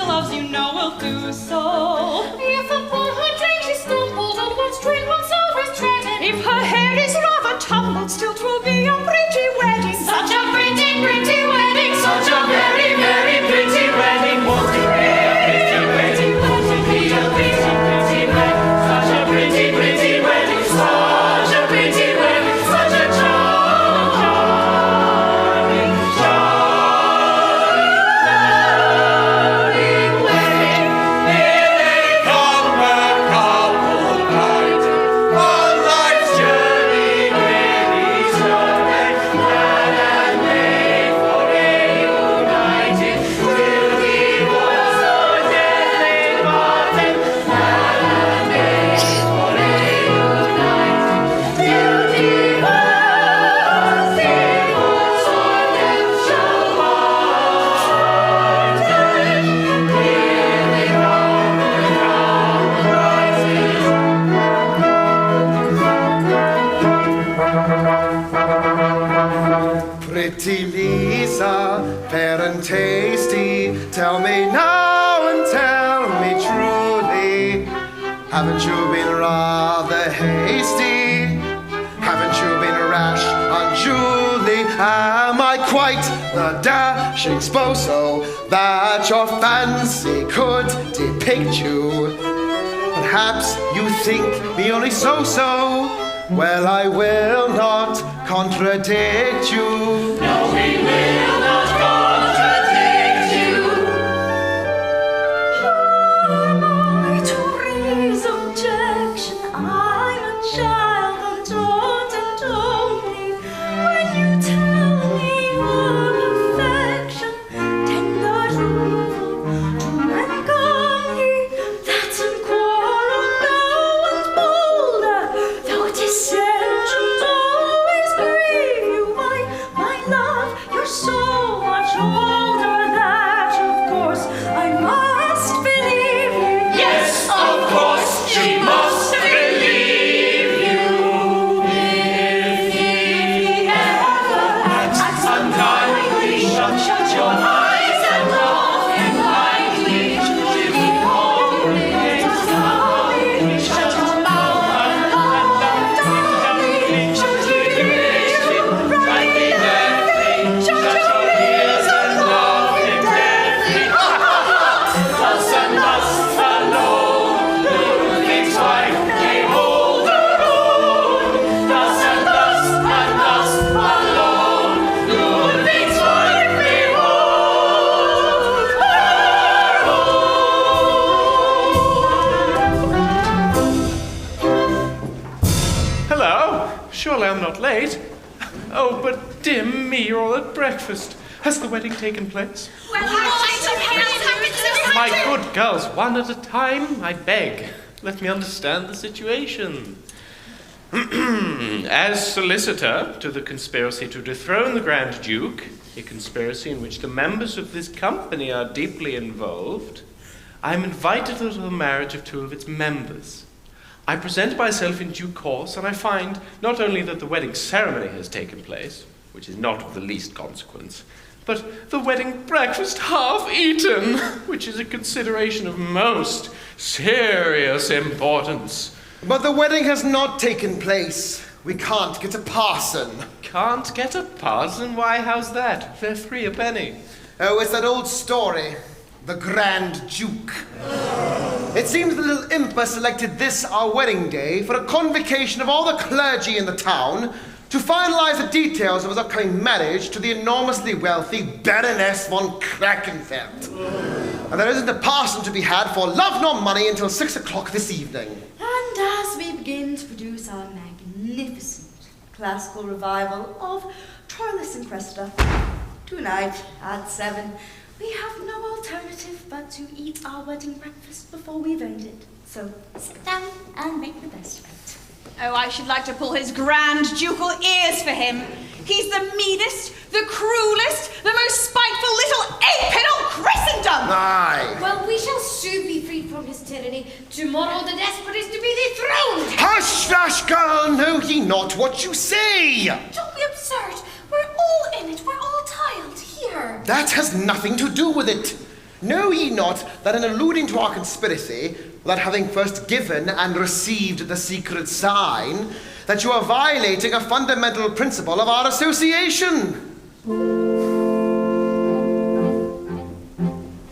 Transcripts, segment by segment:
gloves, you know will do so. If upon her drink she stumbled, on what string was always treading. If her hair is rather tumbled, still 'twill be a pretty wedding. Such a pretty, pretty wedding. Such a very, very pretty wedding. Won't it be a pretty wedding? Won't it be a pretty, pretty wedding? Such a pretty, pretty wedding. Such a pretty wedding. Such a charming, charming wedding. Here they come, a couple riding on life's journey, really certain. Glad and made for reunited till divorce or death they parted. Glad and made for reunited till divorce, divorce or death shall part them. Here they come, the couple Pretty Lisa, fair and tasty, tell me now and tell me truly, haven't you been rather hasty? Haven't you been rash, unduly? Am I quite the dashing sposo that your fancy could depict you? Perhaps you think me only so-so. Well, I will not contradict you. No, we will not contradict you. To raise objection, I'm a child untaught and only. When you tell me of affection, tender approval to melancholy, that's in quarrel now and bolder. Though dissensions always grieve you, my love, you're so much older that of course I must believe you. Yes, of course, she must believe you. If he ever acts unkindly, shut your eyes and laugh him lightly. If he always comes, shut your mouth and laugh darkly. Should he wish him rightly, deftly, shut your ears and laugh him deftly. Thus and thus alone, Ludwig's wife may hold her own. Thus and thus alone, Ludwig's wife may hold her own. Hello. Surely I'm not late. Oh, but dear me, you're all at breakfast. Has the wedding taken place? My good girls, one at a time, I beg. Let me understand the situation. As solicitor to the conspiracy to dethrone the Grand Duke, a conspiracy in which the members of this company are deeply involved, I am invited to the marriage of two of its members. I present myself in due course, and I find not only that the wedding ceremony has taken place, which is not of the least consequence, but the wedding breakfast half eaten, which is a consideration of most serious importance. But the wedding has not taken place. We can't get a parson. Can't get a parson? Why, how's that? They're 3 a penny. Oh, it's that old story. The Grand Duke. It seems the little imp has selected this, our wedding day, for a convocation of all the clergy in the town to finalize the details of his upcoming marriage to the enormously wealthy Baroness von Krakenfeld. And there isn't a parson to be had for love nor money until 6 o'clock this evening. And as we begin to produce our magnificent classical revival of Troilus and Cressida, tonight at 7, we have no alternative but to eat our wedding breakfast before we've earned it. So sit down and make the best of it. Oh, I should like to pull his grand ducal ears for him. He's the meanest, the cruelest, the most spiteful little ape in all Christendom! Aye. Well, we shall soon be freed from his tyranny. Tomorrow the despot is to be dethroned. Hush, hush, girl, know ye not what you say? Don't be absurd. We're all in it. We're all tiled here. That has nothing to do with it. Know ye not that in alluding to our conspiracy, that having first given and received the secret sign, that you are violating a fundamental principle of our association?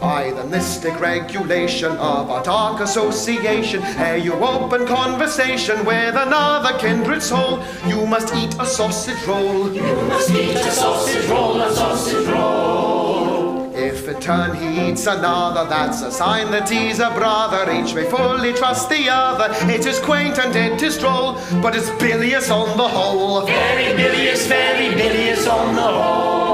By the mystic regulation of our dark association, ere you open conversation with another kindred soul, you must eat a sausage roll. You must eat a sausage roll, a sausage roll. If in turn he eats another, that's a sign that he's a brother. Each may fully trust the other. It is quaint and it is droll, but it's bilious on the whole. Very bilious on the whole.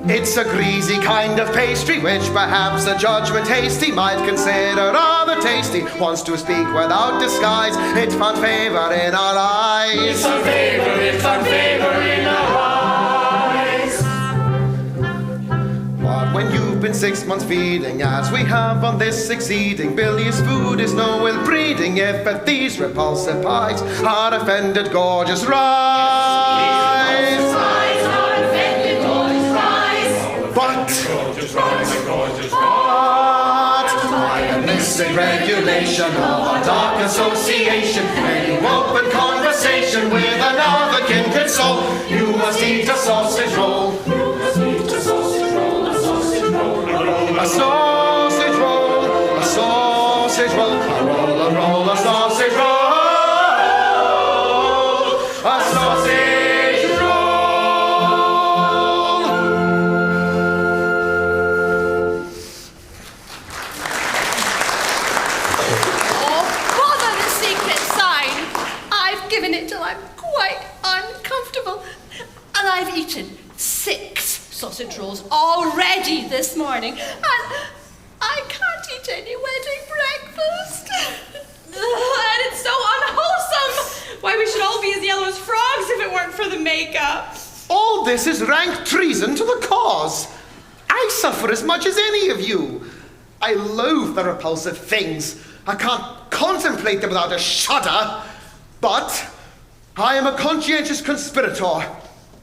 It's a greasy kind of pastry, which perhaps a judgment hasty might consider rather tasty. Wants to speak without disguise, it found favor in our eyes. It's found favor in our eyes. But when you've been 6 months feeding, as we have on this succeeding, bilious food is no ill breeding, if at these repulsive pies our offended gorgeous rise. By the mystic regulation of our dark association, when you open conversation with another kindred soul, you must eat a sausage roll. You must eat a sausage roll, a sausage roll, A sausage roll, a sausage roll, a roll, a sausage roll, a sausage roll. Oh, bother the secret sign. I've given it till I'm quite uncomfortable. And I've eaten 6 sausage rolls already this morning. And I can't eat any wedding breakfast. And it's so unwholesome. Why, we should all be as yellow as frogs if it weren't for the makeup. All this is rank treason to the cause. I suffer as much as any of you. I loathe the repulsive things. I can't contemplate them without a shudder. But I am a conscientious conspirator.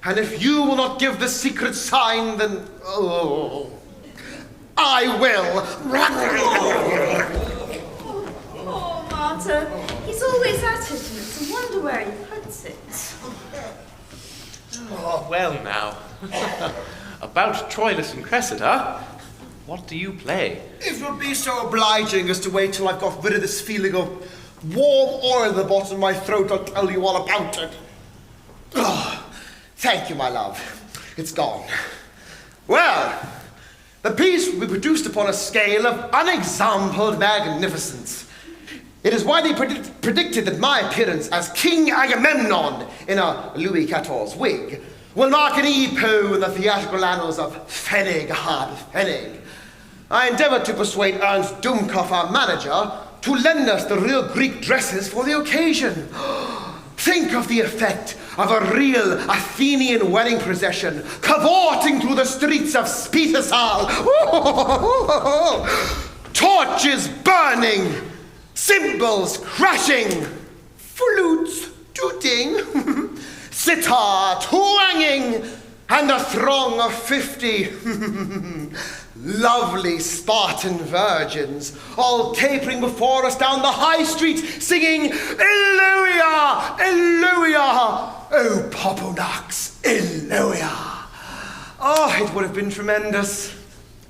And if you will not give the secret sign, then... oh, I will. Oh, Martha, he's always at it, and it's a wonder where he puts it. Oh, well now. About Troilus and Cressida, what do you play? If you'll be so obliging as to wait till I've got rid of this feeling of warm oil at the bottom of my throat, I'll tell you all about it. Oh, thank you, my love. It's gone. Well, the piece will be produced upon a scale of unexampled magnificence. It is widely predicted that my appearance as King Agamemnon in a Louis XIV's wig will mark an epoch in the theatrical annals of Pfennig Hard Pfennig. I endeavored to persuade Ernst Dumkopf, our manager, to lend us the real Greek dresses for the occasion. Think of the effect of a real Athenian wedding procession cavorting through the streets of Spetesal. Torches burning, cymbals crashing, flutes tooting, sitar twanging, and a throng of 50 lovely Spartan virgins, all capering before us down the high street, singing, Illuia, Illuia, oh Poponax, Illuia. Oh, it would have been tremendous.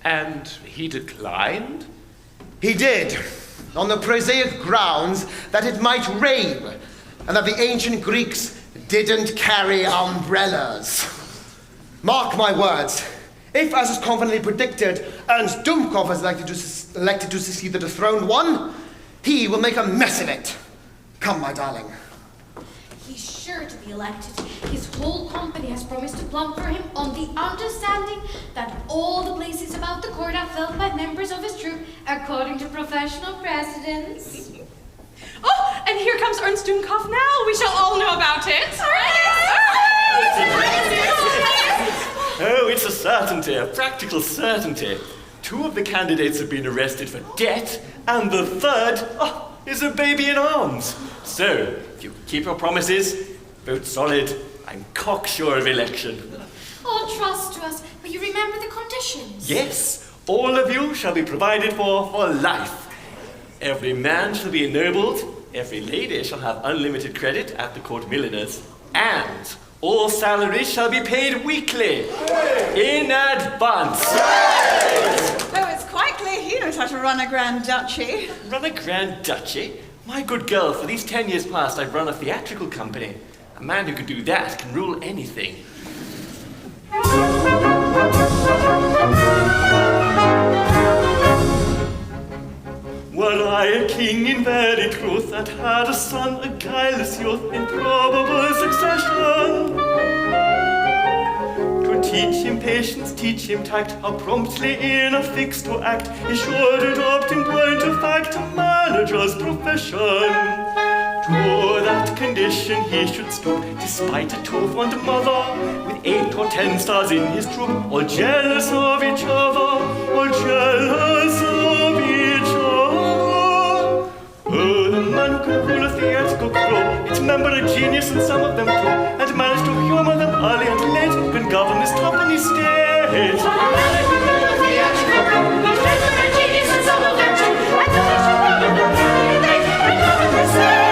And he declined? He did, on the prosaic grounds that it might rain, and that the ancient Greeks didn't carry umbrellas. Mark my words, if, as is confidently predicted, Ernst Dumkopf is elected to succeed the dethroned one, he will make a mess of it. Come, my darling. He's sure to be elected. His whole company has promised to plump for him on the understanding that all the places about the court are filled by members of his troupe, according to professional precedents. Oh, and here comes Ernst Dumkopf now. We shall all know about it. Oh, it's a certainty, a practical certainty. 2 of the candidates have been arrested for debt, and the third is a baby in arms. So, if you keep your promises, vote solid, I'm cocksure of election. Oh, trust to us, but you remember the conditions. Yes, All of you shall be provided for life. Every man shall be ennobled, every lady shall have unlimited credit at the court milliners, and all salaries shall be paid weekly, in advance. Oh, it's quite clear he knows how to run a grand duchy. Run a grand duchy? My good girl, for these 10 years past, I've run a theatrical company. A man who can do that can rule anything. Were I a king in very truth, and had a son, a guileless youth, in probable succession, to teach him patience, teach him tact, how promptly in a fix to act, he should adopt in point of fact a manager's profession. To that condition he should stoop, despite a two-fond mother, with 8 or 10 stars in his troop, all jealous of each other, all jealous of each other. Oh, the man who can rule a theatrical crew, its member a genius and some of them too, and manage to humor them early and late, can govern this company state. The man who can rule a theatrical crew, its member a genius and some of them too, and manage to humor them early and late, can govern this state.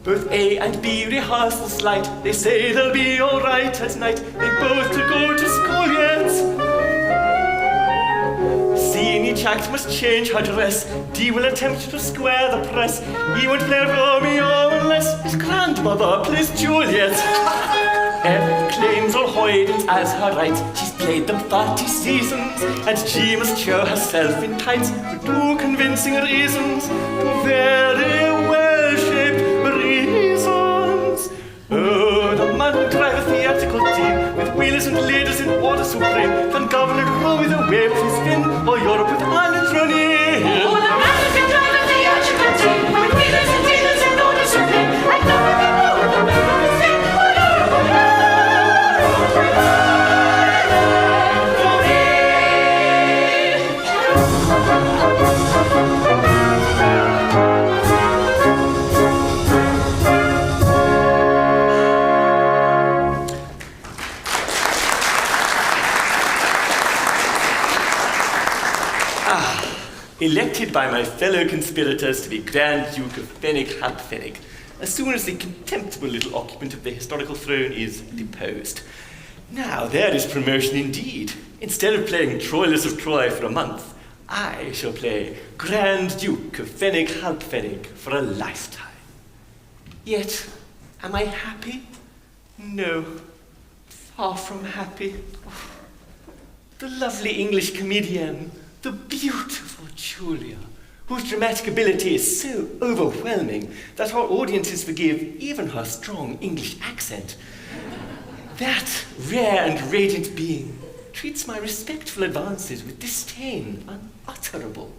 Both A and B rehearse the sleight. They say they'll be all right at night. They both to go to school yet. C in each act must change her dress. D will attempt to square the press. E won't play Romeo unless his grandmother plays Juliet. F claims all hoydens as her rights. She's played them 30 seasons, and G must show herself in tights for 2 convincing reasons, 2 very well-shaped reasons. Oh, the man who drive a theatrical team with wheelers and leaders in order supreme can govern a row with a wave of his fin, or Europe with islands running. Oh, the man who can drive a theatrical team with wheelers and leaders in order supreme and govern a row with a wave of his fin, or Europe with islands. Elected by my fellow conspirators to be Grand Duke of Fenwick-Halfenwick, as soon as the contemptible little occupant of the historical throne is deposed. Now, there is promotion indeed. Instead of playing Troilus of Troy for a month, I shall play Grand Duke of Fenwick-Halfenwick for a lifetime. Yet, am I happy? No, far from happy. Oh, the lovely English comedienne, the beautiful Julia, whose dramatic ability is so overwhelming that our audiences forgive even her strong English accent. That rare and radiant being treats my respectful advances with disdain unutterable.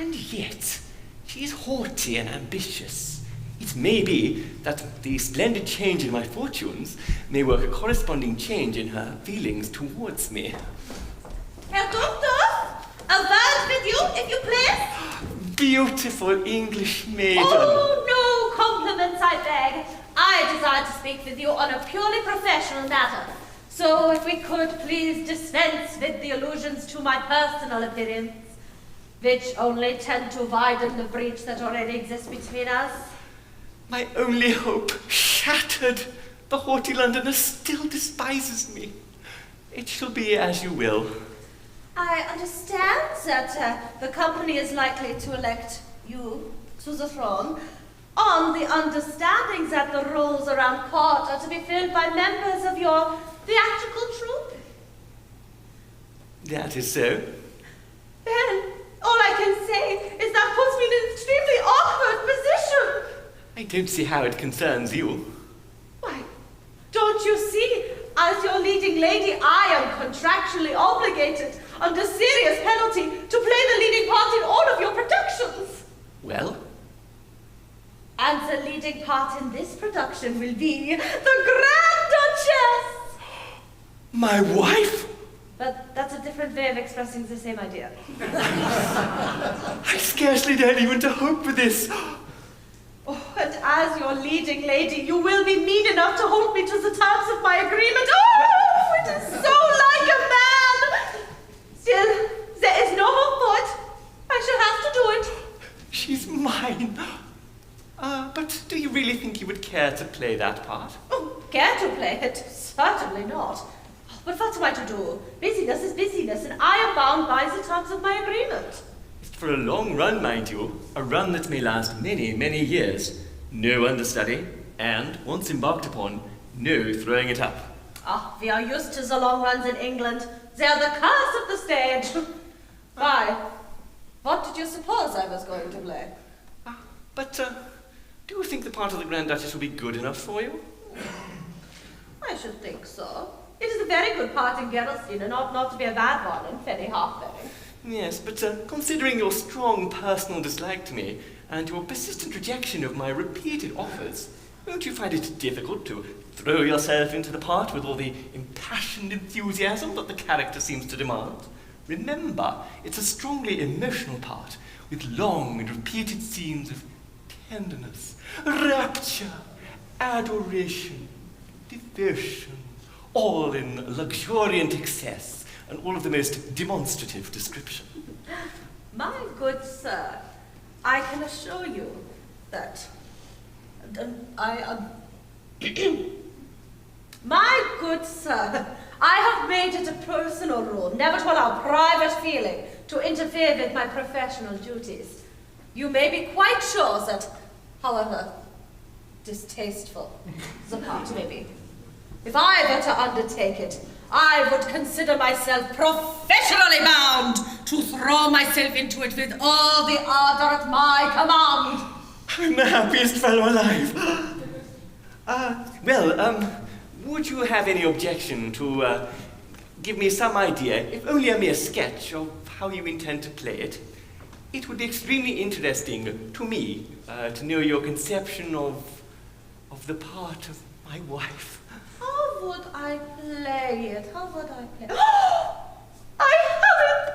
And yet, she is haughty and ambitious. It may be that the splendid change in my fortunes may work a corresponding change in her feelings towards me. Herr Doctor, a word with you, if you please. Beautiful English maiden. Oh, no compliments, I beg. I desire to speak with you on a purely professional matter. So if we could please dispense with the allusions to my personal appearance, which only tend to widen the breach that already exists between us. My only hope shattered. The haughty Londoner still despises me. It shall be as you will. I understand that the company is likely to elect you to the throne on the understanding that the roles around court are to be filled by members of your theatrical troupe. That is so. Then, all I can say is that puts me in an extremely awkward position. I don't see how it concerns you. Why, don't you see? As your leading lady, I am contractually obligated, under serious penalty, to play the leading part in all of your productions. Well? And the leading part in this production will be the Grand Duchess. My wife? But that's a different way of expressing the same idea. I scarcely dare even to hope for this. Oh, and as your leading lady, you will be mean enough to hold me to the terms of my agreement. Oh, it is so like a man! Still, there is no hope for it. I shall have to do it. She's mine. But do you really think you would care to play that part? Oh, care to play it? Certainly not. But what am I to do? Busyness is busyness, and I am bound by the terms of my agreement. For a long run, mind you, a run that may last many, many years. No understudy, and, once embarked upon, no throwing it up. Ah, we are used to the long runs in England. They are the curse of the stage. Why? What did you suppose I was going to play? But, do you think the part of the Grand Duchess will be good enough for you? I should think so. It is a very good part in Gerolstein, and ought not to be a bad one in Fanny Halfpenny. Yes, but considering your strong personal dislike to me, and your persistent rejection of my repeated offers, won't you find it difficult to throw yourself into the part with all the impassioned enthusiasm that the character seems to demand? Remember, it's a strongly emotional part, with long and repeated scenes of tenderness, rapture, adoration, devotion, all in luxuriant excess, and all of the most demonstrative description. My good sir, I can assure you that my good sir, I have made it a personal rule never to allow private feeling to interfere with my professional duties. You may be quite sure that, however distasteful the part may be, if I were to undertake it, I would consider myself professionally bound to throw myself into it with all the ardor at my command. I'm the happiest fellow alive. Would you have any objection to give me some idea, if only a mere sketch, of how you intend to play it? It would be extremely interesting to me to know your conception of the part of my wife. How would I play it? How would I play it? I have it!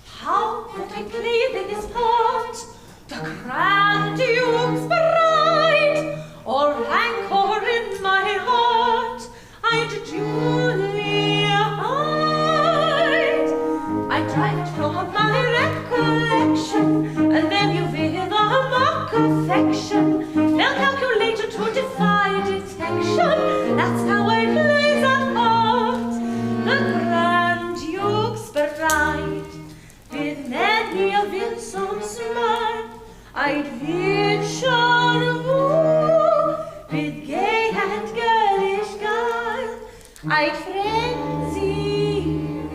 How would I play this part? The Grand Duke's bride, or rancor in my heart, I'd duly hide. I drive it from my recollection, and then you with a mock affection, well calculated to defy detection. That's how I play that part, the Grand Duke's bride. With many a winsome smile, I'd venture woo. With gay and girlish guile, I'd frenzy you.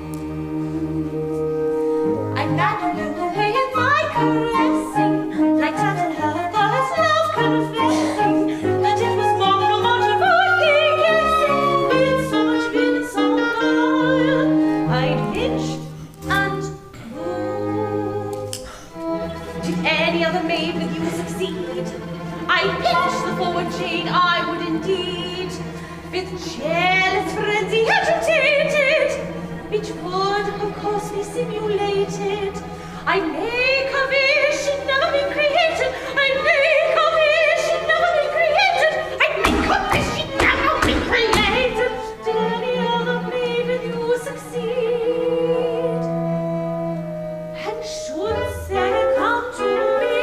I'd madden you away in my caressing, like turtle lovers love confessing, that it was more no matter what they guessing. With so much winsome guile, I'd pinch and woo. Did any other maid with you succeed? I'd pinch the forward chain, I would indeed. With jealous frenzy agitated, which would of course be simulated. I make a wish it never been created. I make a wish it never been created. I make a wish it never been created. Did any other maid with you succeed? And should there come to me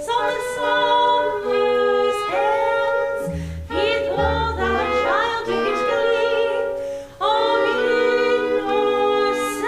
some summer's hands, with all that childish glee of innocence,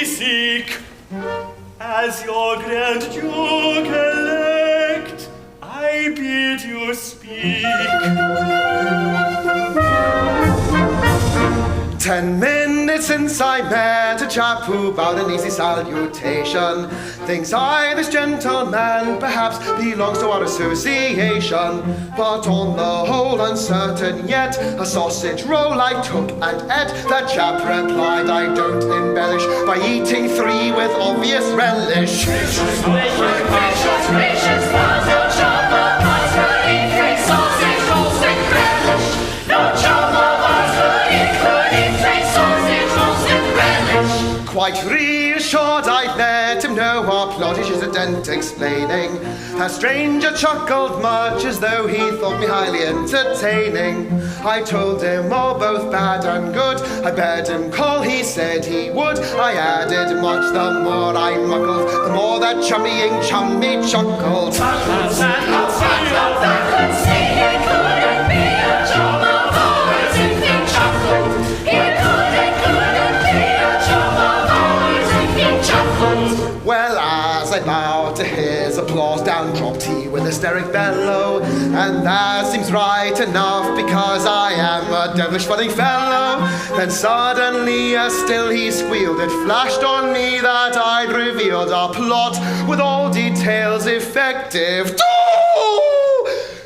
seek. As your Grand Duke elect, I bid you speak. 10 minutes since I met a chap who bowed an easy salutation. Thinks I, this gentleman, perhaps belongs to our association. But on the whole uncertain yet, a sausage roll I took and ate. The chap replied, I don't embellish, by eating 3 with obvious relish. Gracious, no charm of ours could eat 3 sausage rolls with relish. No charm of ours could eat 3 sausage rolls with relish. Quite reassured I'd let him know our plot isn't explaining. A stranger chuckled much as though he thought me highly entertaining. I told him all both bad and good. I bade him call, he said he would. I added much, the more I muckled, the more that chummying chummy chuckled. That could see he couldn't be a chum of ours if he chuckled. He couldn't be a chum of ours if he chuckled. Well, as I bowed to his applause, down dropped he with hysteric bellow. And that seems right enough, because I am a devilish funny fellow. Then suddenly, as still he squealed, it flashed on me that I'd revealed our plot with all details effective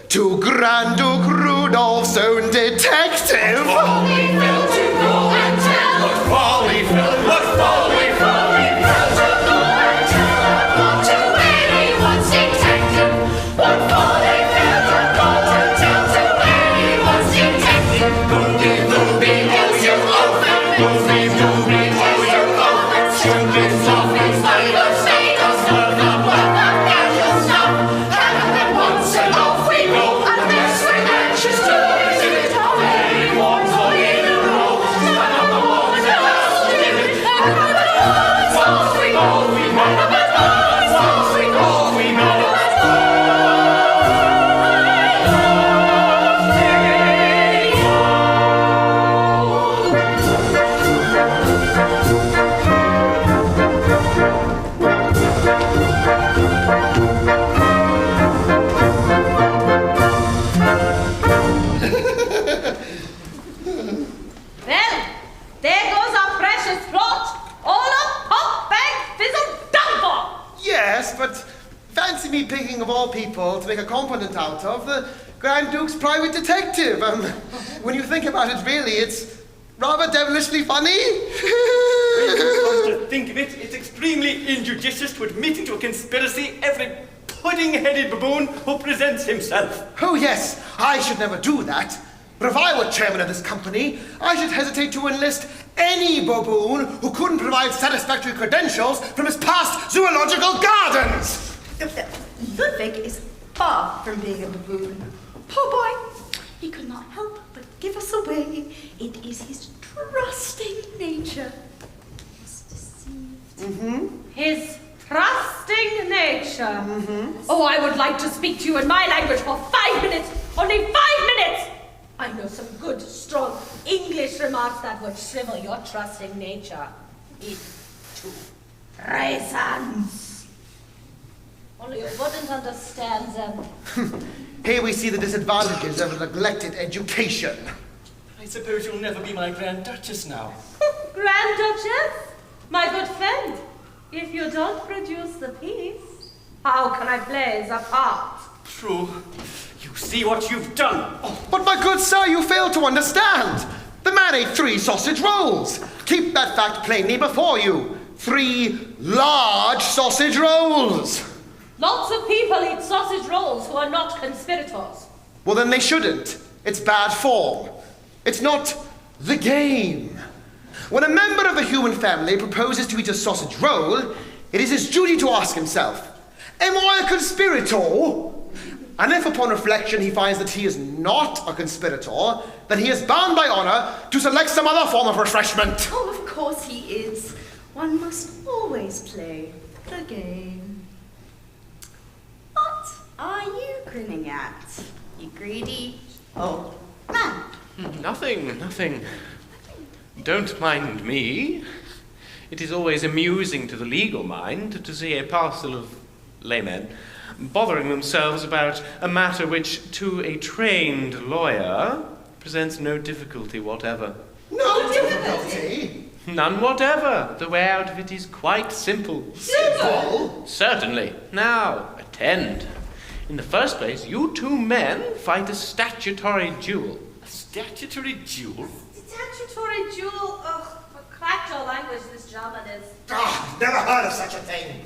to Grand Duke Rudolph's own detective. Folly fell to go and tell. What folly fell to go and tell our plot to anyone's detective. What folly fell to go and tell to anyone's detective. Looming, looming, oh you open. Looming, looming, oh you open. Stupid, softly, spiders made us love the work of natural stuff. And at once and off we go. Unless we're anxious to exhibit how anyone's all in a row. Stand up the wall and tell us to give it. And when the words off we go, we know. And when the words off we go, we know. Well, there goes our precious plot. All up, pop, bang, fizzle, done for. Yes, but fancy me picking of all people to make a component out of the Grand Duke's private detective. When you think about it, really, it's rather devilishly funny. Come to think of it, it's extremely injudicious to admit into a conspiracy every pudding-headed baboon who presents himself. Oh, yes, I should never do that. But if I were chairman of this company, I should hesitate to enlist any baboon who couldn't provide satisfactory credentials from his past zoological gardens. Ludwig is far from being a baboon. Poor boy, he could not help but give us away. It is his trusting nature. He's deceived. His trusting nature. Oh, I would like to speak to you in my language for 5 minutes. Only 5 minutes. I know some good, strong English remarks that would shrivel your trusting nature into raisins. Only you wouldn't understand them. Here we see the disadvantages of a neglected education. I suppose you'll never be my Grand Duchess now. Grand Duchess, my good friend, if you don't produce the piece, how can I play the part? True. You see what you've done. But my good sir, you fail to understand. The man ate 3 sausage rolls. Keep that fact plainly before you. 3 large sausage rolls. Lots of people eat sausage rolls who are not conspirators. Well, then they shouldn't. It's bad form. It's not the game. When a member of the human family proposes to eat a sausage roll, it is his duty to ask himself, am I a conspirator? And if upon reflection he finds that he is not a conspirator, then he is bound by honor to select some other form of refreshment. Oh, of course he is. One must always play the game. What are you grinning at, you greedy old man? Nothing. Don't mind me. It is always amusing to the legal mind to see a parcel of laymen bothering themselves about a matter which, to a trained lawyer, presents no difficulty whatever. No difficulty? None whatever. The way out of it is quite simple. Simple? Certainly. Now, attend. In the first place, you two men fight a statutory duel. A statutory duel? Statutory duel? Ugh, what crackjaw language this German is. Never heard of such a thing.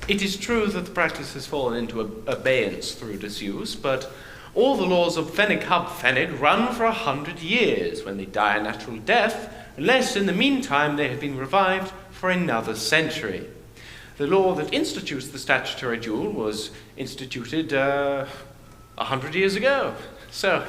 It is true that the practice has fallen into abeyance through disuse, but all the laws of Pfennig Hub Pfennig run for 100 years when they die a natural death, unless in the meantime they have been revived for another century. The law that institutes the statutory duel was instituted 100 years ago. So,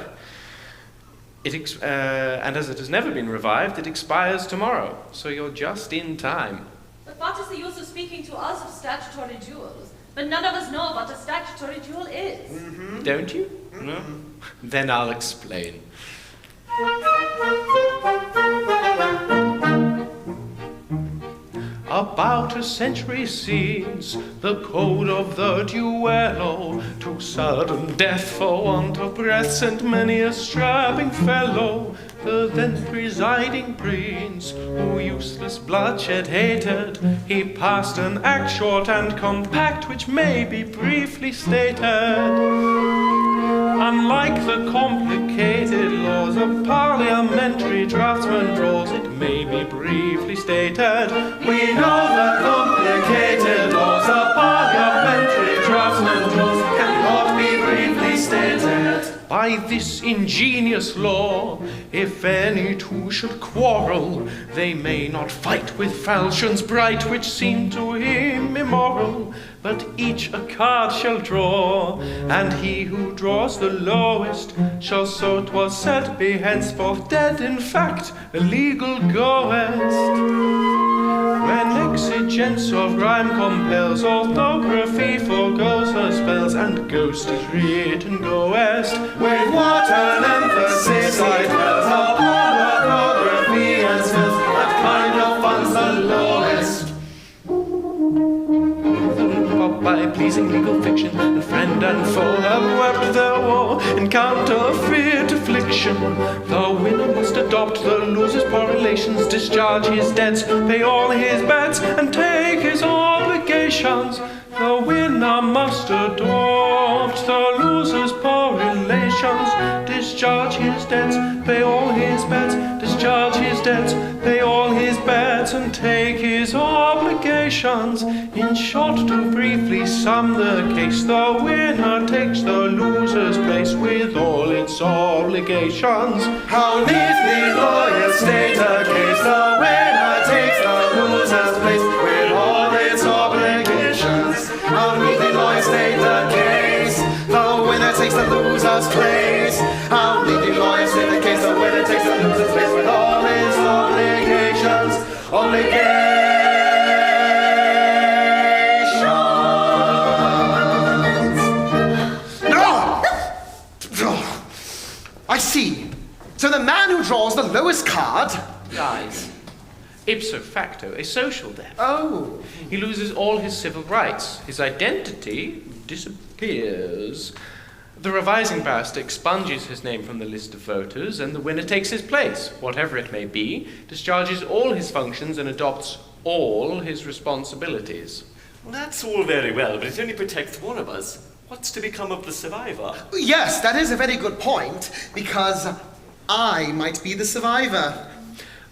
and as it has never been revived, it expires tomorrow. So you're just in time. But what is the use of speaking to us of statutory duels? But none of us know what a statutory duel is. Mm-hmm. Don't you? Mm-hmm. No? Then I'll explain. About a century since, the code of the duello, to sudden death for want of breath sent many a strapping fellow. The then presiding prince, who useless bloodshed hated, he passed an act short and compact, which may be briefly stated. Unlike the complicated laws of parliamentary draftsman rules, it may be briefly stated. We know the complicated laws of parliamentary draftsman rules cannot be briefly stated. By this ingenious law, if any two should quarrel, they may not fight with falchions bright, which seem to him immoral, but each a card shall draw, and he who draws the lowest shall, so 'twas said, be henceforth dead, in fact, a legal goest. When exigence of rhyme compels, orthography forgoes her spells, and ghost is written goest. With what an emphasis I dwell upon orthography and spells, that kind of fun's the lowest. By pleasing legal fiction, and friend and foe have wept their war in counterfeit affliction. The winner must adopt the loser's poor relations, discharge his debts, pay all his bets, and take his obligations. The winner must adopt the loser's poor relations, discharge his debts, pay all his bets, discharge his debts, pay all his bets, and take his obligations. In short, to briefly sum the case, the winner takes the loser's place with all its obligations. How neatly lawyers state a case, the winner takes the loser's place with all its obligations. How neatly lawyers state the case, the winner takes the loser's place. How neatly lawyers state the case, the winner takes the loser's place with all its obligations. I see. So the man who draws the lowest card dies. Ipso facto, a social death. Oh. He loses all his civil rights. His identity disappears. The revising barrister expunges his name from the list of voters, and the winner takes his place, whatever it may be, discharges all his functions, and adopts all his responsibilities. Well, that's all very well, but it only protects one of us. What's to become of the survivor? Yes, that is a very good point, because I might be the survivor.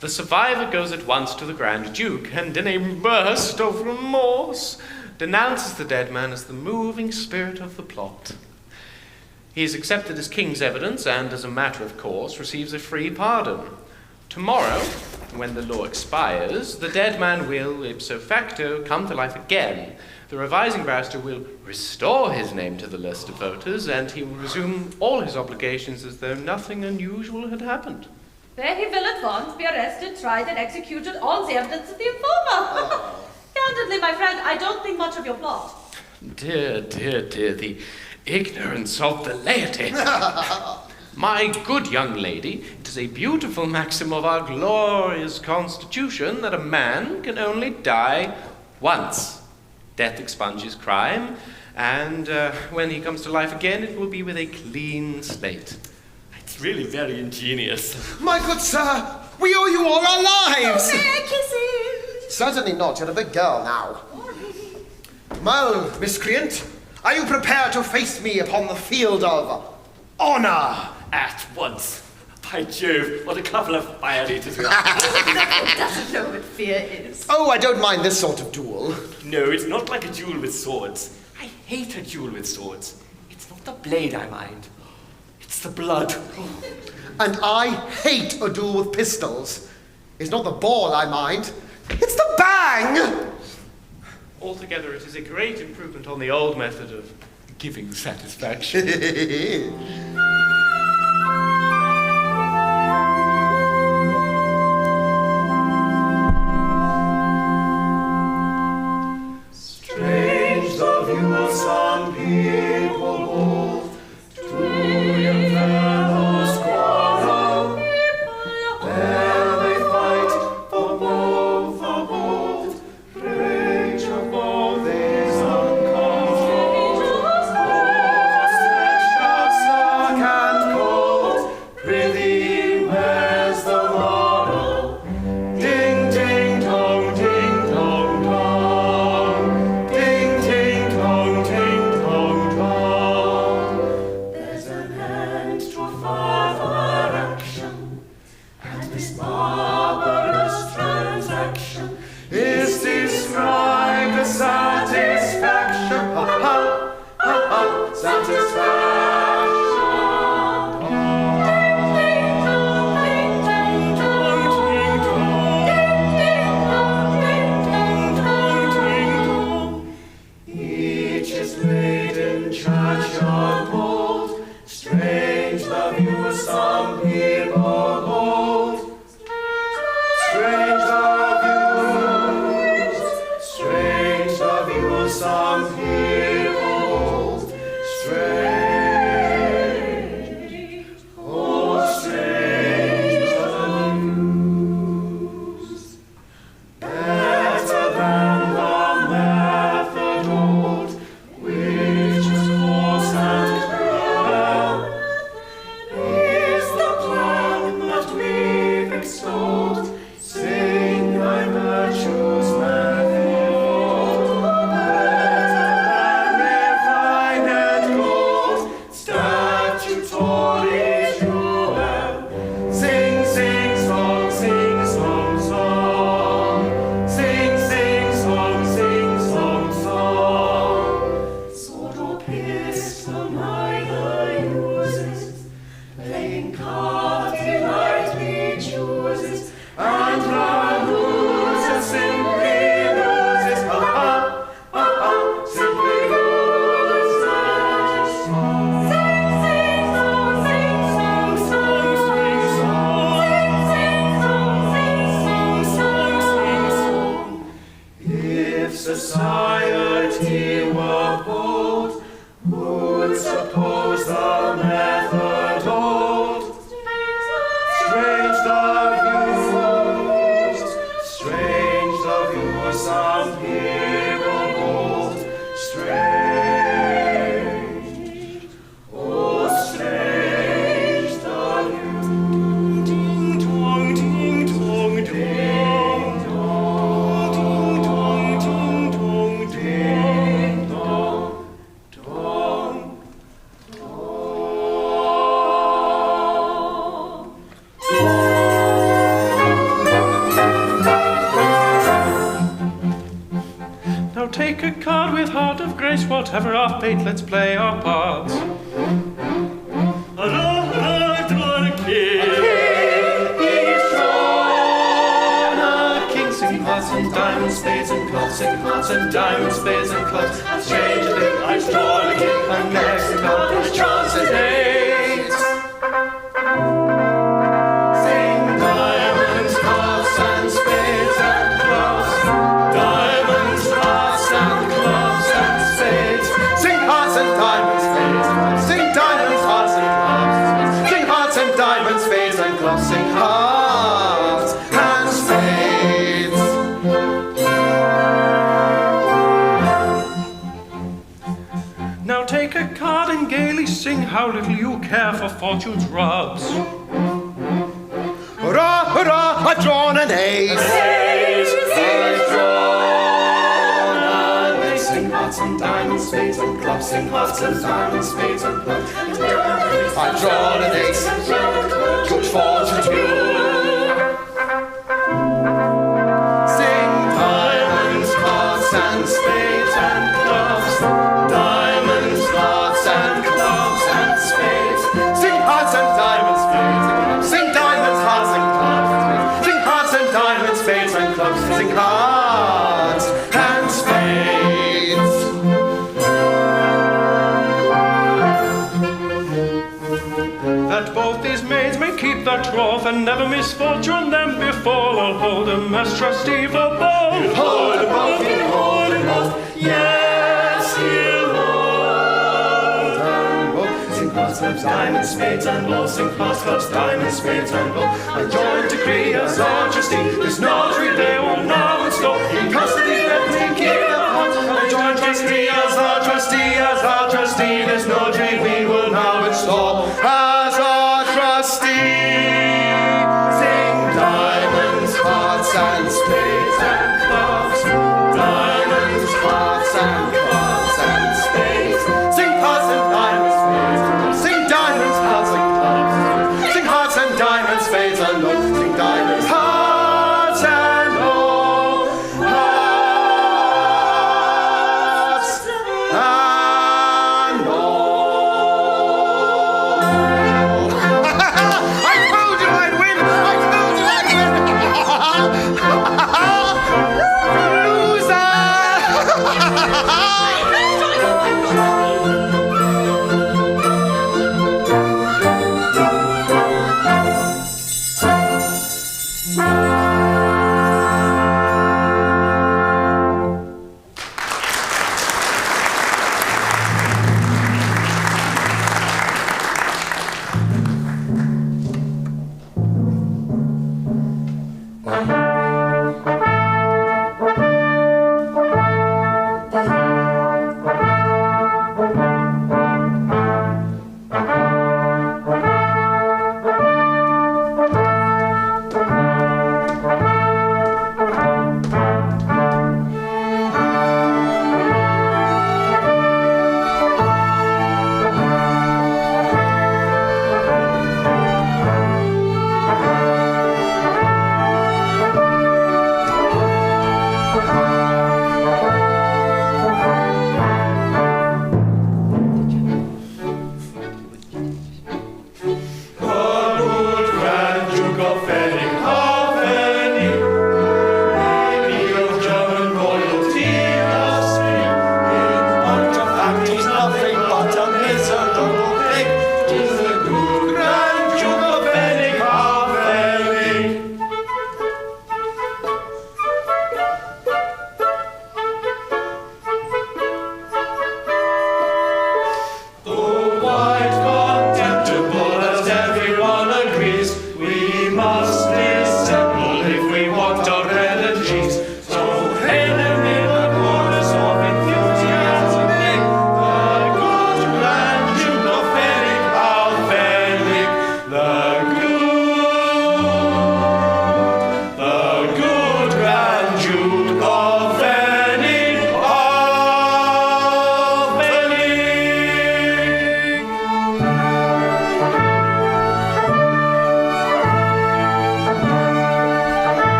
The survivor goes at once to the Grand Duke, and in a burst of remorse denounces the dead man as the moving spirit of the plot. He is accepted as king's evidence, and as a matter of course receives a free pardon. Tomorrow, when the law expires, the dead man will, ipso facto, come to life again. The revising barrister will restore his name to the list of voters, and he will resume all his obligations as though nothing unusual had happened. There he will at once be arrested, tried, and executed on the evidence of the informer. Candidly, my friend, I don't think much of your plot. Dear, dear, dear, the ignorance of the laity. My good young lady, it is a beautiful maxim of our glorious Constitution that a man can only die once. Death expunges crime, and when he comes to life again, it will be with a clean slate. It's really very ingenious. My good sir, we owe you all our lives! Kisses! Certainly not, you're a big girl now. Well, miscreant, are you prepared to face me upon the field of honor? At once. By Jove, what a couple of fire eaters we are. Doesn't know what fear is. Oh, I don't mind this sort of duel. No, it's not like a duel with swords. I hate a duel with swords. It's not the blade I mind. It's the blood. And I hate a duel with pistols. It's not the ball I mind. It's the bang! Altogether, it is a great improvement on the old method of giving satisfaction. Strange the view some people hold, two young fellows quarrel. There they fight for both are bold. Rage of both is uncalled. Both are stretched out stark and cold. Prithee, where's the moral? Ding, ding, dong, ding, dong, dong. Ding, ding, dong, ding, dong, dong. There's an end to further action, and this barbarous transaction is described as satisfaction. Ha ha, ha ha, satisfaction. Each is laid in churchyard mold. Strange the view some people hold. Strange the views. Strange the view some people hold. Strange. Oh, strange the views. Better than the method old, which is coarse and cruel, is the plan that we've extolled. Sing thy virtues manifold. Better than refined gold, statutory duel. Sing, sing, song, sing, song, song. Sing, sing, song, sing, song, song. Sword or pistol neither uses, playing cards he lightly chooses, and the loser simply loses. Ha ha, ha ha, simply loses. Sing, sing, song, sing, song, song, sing, song. Sing, sing, song, sing, song, sing, song. If society were bold, who'd suppose the method old? Strange the views, strange the views some people hold. Strange, oh strange the views. Ding dong, ding dong, ding dong, ding dong, ding dong, ding dong, dong, Now take a card with heart of grace, whatever our fate, let's play our parts. Sing hearts and diamonds, spades and clubs, sing hearts and diamonds, spades and clubs. Strange a thing, I've drawn a king, and next to come his chance and aids. Sing diamonds, hearts and spades and clubs. Diamonds, hearts and clubs and spades. Sing hearts and diamonds, spades and clubs. Sing diamonds, hearts and clubs. Sing sing how little you care for fortune's rubs. Hurrah, hurrah, I've drawn an ace. I've drawn an ace. Sing hearts and diamonds, spades and clubs. Sing hearts and diamonds, spades and clubs. I've drawn an ace. Good fortune too. Sing diamonds, hearts and spades and clubs. Diamonds, hearts and clubs and spades. Sing hearts and diamonds, spades and clubs. Sing diamonds, hearts and clubs and spades. Sing hearts and diamonds, spades and clubs. Sing hearts and spades. That both these maids may keep their troth and never misfortune them befall. I'll hold them as trustee for both. Hold them both, he'll hold them both. Yes, he'll hold them both. Sing hearts, clubs, diamonds, spades and law. Sing hearts, clubs, diamonds, spades and law. I join decree as our trustee. This notary they will now install. In custody let me keep the heart. I join decree as our trustee, as our trustee. This notary we will now install. As our trustee, Sing diamonds, hearts and spades and clubs. Diamonds, hearts and clubs and spades. sing hearts and diamonds, spades and clubs. Sing diamonds, hearts and clubs. Sing hearts and diamonds, spades and love. Sing diamonds, hearts and all. Hearts and all. I told you I'd win! I told you I'd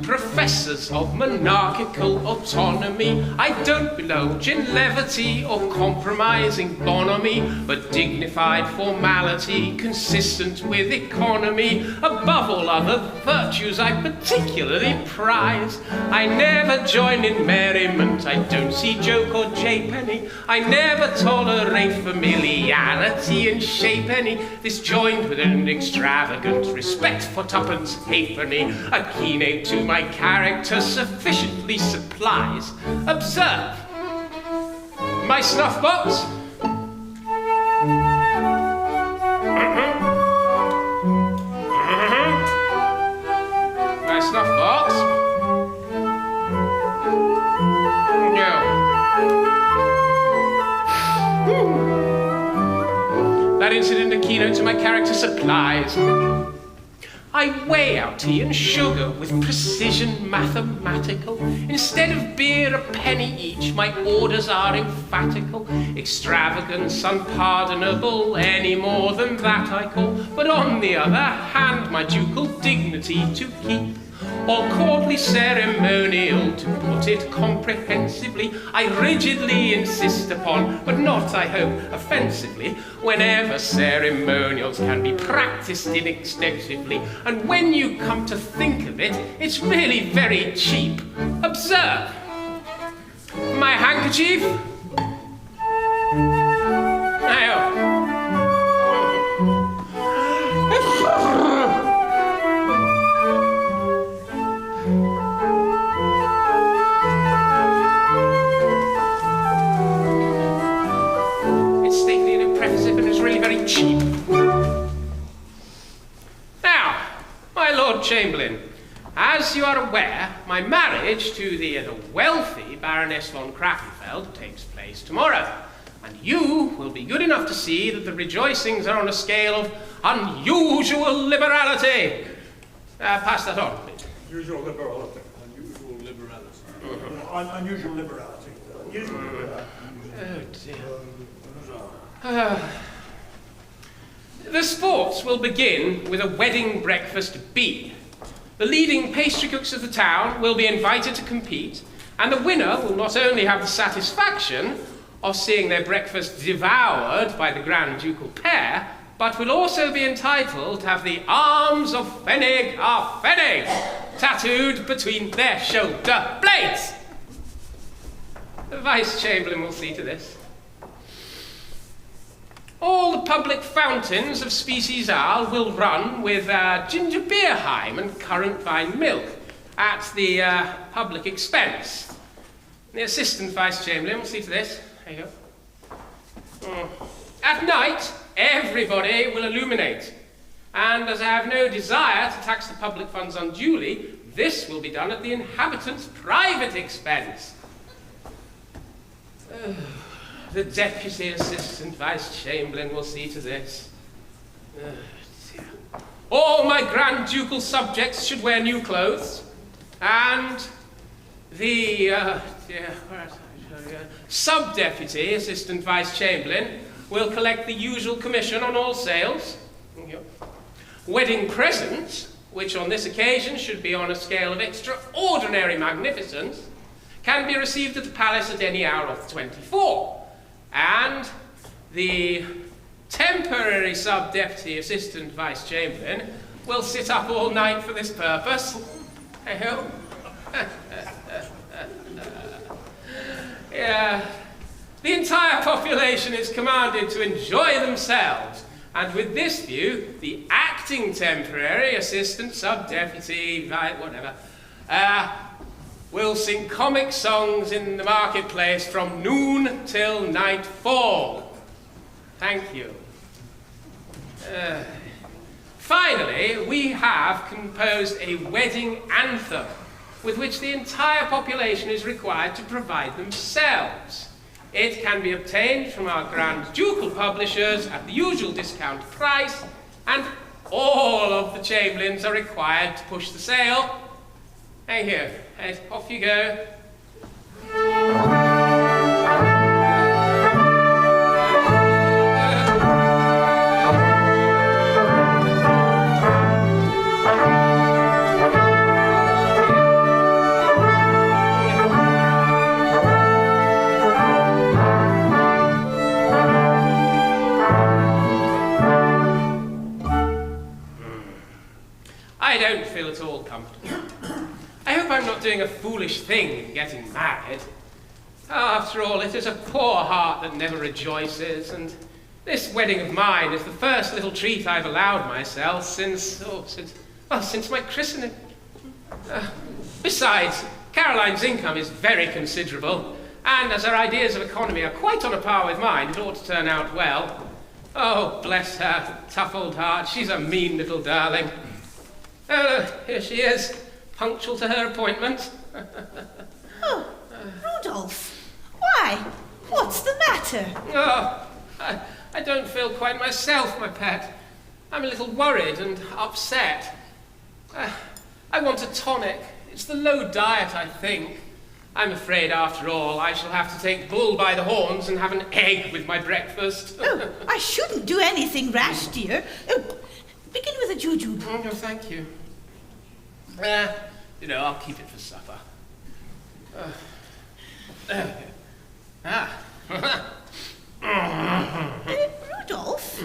professors of monarchical autonomy. I don't indulge in levity or compromising bonhomie, but dignified formality consistent with economy. Above all other virtues I particularly prize. I never join in merriment, I don't see joke or japepenny. I never tolerate familiarity and shapepenny. This joined with an extravagant respect for tuppence halfpenny, a keynote to my character sufficiently supplies. Observe my snuff box. That incident a keynote to my character supplies. I weigh out tea and sugar with precision mathematical. Instead of beer, a penny each, my orders are emphatical. Extravagance unpardonable, any more than that I call. But on the other hand, my ducal dignity to keep, or courtly ceremonial, to put it comprehensively, I rigidly insist upon, but not, I hope, offensively, whenever ceremonials can be practiced inextensively. And when you come to think of it, it's really very cheap. Observe. My handkerchief. Now. Cheap. Now, my Lord Chamberlain, as you are aware, my marriage to the wealthy Baroness von Krackenfeld takes place tomorrow, and you will be good enough to see that the rejoicings are on a scale of unusual liberality. Pass that on, please. Unusual liberality. Unusual liberality. Unusual liberality. Unusual liberality. Oh, dear. The sports will begin with a wedding breakfast bee. The leading pastry cooks of the town will be invited to compete, and the winner will not only have the satisfaction of seeing their breakfast devoured by the Grand Ducal pair, but will also be entitled to have the arms of Pfennig a Pfennig tattooed between their shoulder blades. The Vice-Chamberlain will see to this. All the public fountains of species ale will run with ginger beer heim and currant vine milk at the public expense. The Assistant Vice-Chamberlain will see to this. There you go. At night, everybody will illuminate. And as I have no desire to tax the public funds unduly, this will be done at the inhabitants' private expense. The Deputy Assistant Vice-Chamberlain will see to this. All my Grand Ducal subjects should wear new clothes, and the Sub-Deputy Assistant Vice-Chamberlain will collect the usual commission on all sales. Wedding presents, which on this occasion should be on a scale of extraordinary magnificence, can be received at the palace at any hour of the 24. And the temporary Sub-Deputy Assistant Vice-Chamberlain will sit up all night for this purpose. Hey-ho. Yeah. The entire population is commanded to enjoy themselves, and with this view, the acting temporary Assistant Sub-Deputy, whatever, will sing comic songs in the marketplace from noon till nightfall. Thank you. Finally, we have composed a wedding anthem with which the entire population is required to provide themselves. It can be obtained from our Grand Ducal publishers at the usual discount price, and all of the Chamberlains are required to push the sale. Hey, here. Hey, off you go. I don't feel at all comfortable. I hope I'm not doing a foolish thing in getting married. After all, it is a poor heart that never rejoices, and this wedding of mine is the first little treat I've allowed myself since my christening. Besides, Caroline's income is very considerable, and as her ideas of economy are quite on a par with mine, it ought to turn out well. Oh, bless her, tough old heart, she's a mean little darling. Here she is, punctual to her appointment. Oh, Rudolph. matter? Oh, I don't feel quite myself, my pet. I'm a little worried and upset. I want a tonic. It's the low diet, I think. I'm afraid, after all, I shall have to take bull by the horns and have an egg with my breakfast. Oh, I shouldn't do anything rash, dear. Oh, begin with a jujube. Oh, no, thank you. I'll keep it for supper. Rudolph?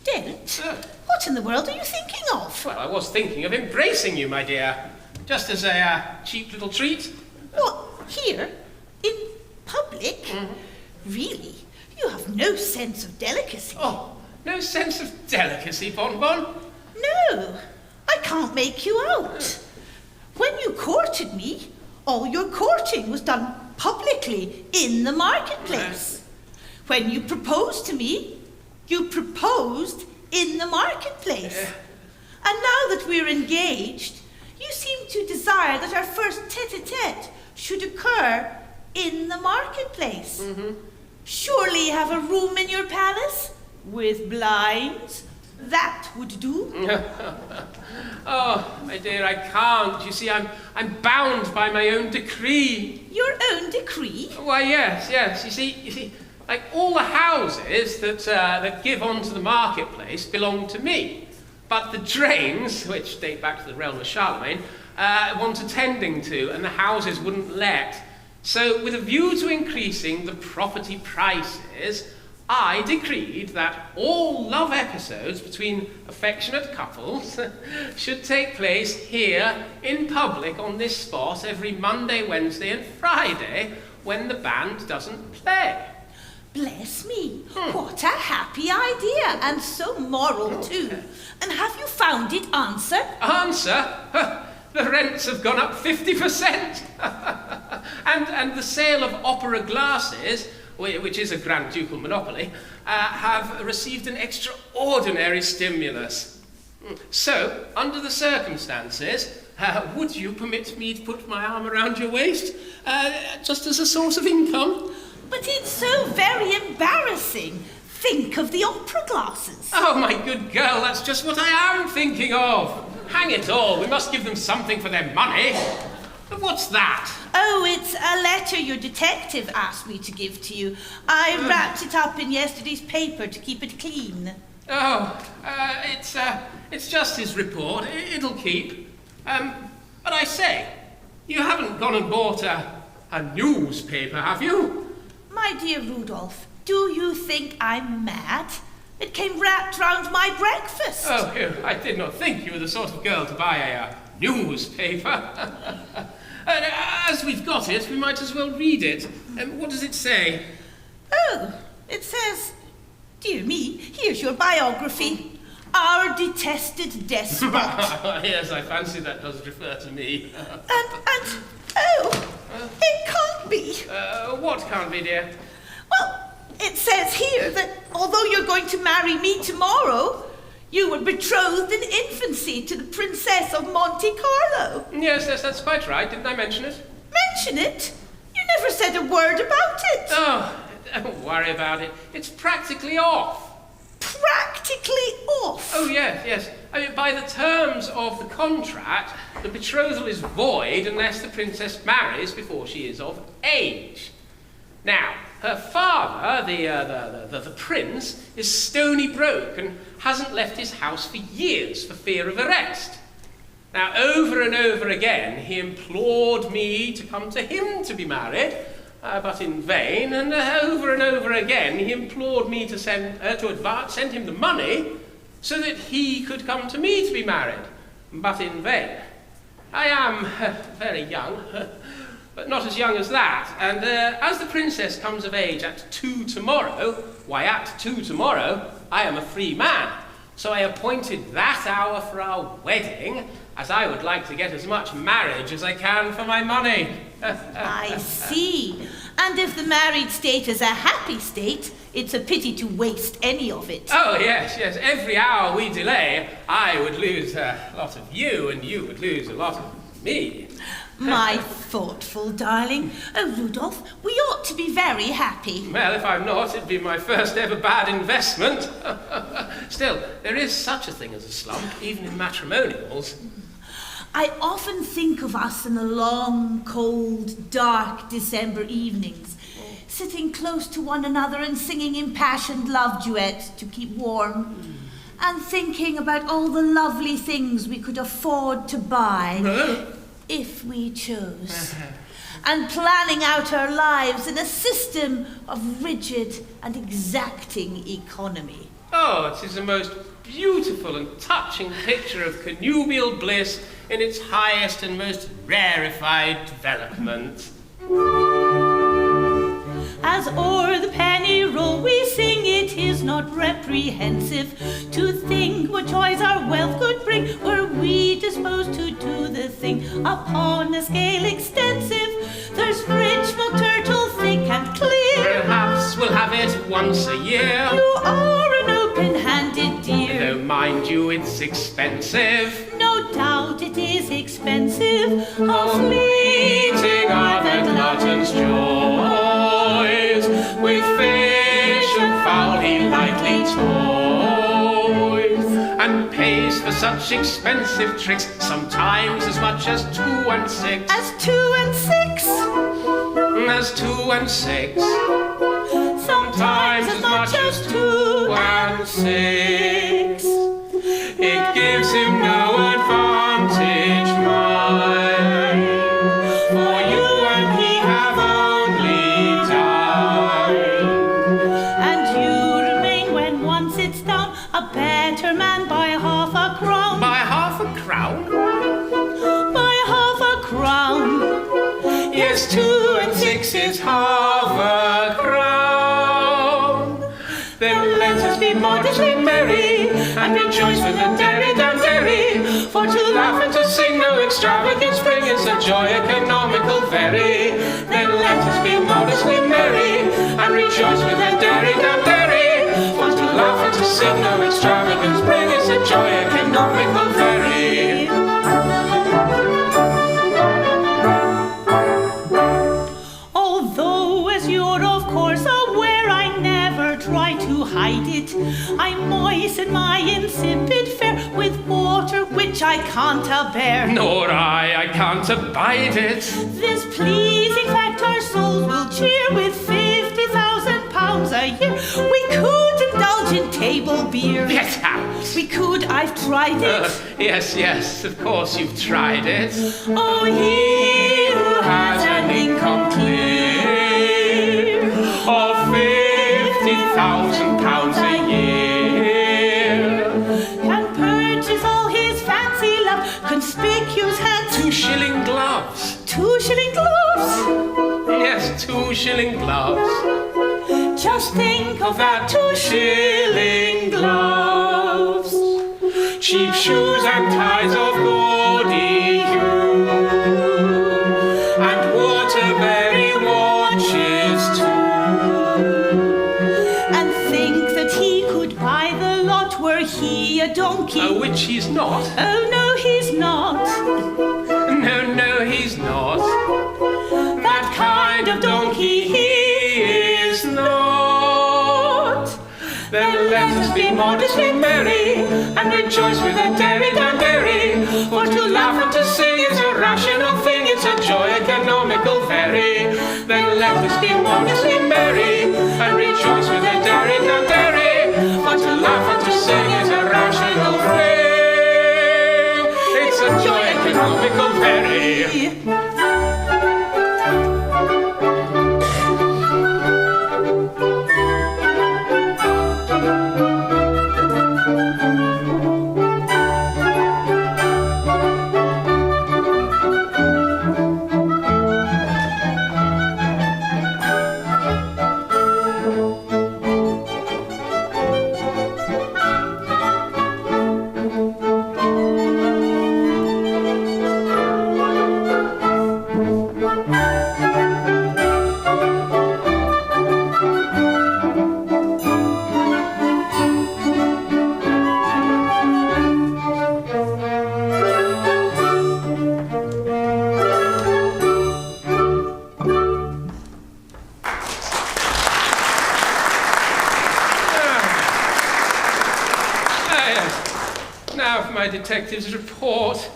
Dent? What in the world are you thinking of? Well, I was thinking of embracing you, my dear. Just as a cheap little treat. What, here? In public? Really? You have no sense of delicacy. Oh, no sense of delicacy, Bonbon? No, I can't make you out. When you courted me, all your courting was done publicly in the marketplace. When you proposed to me, you proposed in the marketplace. And now that we're engaged, you seem to desire that our first tete-a-tete should occur in the marketplace. Surely you have a room in your palace with blinds. That would do. Oh, my dear, I can't. You see, I'm bound by my own decree. Your own decree? Why, yes. You see, like all the houses that give onto the marketplace belong to me. But the drains, which date back to the realm of Charlemagne, want attending to, and the houses wouldn't let. So, with a view to increasing the property prices, I decreed that all love episodes between affectionate couples should take place here in public on this spot every Monday, Wednesday and Friday when the band doesn't play. Bless me, what a happy idea, and so moral too. And have you found it answer? Answer? The rents have gone up 50%. and the sale of opera glasses, which is a Grand Ducal monopoly, have received an extraordinary stimulus. So, under the circumstances, would you permit me to put my arm around your waist, just as a source of income? But it's so very embarrassing. Think of the opera glasses. Oh, my good girl, that's just what I am thinking of. Hang it all, we must give them something for their money. What's that? Oh, it's a letter your detective asked me to give to you. I wrapped it up in yesterday's paper to keep it clean. Oh, it's just his report. It'll keep. But I say, you haven't gone and bought a newspaper, have you? My dear Rudolph, do you think I'm mad? It came wrapped round my breakfast. Oh, I did not think you were the sort of girl to buy a newspaper. As we've got it, we might as well read it. What does it say? Oh, it says, dear me, here's your biography. Our detested despot. Yes, I fancy that does refer to me. It can't be. What can't be, dear? Well, it says here that although you're going to marry me tomorrow, you were betrothed in infancy to the Princess of Monte Carlo. Yes, that's quite right. Didn't I mention it? Mention it? You never said a word about it. Oh, don't worry about it. It's practically off. Practically off? Oh, yes. I mean, by the terms of the contract, the betrothal is void unless the princess marries before she is of age. Now, her father, the prince, is stony broke and hasn't left his house for years for fear of arrest. Now, over and over again, he implored me to come to him to be married, but in vain, and over again, he implored me to send him the money so that he could come to me to be married, but in vain. I am very young, but not as young as that, and as the princess comes of age at 2 tomorrow, why, at 2 tomorrow, I am a free man. So I appointed that hour for our wedding, as I would like to get as much marriage as I can for my money. I see. And if the married state is a happy state, it's a pity to waste any of it. Oh, yes. Every hour we delay, I would lose a lot of you, and you would lose a lot of me. My thoughtful darling. Oh, Rudolph, we ought to be very very happy. Well, if I'm not, it'd be my first ever bad investment. Still, there is such a thing as a slump, even in matrimonials. I often think of us in the long, cold, dark December evenings, sitting close to one another and singing impassioned love duets to keep warm, and thinking about all the lovely things we could afford to buy if we chose, and planning out our lives in a system of rigid and exacting economy. Oh, it is a most beautiful and touching picture of connubial bliss in its highest and most rarefied development. As o'er the penny roll we sing, it is not reprehensive to think what joys our wealth could bring, were we disposed to do the thing upon a scale extensive. There's rich milk turtle thick and clear. Perhaps we'll have it once a year. You are an open-handed dear. Though mind you, it's expensive. No doubt it is expensive. How Fleeting are the glutton's joys, with fish and fowl he lightly toys, and pays for such expensive tricks, sometimes as much as 2 and 6. As 2 and 6? As 2 and 6. Sometimes as much as 2 and 6. It gives him no advantage, mind, for you and he have only died. And you remain when once it's down, a better man by half a crown. By half a crown? By half a crown. Yes, 2 and 6 is half a crown. Then let us be modestly merry, and rejoice with a derry-dam-derry. For to laugh and to sing no extravagant spring is a joy economical very. Then let us be modestly merry, and rejoice with a derry-dam-derry. For to laugh and to sing no extravagant spring is a joy economical very. Although, as you're of course aware, I never try to hide it, I moisten my insipid fare with water which I can't bear. Nor I can't abide it. This pleasing fact our souls will cheer with £50,000 a year. We could indulge in table beer. Get out! We could, I've tried it. Yes, of course you've tried it. Oh, he who has an income clear Of £50,000 a year can purchase all his fancy love, conspicuous hats, 2 shilling gloves. 2 shilling gloves. Yes, 2 shilling gloves. Just think of that 2 shilling gloves. Cheap shoes and ties of gaudy hue, and Waterbury watches too. And think that he could buy the lot were he a donkey. Which he's not. Oh no, he's not. No, he's not. That kind of donkey he is not. Then let us be modestly merry, and rejoice with a derry-dam-derry. For to laugh and to sing is a rational thing, it's a joy economical very. Then let us be modestly merry, and rejoice with a derry-dam-derry. For to laugh and to sing is a rational thing, it's a joy economical very. my detective's report.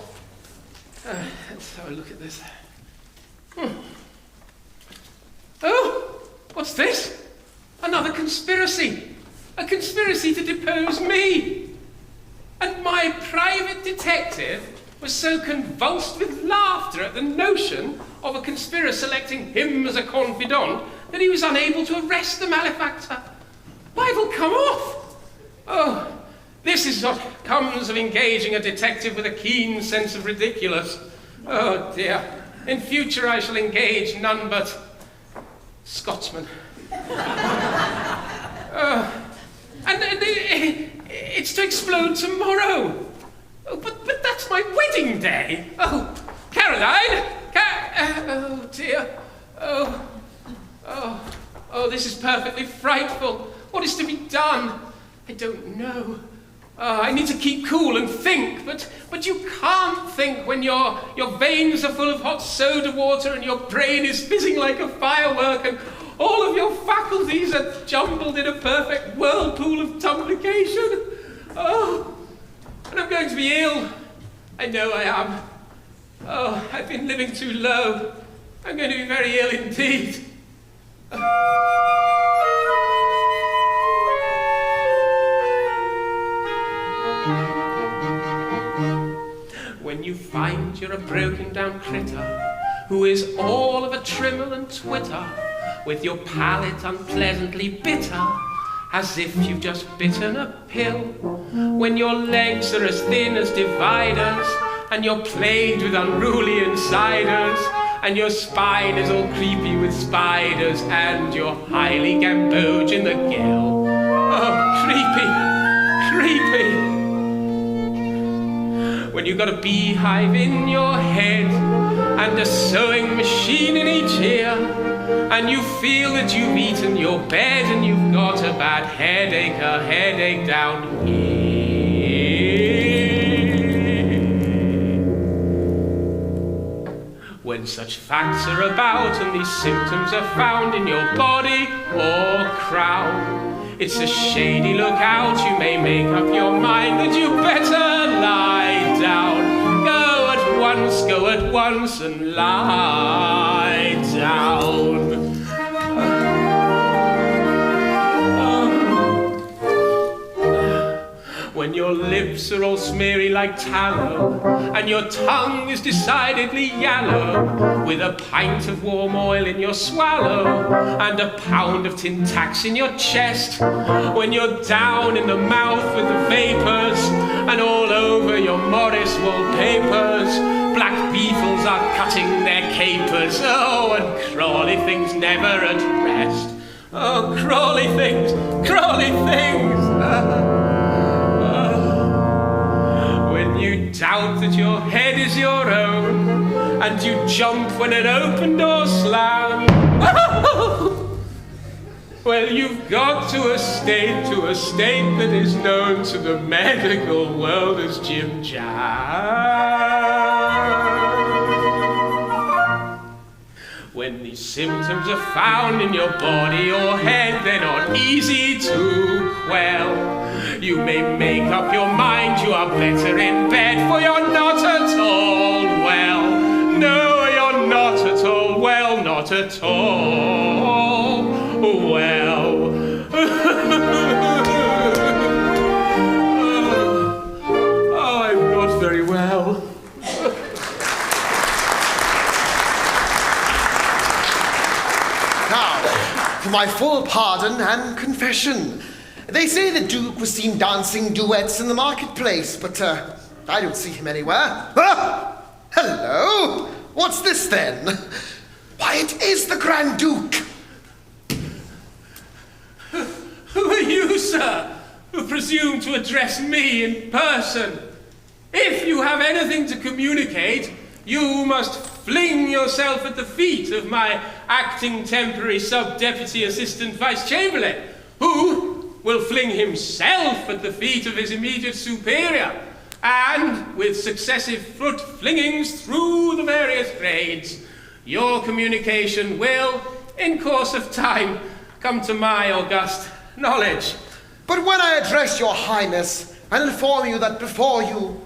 Let's have a look at this. Oh, what's this? Another conspiracy. A conspiracy to depose me. And my private detective was so convulsed with laughter at the notion of a conspirator selecting him as a confidant that he was unable to arrest the malefactor. Why, it'll come off. Oh, this is what comes of engaging a detective with a keen sense of ridiculous. Oh dear. In future I shall engage none but Scotsmen. And it's to explode tomorrow. Oh, but that's my wedding day. Oh, Caroline! Oh dear. Oh, this is perfectly frightful. What is to be done? I don't know. I need to keep cool and think, but you can't think when your veins are full of hot soda water and your brain is fizzing like a firework and all of your faculties are jumbled in a perfect whirlpool of tumblication. Oh, and I'm going to be ill. I know I am. Oh, I've been living too low. I'm going to be very ill indeed. When you find you're a broken down critter who is all of a trimmer and twitter, with your palate unpleasantly bitter, as if you've just bitten a pill, when your legs are as thin as dividers, and you're plagued with unruly insiders, and your spine is all creepy with spiders, and you're highly gamboge in the gill. Oh, creepy. When you've got a beehive in your head, and a sewing machine in each ear, and you feel that you've eaten your bed, and you've got a bad headache, a headache down here. When such facts are about and these symptoms are found in your body or crown, it's a shady lookout. You may make up your mind that you better lie down. Go at once and lie down. When your lips are all smeary like tallow, and your tongue is decidedly yallow, with a pint of warm oil in your swallow, and a pound of tin tacks in your chest, when you're down in the mouth with the vapours, and all over your Morris wallpapers, black beetles are cutting their capers, oh, and crawly things never at rest. Oh, crawly things, When you doubt that your head is your own, and you jump when an open door slams, well, you've got to a state that is known to the medical world as Jim Jam. When these symptoms are found in your body or head, they're not easy to quell. You may make up your mind you are better in bed, for you're not at all well. No, you're not at all well, not at all well. Oh, I'm not very well. Now, for my full pardon and confession. They say the Duke was seen dancing duets in the marketplace, but I don't see him anywhere. Ah! Hello? What's this then? Why, it is the Grand Duke. Who are you, sir, who presume to address me in person? If you have anything to communicate, you must fling yourself at the feet of my acting temporary sub-deputy assistant vice-chamberlain, who will fling himself at the feet of his immediate superior, and with successive foot flingings through the various grades, your communication will, in course of time, come to my august knowledge. But when I address your highness and inform you that before you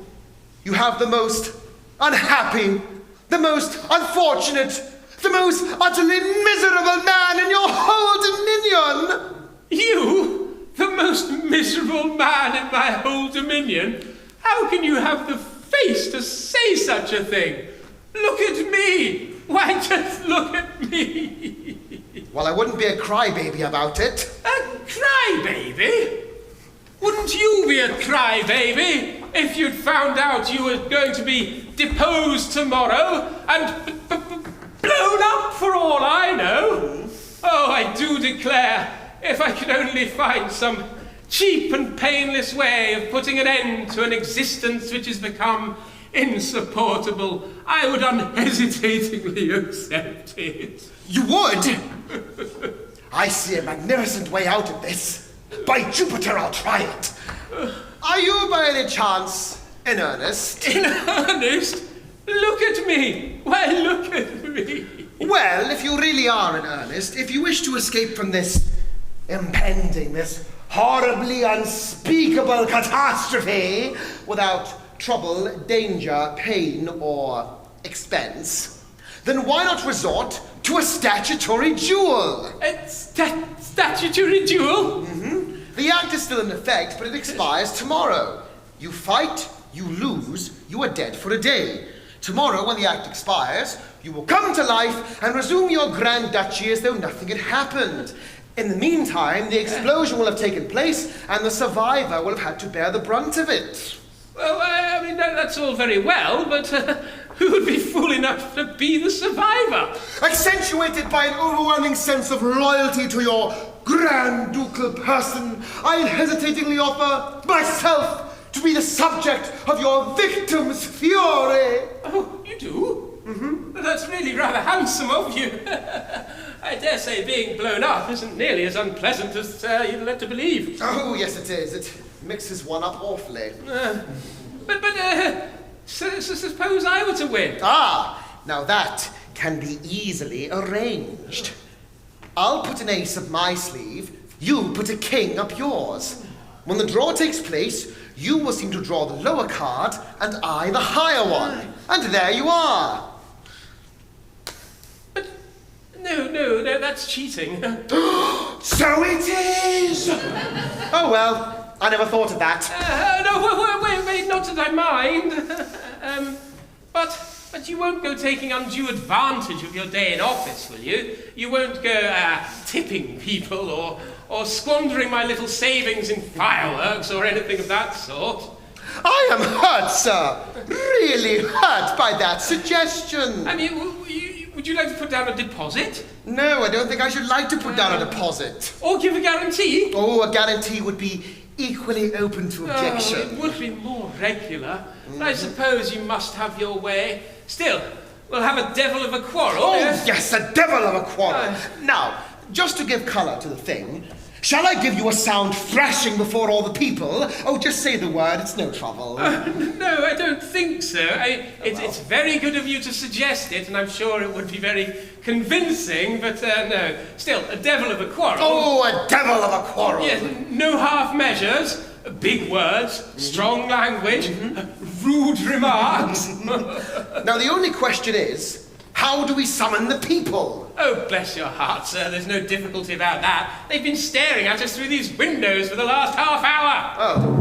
You have the most unhappy, the most unfortunate, the most utterly miserable man in your whole dominion. You? The most miserable man in my whole dominion? How can you have the face to say such a thing? Look at me! Why, just look at me! Well, I wouldn't be a crybaby about it. A crybaby? Wouldn't you be a crybaby if you'd found out you were going to be deposed tomorrow and blown up for all I know? Oh, I do declare, if I could only find some cheap and painless way of putting an end to an existence which has become insupportable, I would unhesitatingly accept it. You would? I see a magnificent way out of this. By Jupiter, I'll try it. Are you by any chance in earnest? In earnest? Look at me! Why, look at me! Well, if you really are in earnest, if you wish to escape from this impending, this horribly unspeakable catastrophe without trouble, danger, pain, or expense, then why not resort to a statutory duel? A statutory duel? Mm-hmm. The act is still in effect, but it expires tomorrow. You fight, you lose, you are dead for a day. Tomorrow, when the act expires, you will come to life and resume your grand duchy as though nothing had happened. In the meantime, the explosion will have taken place, and the survivor will have had to bear the brunt of it. Well, I mean, that's all very well, but who would be fool enough to be the survivor? Accentuated by an overwhelming sense of loyalty to your grand ducal person, I unhesitatingly offer myself to be the subject of your victim's fury. Oh, you do? Mm-hmm. Well, that's really rather handsome of you. I dare say being blown up isn't nearly as unpleasant as you'd led to believe. Oh, yes it is. It mixes one up awfully. So suppose I were to win. Ah, now that can be easily arranged. I'll put an ace up my sleeve, you put a king up yours. When the draw takes place, you will seem to draw the lower card, and I the higher one. And there you are. But no, that's cheating. So it is! Oh well, I never thought of that. No, wait, not that I mind. But you won't go taking undue advantage of your day in office, will you? You won't go tipping people or squandering my little savings in fireworks or anything of that sort. I am hurt, sir. Really hurt by that suggestion. I mean, would you like to put down a deposit? No, I don't think I should like to put down a deposit. Or give a guarantee? Oh, a guarantee would be equally open to objection. Oh, it would be more regular. I suppose you must have your way. Still, we'll have a devil of a quarrel. Oh, yes, a devil of a quarrel. Now, just to give colour to the thing, shall I give you a sound thrashing before all the people? Oh, just say the word, it's no trouble. No, I don't think so. It's very good of you to suggest it, and I'm sure it would be very convincing, but no. Still, a devil of a quarrel. Oh, a devil of a quarrel. Yes, no half measures, big words, strong language, rude remarks. Now, the only question is, how do we summon the people? Oh, bless your heart, sir, there's no difficulty about that. They've been staring at us through these windows for the last half hour. Oh.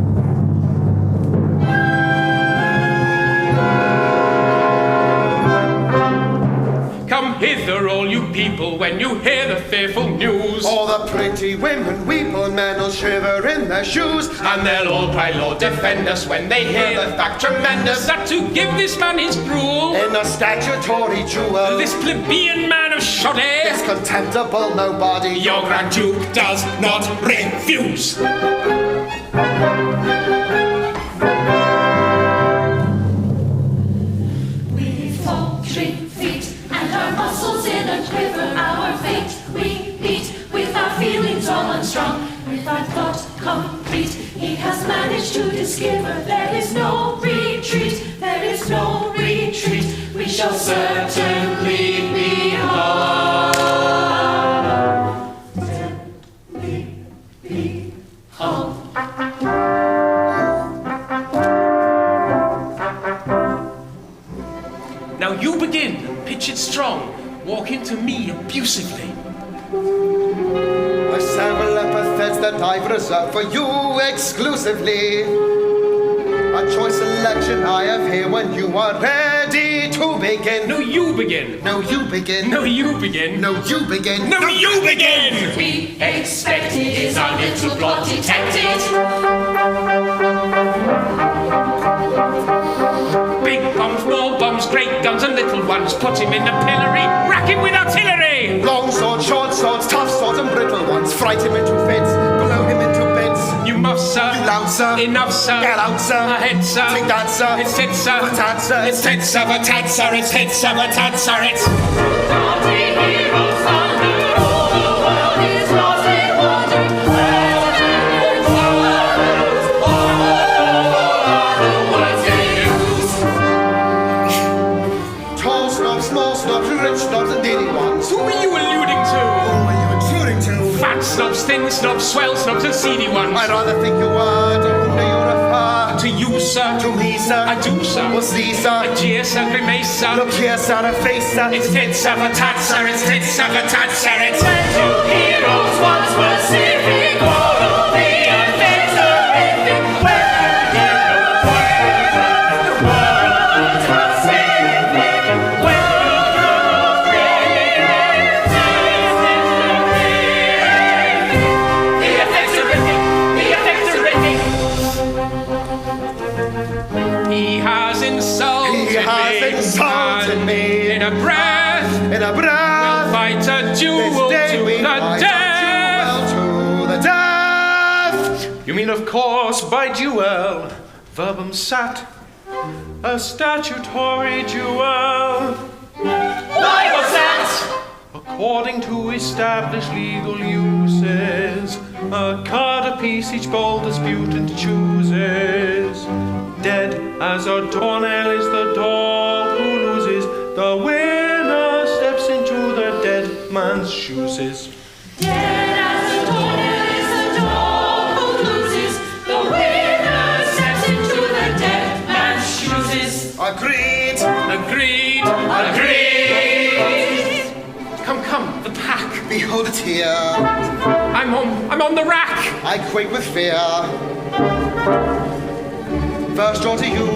Come hither, all you people, when you hear the fearful news. All the pretty women weep, and men will shiver in their shoes. And they'll all cry, Lord, defend us, when they hear the fact tremendous that to give this man his rule in a statutory duel, this plebeian man of shoddy, this contemptible nobody, your Grand Duke does not refuse. We fall 3 feet, and our muscles in a quiver, our fate we meet, with our feelings all unstrung, with our thought complete. He has managed to discover there is no retreat, there is no retreat. We shall certainly be home. Certainly be home. that I've reserved for you exclusively. A choice selection I have here when you are ready to begin. No, you begin. No, you begin. No, you begin. No, you begin. No, you begin. We expected is our little plot detected. Big bombs, small bombs, great guns and little ones. Put him in the pillory, rack him with artillery. Long swords, short swords, tough swords and brittle ones. Fright him into fits, blow him into bits. You must, sir. You loud, sir. Enough, sir. Get out, sir. Ahead, sir. Take that, sir. It's it, sir. Patat, sir. It's it, sir. Patat, sir. It's it, sir. Patat, sir. It's... Naughty heroes thunder, all the world is lost in wonder. Tall snobs, small snobs, rich snobs and needy ones. Who are you alluding to? Who are you intruding to? Fat snobs, thin snobs, swell snobs and seedy ones. I'd rather think you were. To whom do you refer? To you, sir. To me, sir. I do, sir. What's these, sir? A jeer, sir. Grimace, sir. Look here, sir, a face, sir. It's tit, sir. Patat, sir. It's tit, sir. Patat, sir. It's... When two heroes once were sleeping, all the events horrific. When the world was sleeping, when the effects horrific, the effects horrific. He has insulted He has me. insulted me. In a breath. In a breath. Fight a duel This day to we the fight death. a duel to the death. You mean, of course, by duel, verbum sat, a statutory duel. Why was that? According to established legal uses, a card apiece each bold disputant chooses. Dead as a doornail is the doll who loses. The winner steps into the dead man's shoes. Dead as a doornail is the doll who loses. The winner steps into the dead man's shoes. Agreed. Agreed. Agreed. Come, the pack. Behold it here. I'm on the rack. I quake with fear. First draw to you.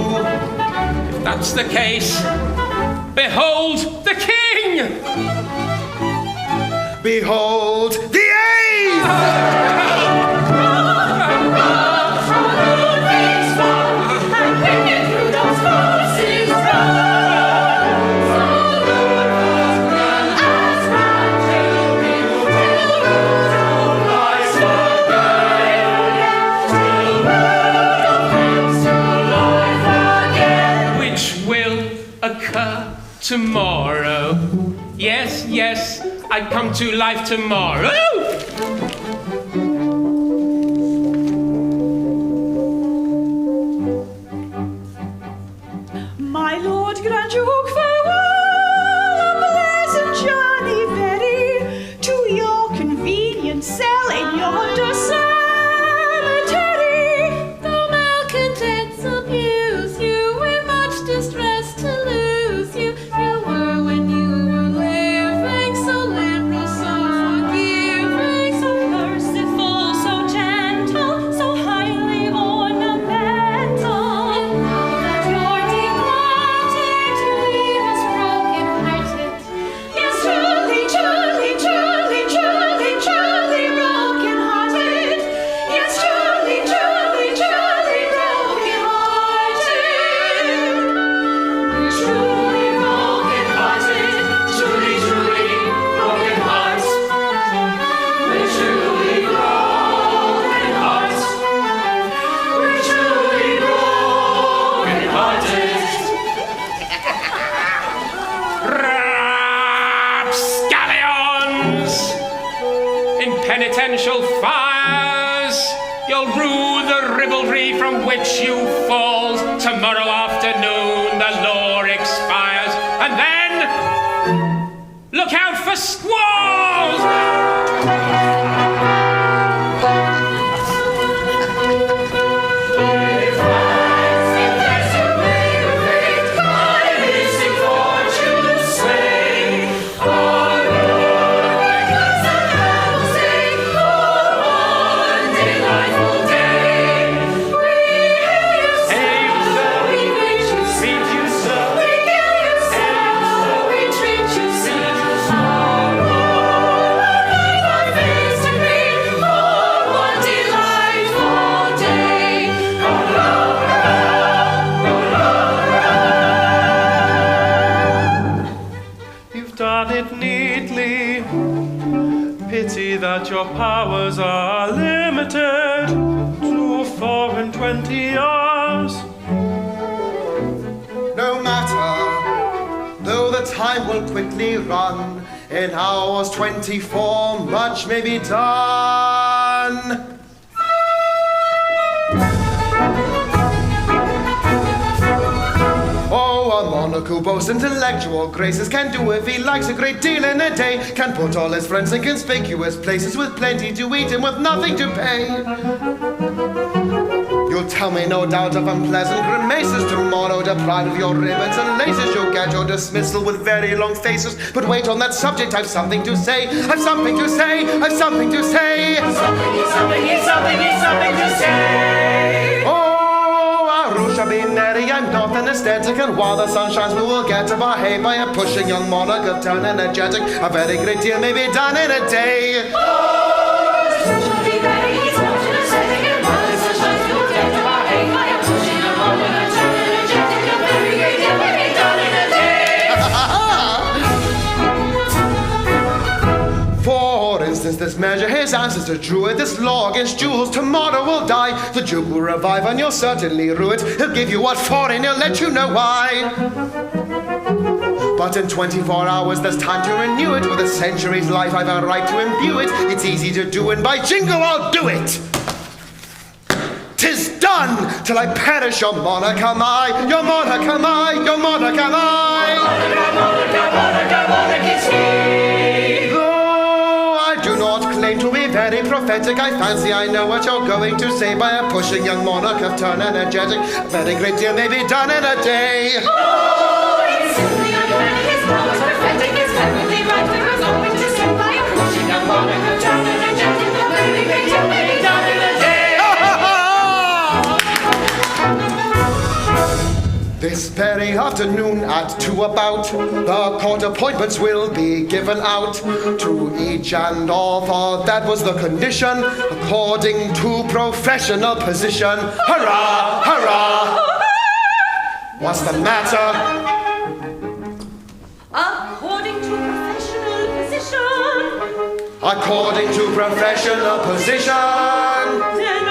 If that's the case, behold the king. Behold the ace. Which will occur tomorrow. Yes, I come to life tomorrow. My Lord Grand Duke, farewell, a pleasant journey very to your convenient cell in yonder cemetery. The malcontents abuse you, we're much distressed to lose you. You were when you were living, so liberal, so forgiving, so merciful, so gentle, so highly ornamental. And now that you're departed, you leave us broken-hearted. Yes, truly, truly, truly, truly, truly broken-hearted. Yes, truly, truly, truly broken-hearted. Truly broken-hearted, truly, truly broken hearts. We're truly broken hearts. We're truly broken hearted. Rapscallions! In penitential fires, you'll rue the ribaldry from which you fall. Tomorrow afternoon the law expires, and then look out for squalls! One day but your powers are limited to 24 hours. No matter, though the time will quickly run, in hours 24 much may be done. Oh, a monarch who boasts intellectual graces can do if he likes a great deal in a day, can put all his friends in conspicuous places with plenty to eat and with nothing to pay. You'll tell me no doubt of unpleasant grimaces tomorrow, deprived of your ribbons and laces. You'll get your dismissal with very long faces. But wait on that subject, I've something to say. I've something to say. I've something to say. Something to say. Oh, Arusha, be merry. I'm not anesthetic, and while the sun shines, we will get to behave by a pushing young monarch of turn energetic. A very great deal may be done in a day. Since this measure his ancestor drew it, this law against duels tomorrow will die. The Duke will revive and you'll certainly rue it. He'll give you what for and he'll let you know why. But in 24 hours there's time to renew it. With a century's life I've a right to imbue it. It's easy to do and by jingo I'll do it. 'Tis done till I perish, your monarch am I. Your monarch am I. Your monarch am I. Monarch is he. Do not claim to be very prophetic. I fancy I know what you're going to say. By a pushing young monarch of turn energetic, a very great deal may be done in a day. Oh, it's simply uncanny. His powers prophetic is perfectly right. We're going to say by a pushing young monarch of turn energetic, a very great deal may be done in a day. This very afternoon at 2 about, the court appointments will be given out to each and all, for that was the condition, according to professional position. Hurrah, hurrah! What's the matter? According to professional position. According to professional position. Then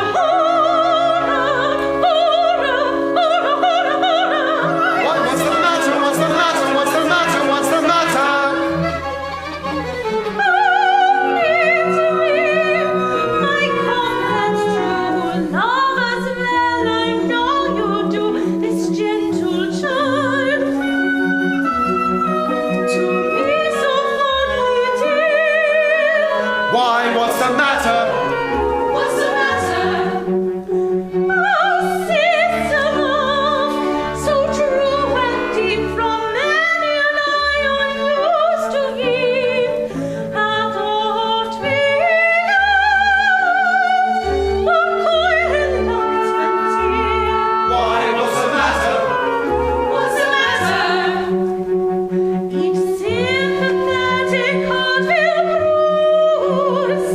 what's the matter? What's the matter? Oh, sister love, so true and deep from many an eye unused to give, hath oft been but coil locked and tear. Why, what's the matter? What's the matter? Each sympathetic heart will bruise.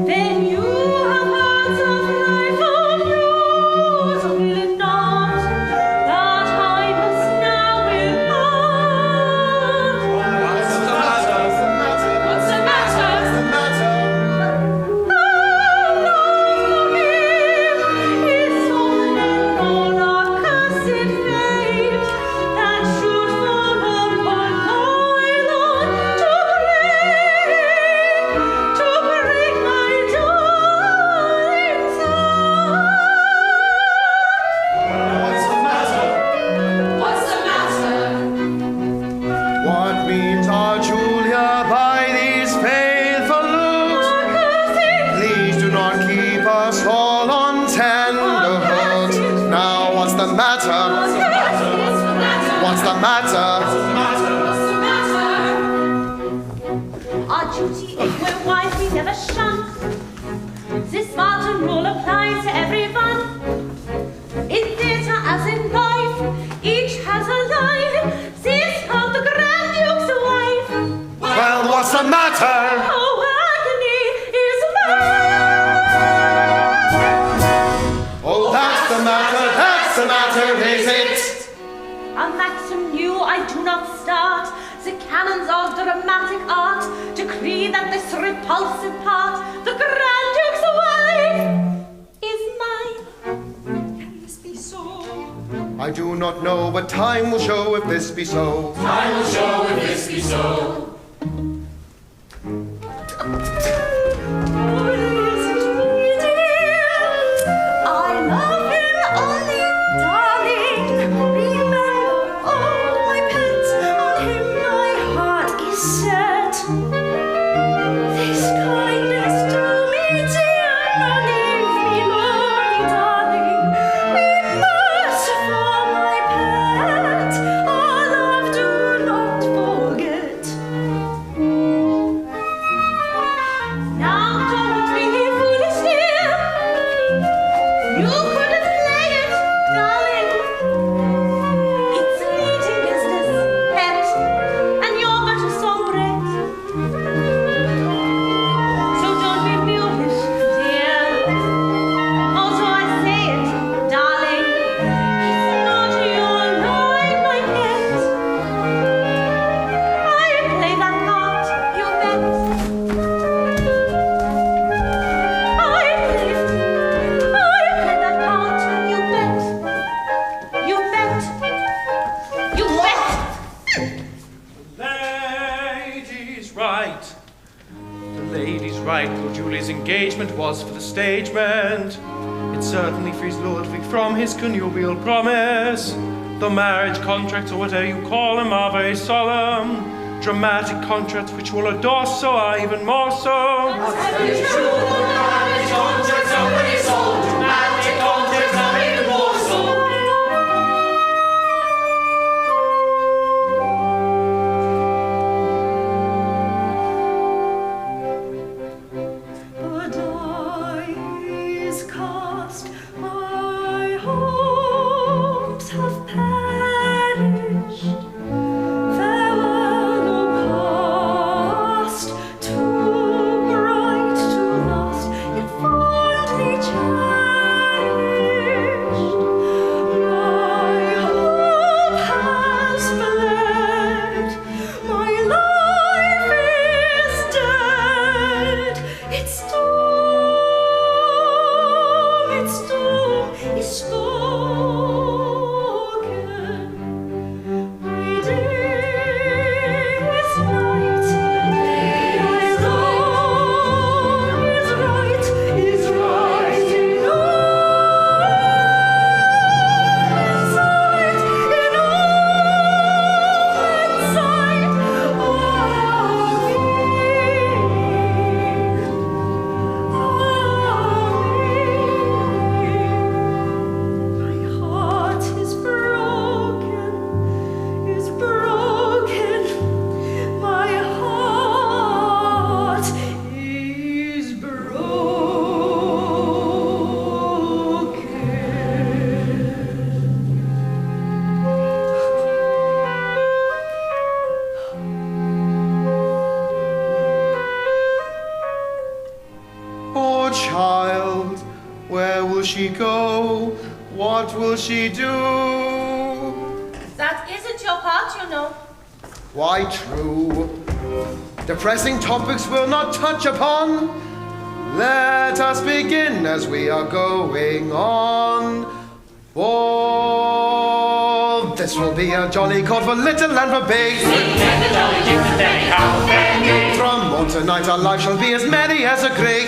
Then you have hearts of life of yours. Will it not that I must now impart? What's the matter? What's the matter? Our love for him is fallen in all our cursed fate, that should fall upon my Lord to break my darling's heart. What's the matter? What means our Julia by these faithful looks? Please do not keep us all on tender hooks. Now what's the matter? What's the matter? Our duty, if we're wise, we never shun. This Spartan rule applies to everyone. In theatre as in life, each has a line. This of the Grand Duke's wife. Well, what's the matter? Oh, agony is mine. Oh, that's the matter, is it? A maxim new I do not start. The canons of dramatic art decree that this repulsive part, the I do not know, but time will show if this be so. Time will show if this be so. Was for the stage band. It certainly frees Ludwig from his connubial promise. The marriage contracts, or whatever you call them, are very solemn. Dramatic contracts which will adore, so are even more so. Dramatic contracts are very solemn. Dramatic contracts are even more so. Child, where will she go? What will she do? That isn't your part, you know. Why, true. Depressing topics we'll not touch upon. Let us begin as we are going on. For this will be a jolly court for little and for big. From morn to night our life shall be as merry as a grig.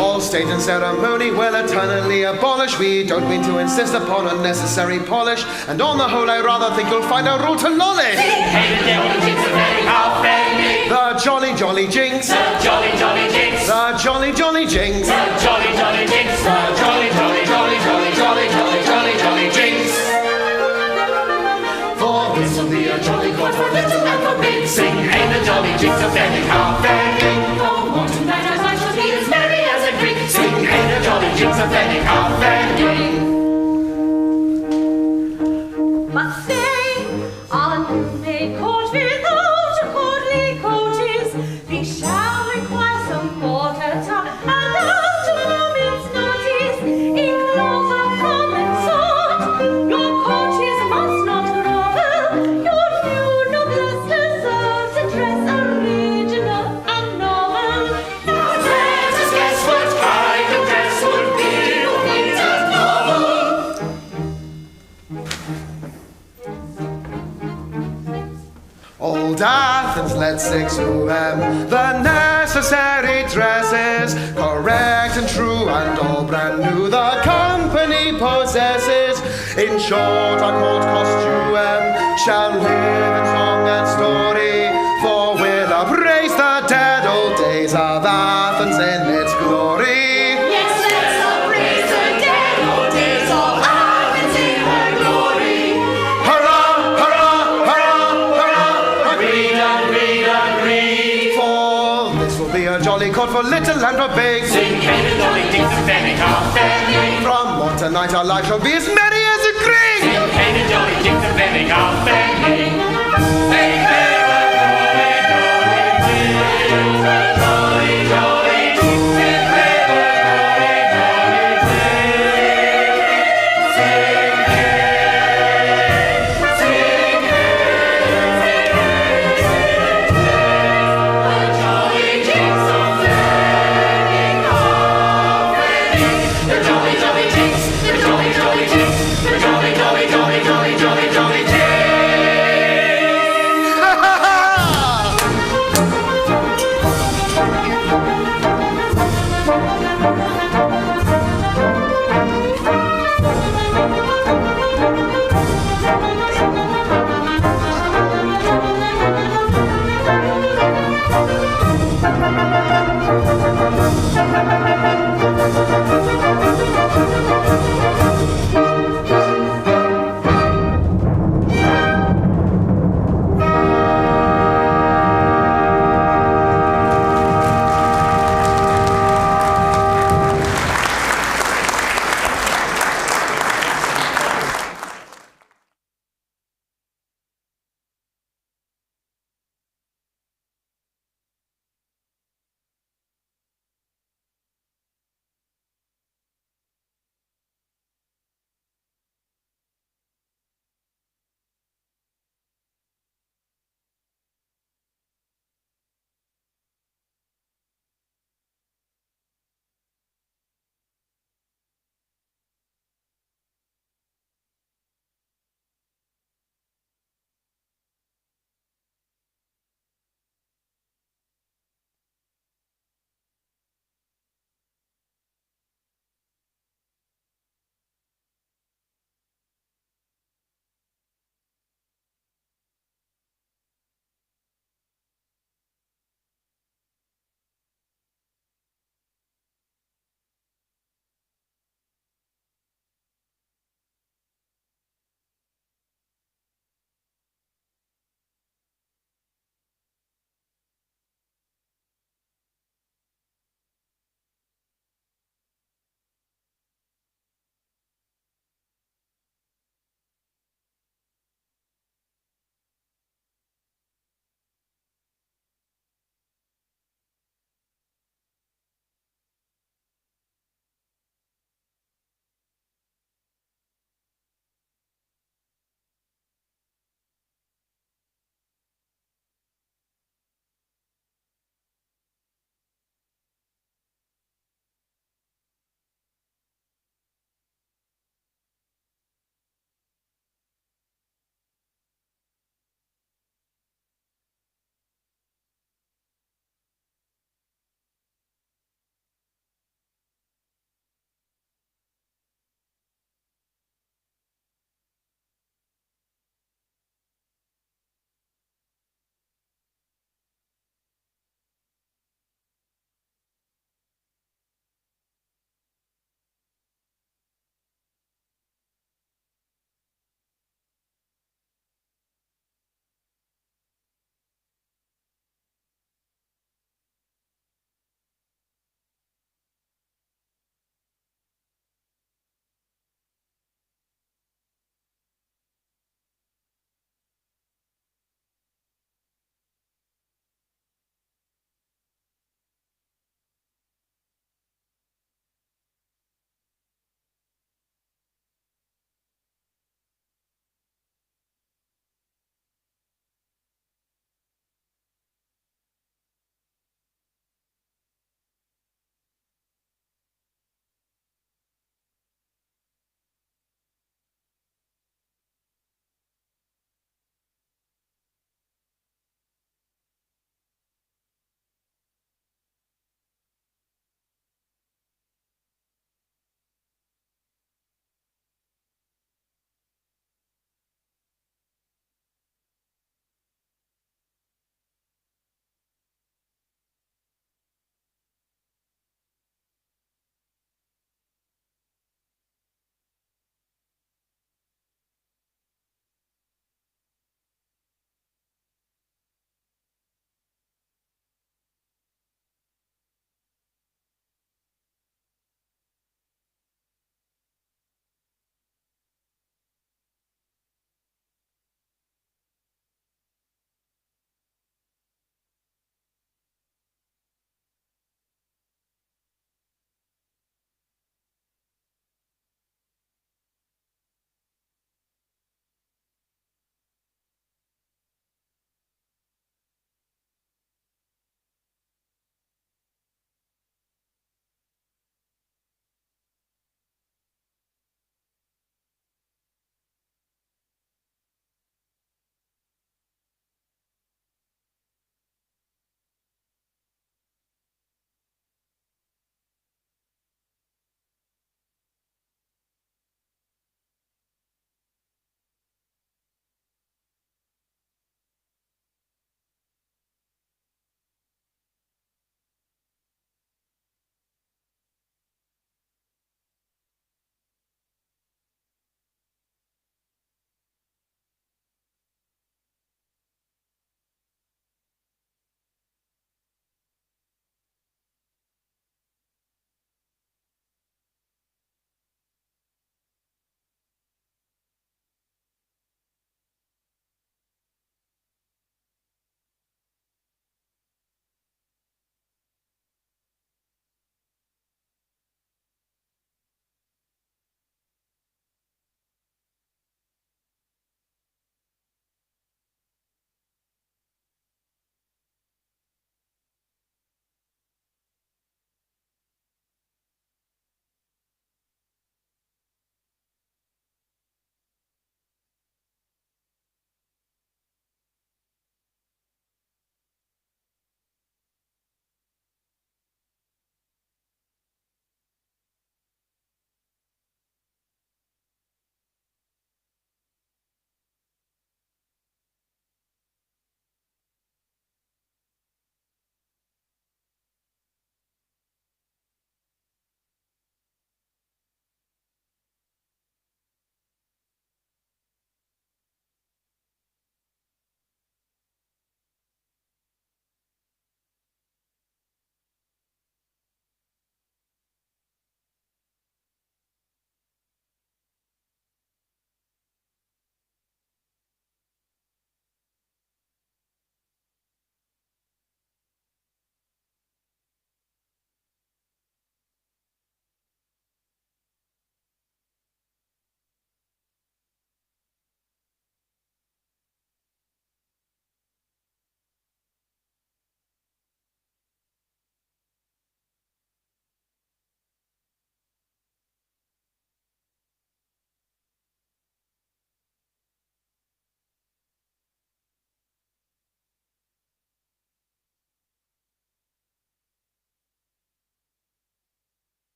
All state and ceremony will eternally abolish. We don't mean to insist upon unnecessary polish, and on the whole I rather think you'll find a rule to knowledge. The jolly jolly jinx. The jolly jolly jinx. The jolly jolly jinx. The jolly jolly jinx. The jolly jolly jolly jolly jolly jolly jolly jolly jinx. For this will be a jolly court for little and for big. Sing hey the jolly jinx of Fanny how Fanny. Oh, more tonight our life shall be as merry as a Greek. Sing hey the jolly jinx of Fanny how Fanny. But stay on a court without a courtly coaches. We shall require some quarter time and out of moment's notice. In clothes of common sort, your coaches must not grovel. Your new noblesse deserves a dress original and novel. Now let us guess what kind of dress would be old Athens, let's exhume the necessary dresses, correct and true and all brand new the company possesses. In short, our court costume shall live in song and story, for we'll appraise the dead old days of Athens in its glory. Yes, let's appraise the dead old days of Athens in her glory. Hurrah, hurrah, hurrah, hurrah! Agreed, agreed, agreed. For this will be a jolly court for little and for big. Sing hey the jolly dicks of Benny our family. From morn to night our lives shall be as merry as a grig. Sing hey the jolly dicks of Benny our family. Hey, hey, the jolly, jolly, dicks, hey, hey, the jolly,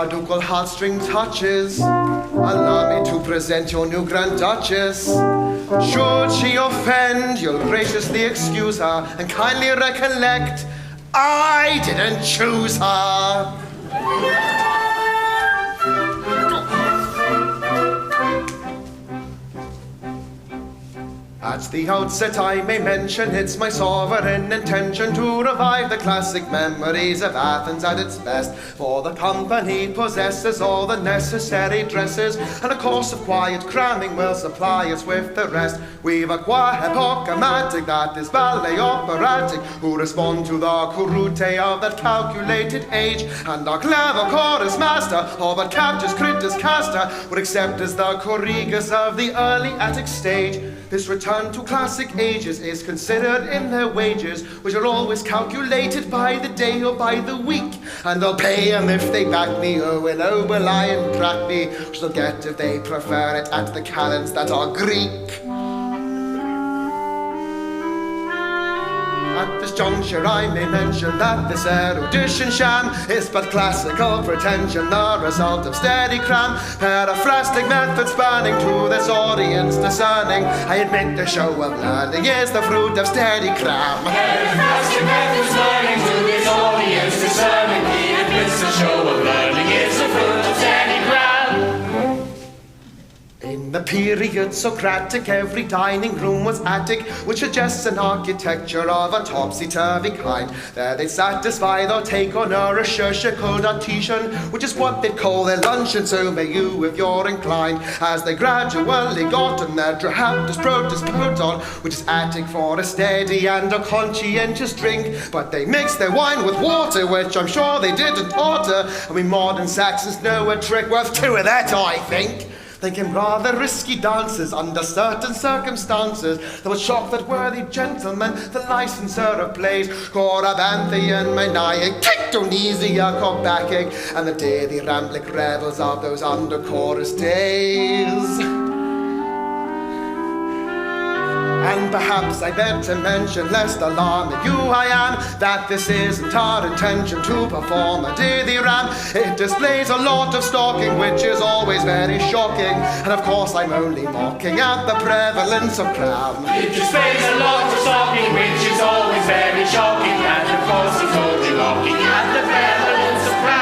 our ducal heartstring touches. Allow me to present your new Grand Duchess. Should she offend, you'll graciously excuse her and kindly recollect, I didn't choose her. At the outset I may mention it's my sovereign intention to revive the classic memories of Athens at its best. For the company possesses all the necessary dresses, and a course of quiet cramming will supply us with the rest. We've a choir epogrammatic, that is ballet operatic, who respond to the curute of that calculated age, and our clever chorus master, all but captures critters caster, would accept as the choregus of the early Attic stage. This return to classic ages is considered in their wages, which are always calculated by the day or by the week. And I'll pay 'em if they back me, oh will I and crack me, which they'll get if they prefer it at the cannons that are Greek. At this juncture I may mention that this erudition sham is but classical pretension, the result of steady cram, paraphrastic method spanning to this audience discerning. I admit the show of learning is the fruit of steady cram. Paraphrastic method spanning to this audience discerning. He admits the show of learning is the fruit of steady cram. In the period Socratic, every dining room was attic, which suggests an architecture of a topsy-turvy kind. There they'd satisfy their take on a recherche called artisan, which is what they'd call their luncheon, so may you if you're inclined. As they gradually got on their drahaptus protus poton, which is attic for a steady and a conscientious drink. But they mixed their wine with water, which I'm sure they didn't order, and we modern Saxons know a trick worth two of that, I think. They came rather risky dances under certain circumstances that would shock that worthy gentleman, the licensor of plays, Corabanthian, Maniac, Tectonesia, Kobakic, and the daily rambling revels of those under-chorus days. And perhaps I better mention, lest alarming you I am, that this isn't our intention to perform a dithyram. It displays a lot of stalking, which is always very shocking, and of course I'm only mocking at the prevalence of cram. It displays a lot of stalking, which is always very shocking, and of course it's only mocking at the prevalence of cram.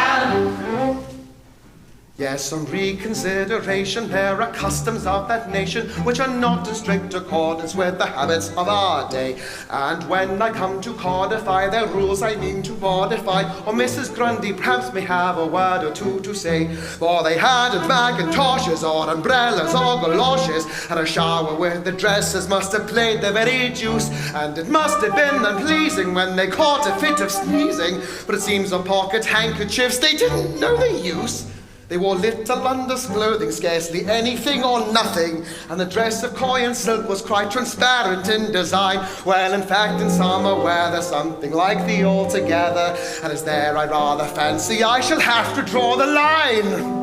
Yes, on reconsideration, there are customs of that nation which are not in strict accordance with the habits of our day. And when I come to codify their rules, I mean to modify, or Mrs. Grundy perhaps may have a word or two to say. For they hadn't macintoshes or umbrellas or galoshes, and a shower with the dresses must have played the very deuce. And it must have been unpleasing when they caught a fit of sneezing, but it seems of pocket handkerchiefs they didn't know the use. They wore little underclothing, scarcely anything or nothing, and the dress of coy and silk was quite transparent in design. Well, in fact, in summer weather, something like the altogether, and as there I rather fancy I shall have to draw the line.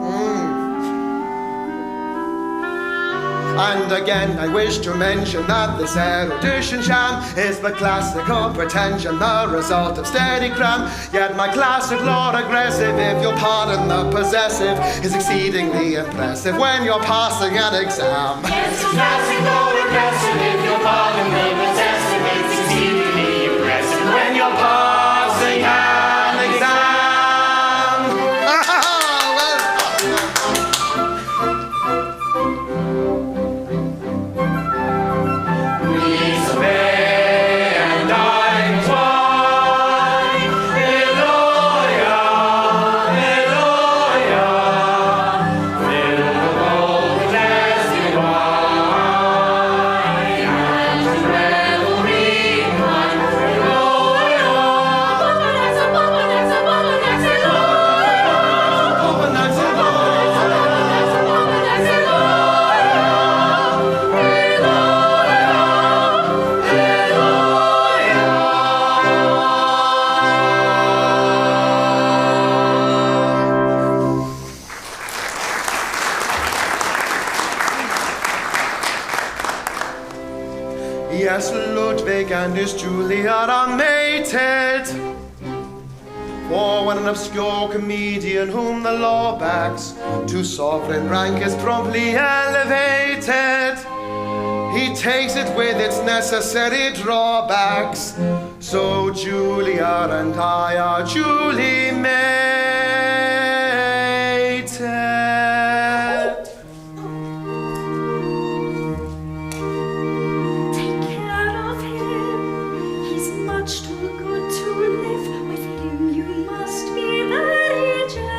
And again I wish to mention that this erudition sham is but classical pretension, the result of steady cram. Yet my classic lord aggressive, if you'll pardon the possessive, is exceedingly impressive when you're passing an exam. Yes, classic lord aggressive, if you'll pardon the possessive, it's exceedingly impressive when you're passing an exam. Yes, Ludwig and his Juliet are mated. For when an obscure comedian whom the law backs to sovereign rank is promptly elevated, he takes it with its necessary drawbacks. So Julia and I are duly mated. Take care of him. He's much too good to live. With him you must be very gentle.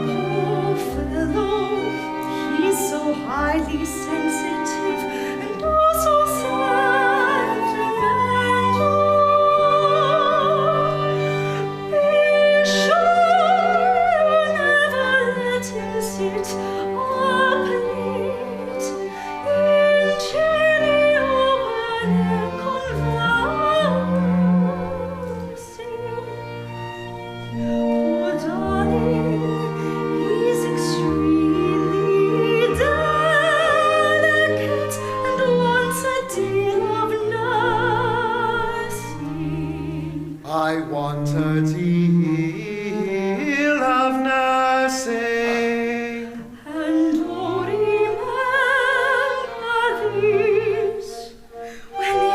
Poor fellow, he's so highly sensitive and also sentimental. Be sure you never let him sit up late in chilly open air conversing. Poor darling, he's extremely delicate and wants a deal of nursing. I want a deal of nursing. And oh, remember this, when he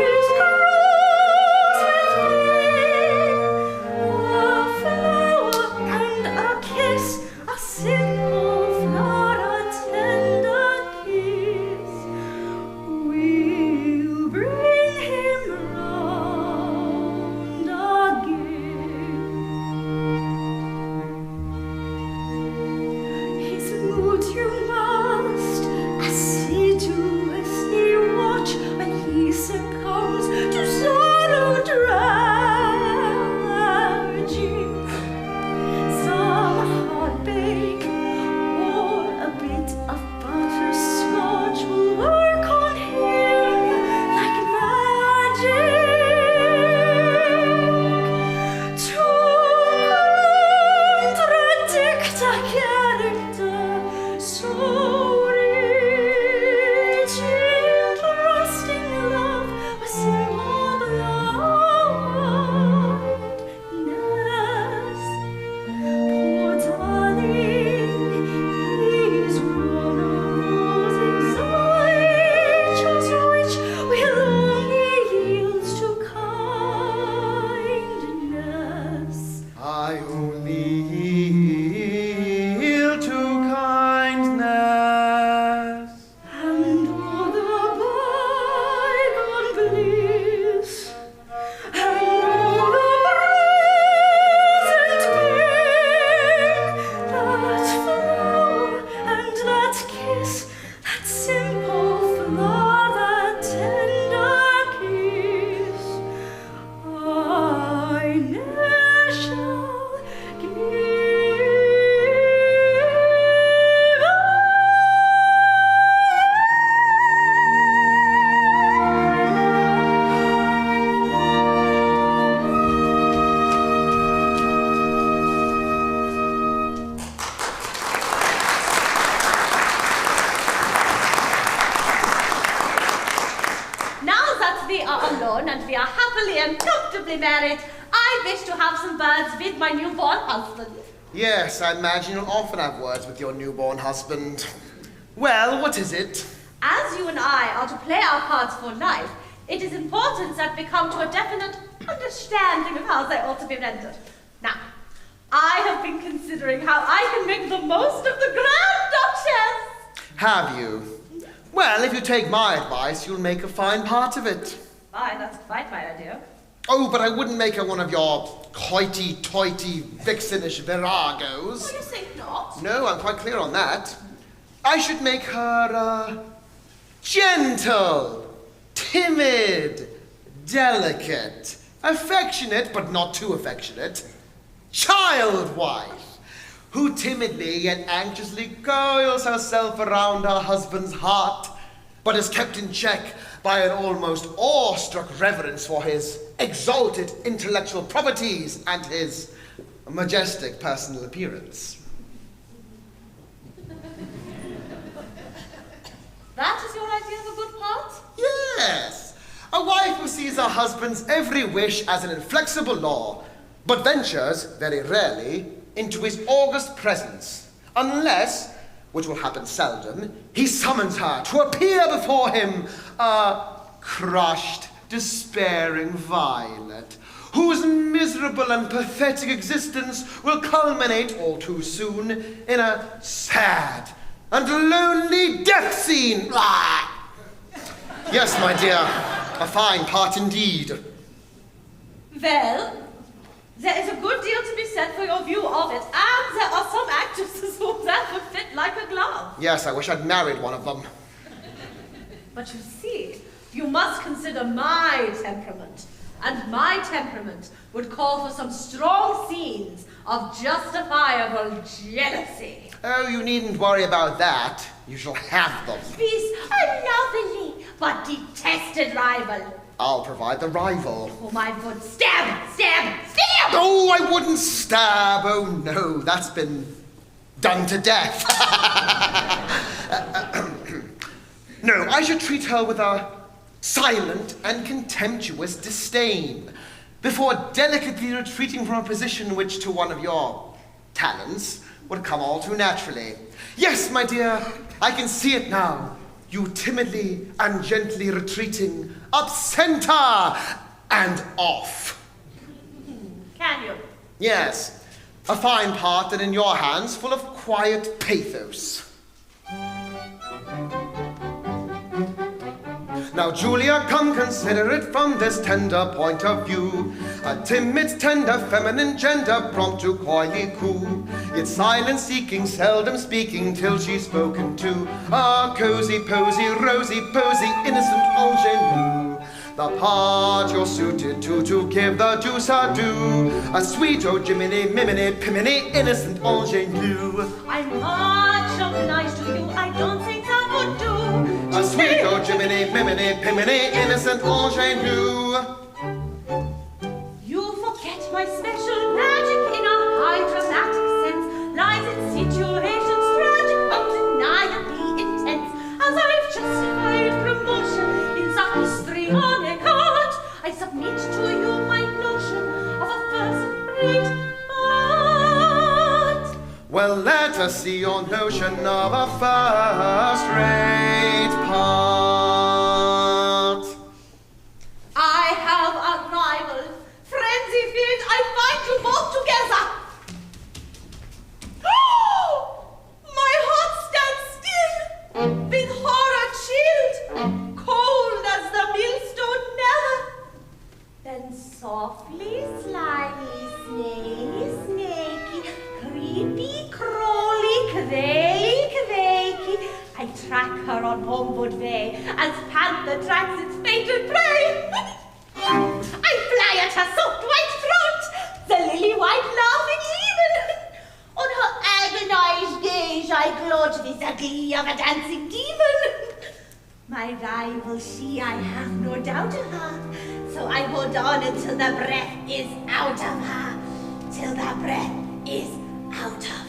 is cross with me, a flower and a kiss, a simple flower, a tender kiss, will bring him round again. His mood you must assiduously watch when he succumbs to sorrow tragic. Some hard bake or a bit of butterscotch will work on him like magic. To contradict a character so rich in trusting love, a simple blindness. Poor darling, he's one of those exaltations which will only yield to kindness. I only yield to kindness. And all the bygone bliss, and all the present pain, that flower and that kiss, that simple flower, that tender kiss, I ne'er shall give. Now that we are alone and we are happily and comfortably married, I wish to have some words with my newborn husband. Yes, I imagine you'll often have words with your newborn husband. Well, what is it? As you and I are to play our parts for life, it is important that we come to a definite understanding of how they ought to be rendered. Now, I have been considering how I can make the most of the Grand Duchess. Have you? Well, if you take my advice, you'll make a fine part of it. Fine, that's quite my idea. Oh, but I wouldn't make her one of your hoity-toity, vixenish viragos. Oh, you think not? No, I'm quite clear on that. I should make her, gentle, timid, delicate, affectionate, but not too affectionate, child wife, who timidly yet anxiously coils herself around her husband's heart, but is kept in check by an almost awestruck reverence for his exalted intellectual properties and his majestic personal appearance. That is your idea of a good part? Yes, a wife who sees her husband's every wish as an inflexible law, but ventures, very rarely, into his august presence, unless, which will happen seldom, he summons her to appear before him, a crushed, despairing Violet, whose miserable and pathetic existence will culminate all too soon in a sad and lonely death scene. Yes, my dear, a fine part indeed. Well, there is a good deal to be said for your view of it, and there are some actresses whom that would fit like a glove. Yes, I wish I'd married one of them. But you see, you must consider my temperament. And my temperament would call for some strong scenes of justifiable jealousy. Oh, you needn't worry about that. You shall have them. Peace, a lovely but detested rival, I'll provide the rival. whom I would stab, stab, stab! Oh, I wouldn't stab. Oh, no, that's been done to death. No, I should treat her with a silent and contemptuous disdain, before delicately retreating from a position which to one of your talents would come all too naturally. Yes, my dear, I can see it now. You timidly and gently retreating up center and off. Can you? Yes, a fine part and in your hands full of quiet pathos. Now, Julia, come consider it from this tender point of view. A timid, tender, feminine gender, prompt to coyly coo. Yet silent seeking, seldom speaking, till she's spoken to. A cozy, posy, rosy, posy, innocent ingenue. The part you're suited to give the deuce a due. A sweet, oh, Jiminy, miminy, piminy, innocent ingenue. I'm much obliged to you, I don't think that would do. A sweet, oh, Jiminy, miminy, piminy, innocent ingenue. You forget my special magic in a high dramatic sense lies in situations tragic, undeniably intense. As I've justified promotion in some histrionic art, I submit to you my notion of a first-rate art. Well, let us see your notion of a first-rate part. I have a rival. Frenzy filled, I find you both together. My heart stands still, with horror chilled, cold as the millstone never. Then softly, slyly, snaky, snaky, creepy, crawly, quakey, I track her on homeward way, as panther tracks its fatal prey. I fly at her soft white throat, the lily-white laughing even. On her agonized gaze I gloat with the glee of a dancing demon. My rival she, I have no doubt of her, so I hold on until the breath is out of her, till the breath is out of her.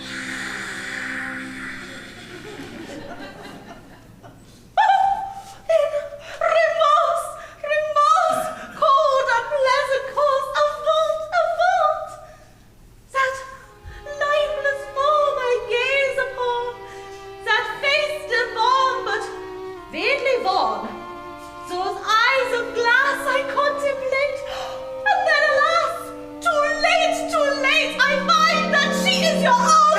Remorse, cold, unpleasant cause, avaunt. That lifeless form I gaze upon, that face deformed but vainly worn, those eyes of glass I contemplate, and then alas, too late, I find that she is your own.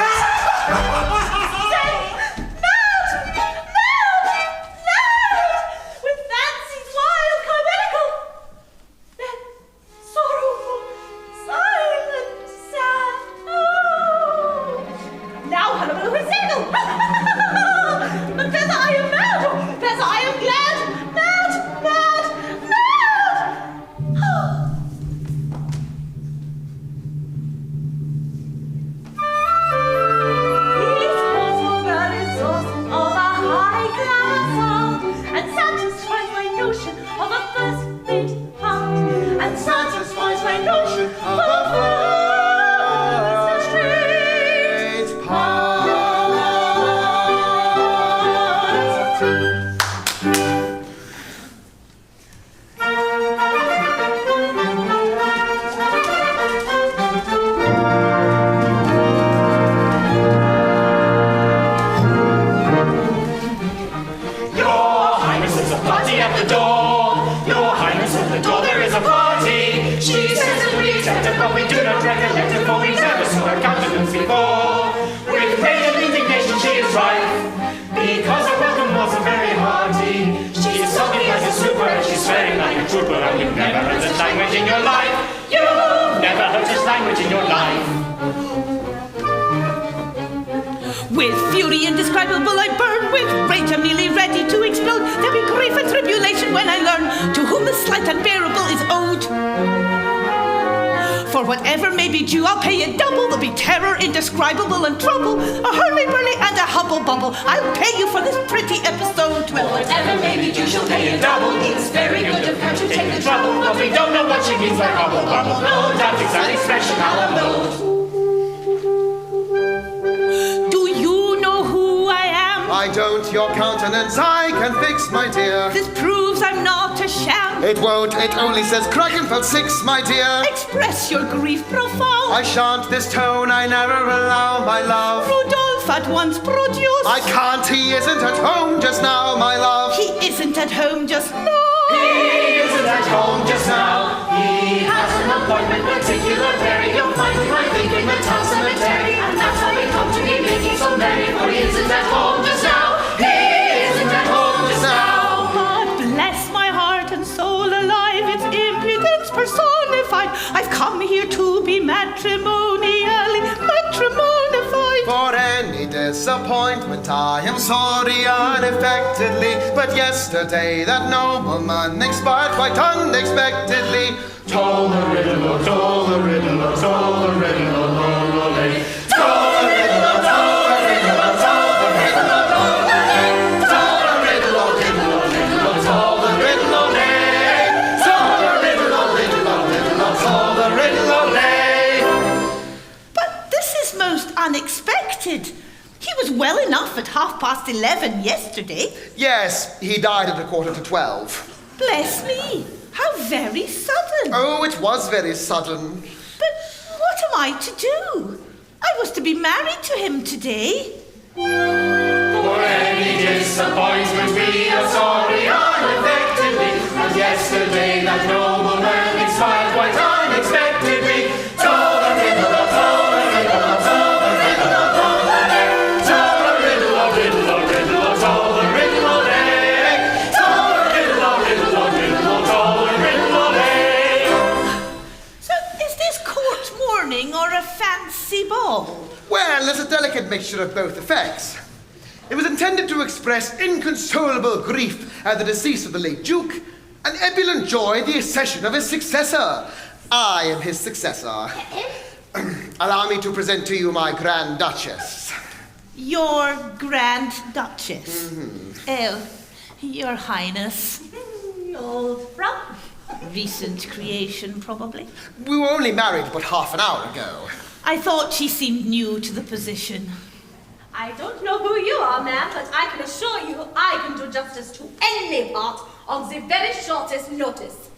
a trooper, and you've never heard such language in your life. You've never heard such language in your life. With fury indescribable I burn, with rage I'm nearly ready to explode. There'll be grief and tribulation when I learn to whom the slight unbearable is owed. For whatever may be due, I'll pay it double. There'll be terror indescribable and trouble, a hurly-burly and a hubble-bubble. I'll pay you for this pretty episode. Well, whatever may be due, she'll pay it double. It's very good of her to take the trouble, but we don't know what she means by hubble-bubble. No doubt it's an expression I'll unload. I don't, your countenance I can fix, my dear. This proves I'm not a sham. It won't, it only says Krakenfeld 6, my dear. Express your grief profound. I shan't this tone, I never allow, my love. Rudolph at once produce. I can't, he isn't at home just now, my love. He isn't at home just now. He isn't at home just now. He has an appointment particular, very. You'll find him, I think, in the town cemetery. And that's how we come to be making so merry, for he isn't at home just now. He isn't at home just now. God bless my heart and soul alive, it's impudence personified. I've come here to be matrimonially matrimonified. For any disappointment I am sorry unaffectedly, but yesterday that nobleman expired quite unexpectedly. Toll the riddle, oh, toll the riddle, oh, toll the riddle, oh, Roulette. Toll the riddle, oh, toll the riddle, oh, toll the riddle, oh, Roulette. Toll the riddle, oh, riddle, oh, riddle, oh, toll the riddle, oh, Roulette. Toll the riddle, oh, riddle, oh, riddle, oh, toll the riddle, oh, Roulette. But this is most unexpected. He was well enough at 11:30 yesterday. Yes, he died at 11:45. Bless me. How very sudden. Oh, it was very sudden. But what am I to do? I was to be married to him today. For any disappointment we are sorry unaffectedly, and yesterday that nobleman expired quite unexpectedly. Toll the riddle, oh, toll the riddle, oh, toll the riddle, oh, toll the riddle. Toll the riddle, oh, riddle, oh, riddle, oh, toll the riddle, oh, riddle. Toll the riddle, oh, riddle, oh, riddle, oh, toll the riddle, oh, riddle. So is this court mourning or a fancy ball? Well, there's a delicate mixture of both effects. It was intended to express inconsolable grief at the decease of the late Duke, and ebullient joy the accession of his successor. I am his successor. Allow me to present to you my Grand Duchess. Your Grand Duchess. Oh, Your Highness. Old frog. Recent creation, probably. We were only married but half an hour ago. I thought she seemed new to the position. I don't know who you are, ma'am, but I can assure you I can do justice to any part on the very shortest notice.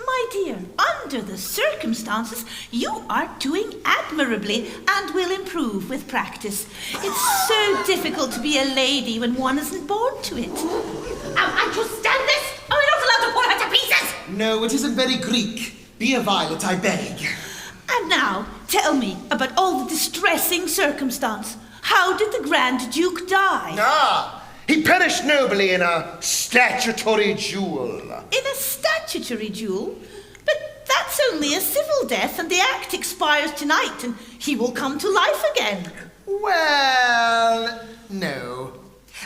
My dear, under the circumstances, you are doing admirably and will improve with practice. It's so difficult to be a lady when one isn't born to it. And you stand this? Are we not allowed to pull her to pieces? No, it isn't very Greek. Be a violet, I beg. And now, tell me about all the distressing circumstance. How did the Grand Duke die? He perished nobly in a statutory duel. In a statutory duel? But that's only a civil death, and the act expires tonight, and he will come to life again. Well, no.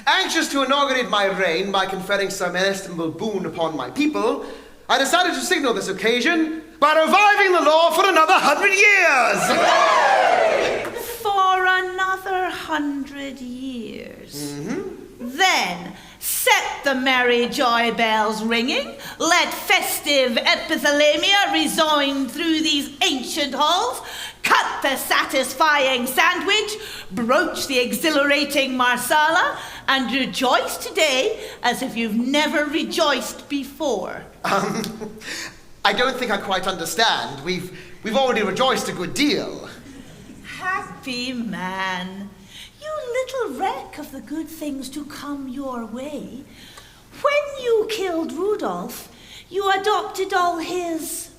Anxious to inaugurate my reign by conferring some inestimable boon upon my people, I decided to signal this occasion by reviving the law for another 100 years. For another 100 years. Then, set the merry joy bells ringing, let festive epithalamia resound through these ancient halls, cut the satisfying sandwich, broach the exhilarating marsala, and rejoice today as if you've never rejoiced before. I don't think I quite understand. We've already rejoiced a good deal. Happy man. You little wreck of the good things to come your way. When you killed Rudolph, you adopted all his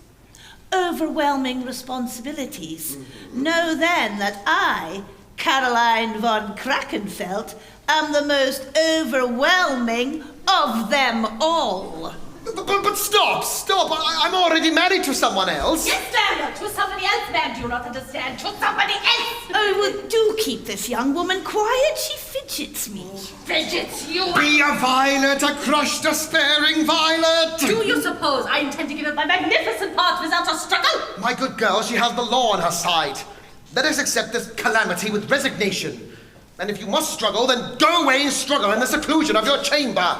overwhelming responsibilities. Know then that I, Caroline von Krakenfeld, am the most overwhelming of them all. But stop! Stop! I'm already married to someone else. Yes, ma'am, to somebody else, ma'am. Do you not understand? To somebody else. Oh, well, do keep this young woman quiet. She fidgets me. Fidgets you. Be a Violet, a crushed, despairing Violet. Do you suppose I intend to give up my magnificent part without a struggle? My good girl, she has the law on her side. Let us accept this calamity with resignation. And if you must struggle, then go away and struggle in the seclusion of your chamber.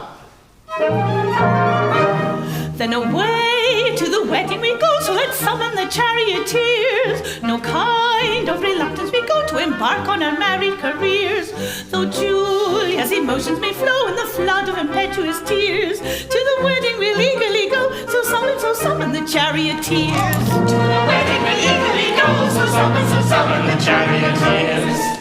Then away to the wedding we go, so let's summon the charioteers. No kind of reluctance we go to embark on our married careers. Though Julia's emotions may flow in the flood of impetuous tears, to the wedding we'll eagerly go, so summon the charioteers. To the wedding we'll eagerly go, so summon the charioteers.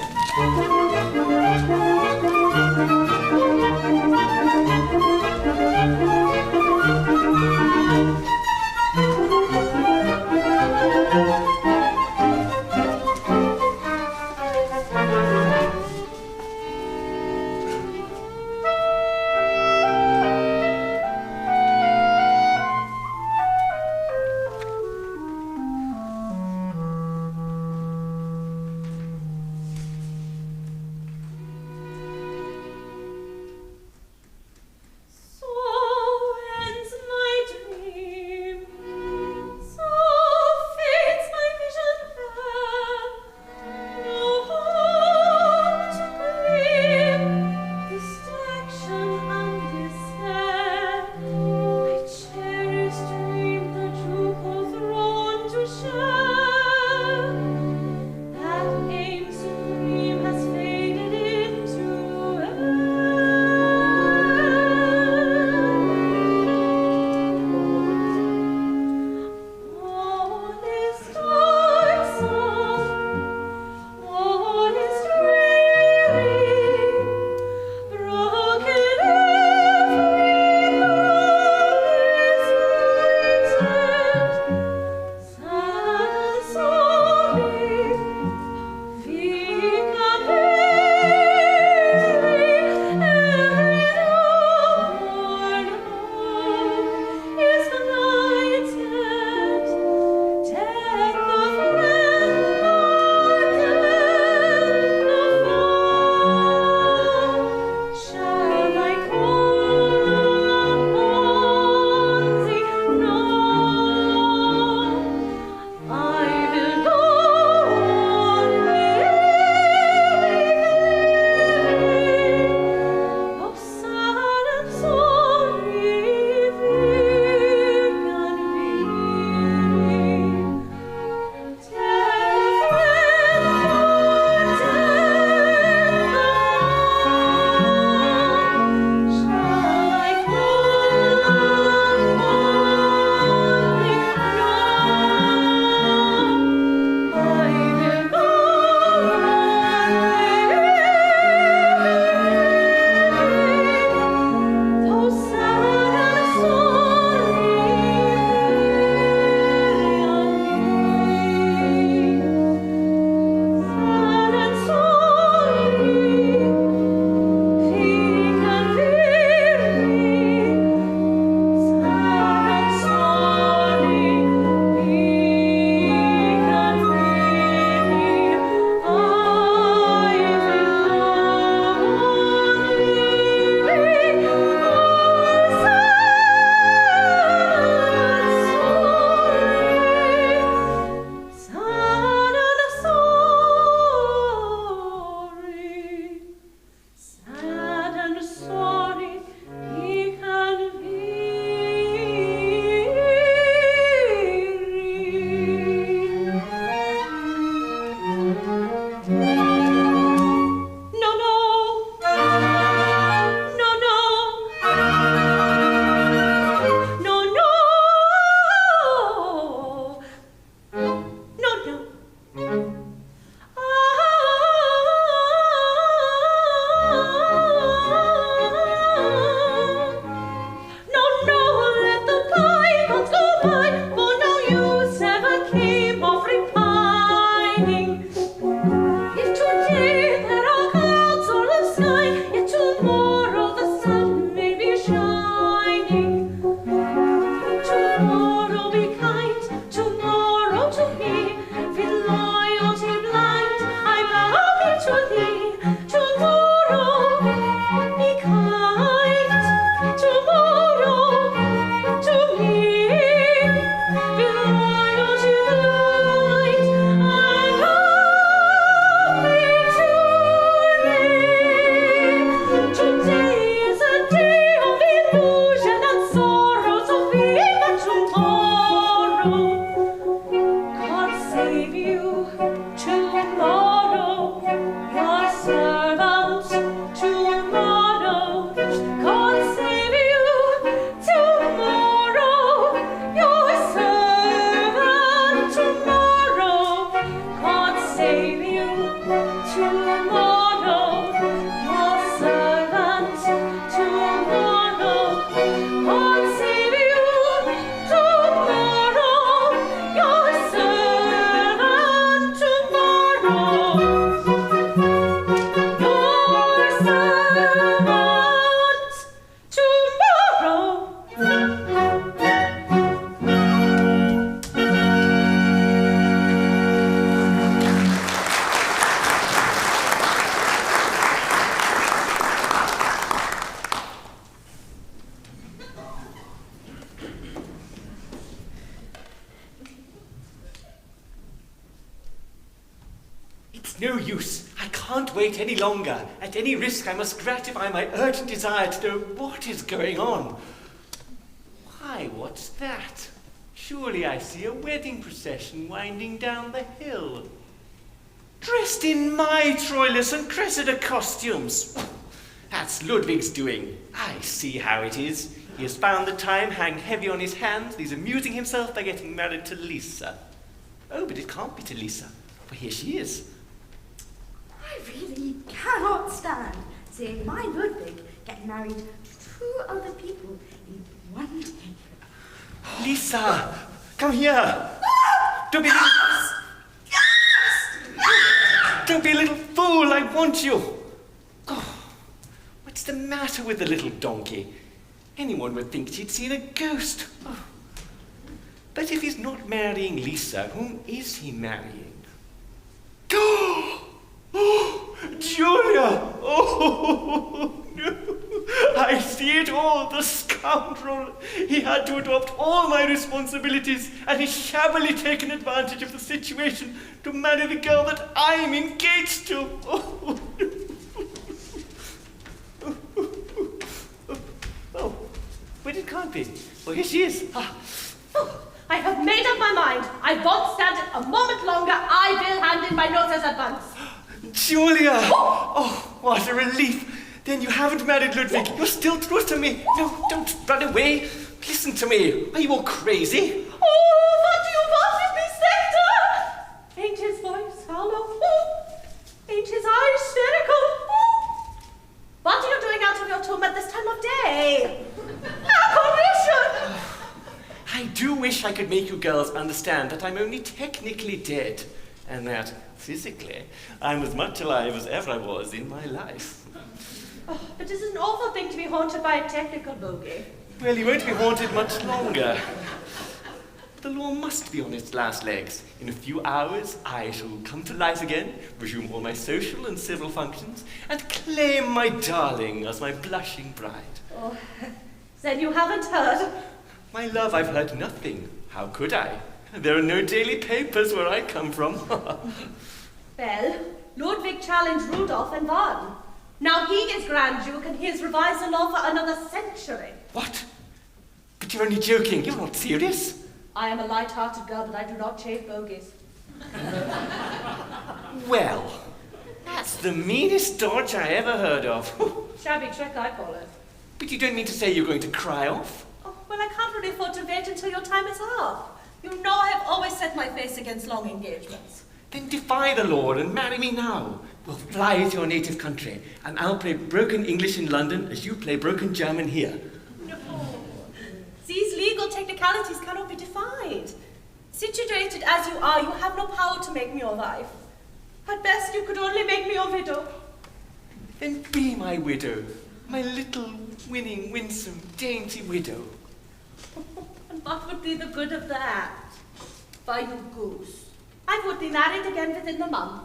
No use. I can't wait any longer. At any risk, I must gratify my urgent desire to know what is going on. Why, what's that? Surely I see a wedding procession winding down the hill. Dressed in my Troilus and Cressida costumes. That's Ludwig's doing. I see how it is. He has found the time hang heavy on his hands. He's amusing himself by getting married to Lisa. Oh, but it can't be to Lisa, for here she is. I really cannot stand seeing my Ludwig get married to 2 other people in one day. Lisa, come here. Don't be a little... Don't be a little fool, I want you. Oh, what's the matter with the little donkey? Anyone would think she'd seen a ghost. Oh. But if he's not marrying Lisa, whom is he marrying? Oh, Julia! Oh, no. I see it all, the scoundrel. He had to adopt all my responsibilities, and he's shabbily taken advantage of the situation to marry the girl that I'm engaged to. Oh, oh, but it can't be. Oh, here she is. Ah. Oh, I have made up my mind. I won't stand it a moment longer. I will hand in my notice at once. Julia! Oh, what a relief. Then you haven't married Ludwig. You're still true to me. No, don't run away. Listen to me. Are you all crazy? Oh, what do you want with me, Spectre? Ain't his voice hollow? Oh, ain't his eyes spherical? Oh. What are you doing out of your tomb at this time of day? Apparition! I do wish I could make you girls understand that I'm only technically dead, and that, physically, I'm as much alive as ever I was in my life. Oh, it is an awful thing to be haunted by a technical bogey. Well, you won't be haunted much longer. The law must be on its last legs. In a few hours, I shall come to life again, resume all my social and civil functions, and claim my darling as my blushing bride. Oh, then you haven't heard? My love, I've heard nothing. How could I? There are no daily papers where I come from. Well, Ludwig challenged Rudolph and won. Now he is Grand Duke and he has revised the law for another century. What? But you're only joking. You're not serious. I am a light-hearted girl, but I do not chase bogies. Well, that's the meanest dodge I ever heard of. Shabby trick, I call it. But you don't mean to say you're going to cry off? Oh, well, I can't really afford to wait until your time is up. You know I have always set my face against long engagements. Then defy the law and marry me now. We'll fly to your native country, and I'll play broken English in London as you play broken German here. No. These legal technicalities cannot be defied. Situated as you are, you have no power to make me your wife. At best, you could only make me your widow. Then be my widow, my little, winning, winsome, dainty widow. And what would be the good of that? By you goose. I would be married again within the month.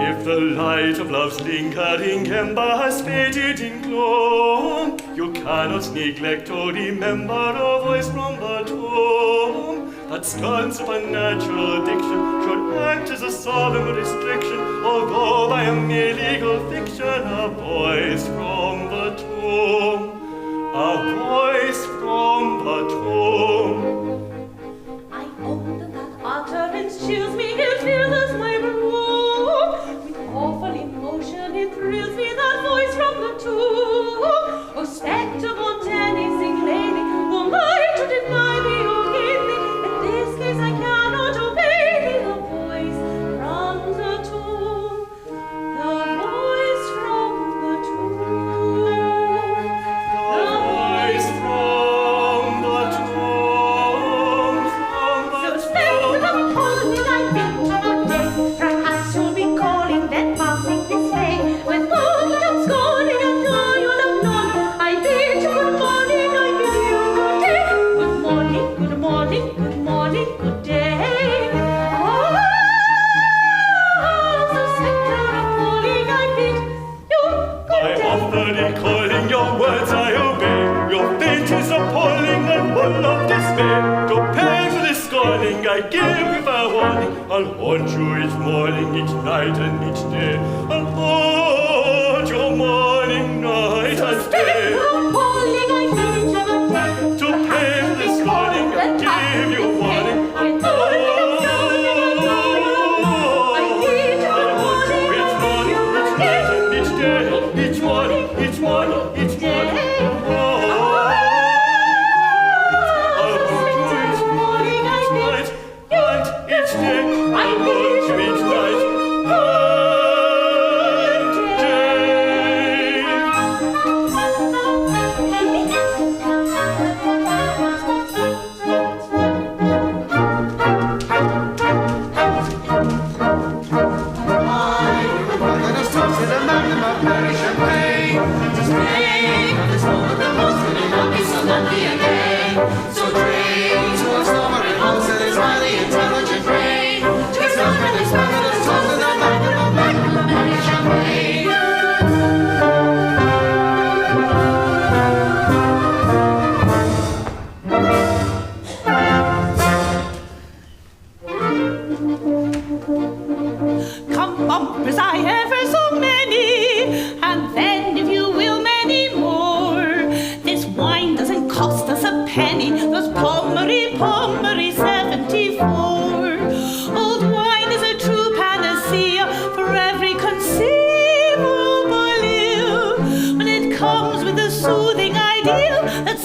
If the light of love's lingering ember has faded in gloom, you cannot neglect or remember a voice from the tomb. That stern supernatural diction should act as a solemn restriction, although by a mere legal fiction, a voice from the tomb. A voice from the tomb. I own that utterance chills me, it fills my room. With awful emotion it thrills me, that voice from the tomb. O spectre, want anything, lady, who might to deny me or give me. In this case I cannot obey thee, the voice from the tomb. The voice from the tomb. The voice from the tomb. So spectre of calling I think one day, perhaps you'll be calling, then passing this way. With thought of scorning and loyal of none, I bid you good morning, I bid you good day. Good morning, good morning, good morning, good day. Oh, so spectre of calling I bid you good day. I offer in calling, your words I obey. Your fate is appalling and full of dismay. To pay for this scorning I give if I want. morning. I'll haunt you each morning, each night, and each day. I'll haunt your morning, night, and day. To pay this morning and give you warning. I'll haunt you each morning, each night, and each day. Each morning, each morning, each morning.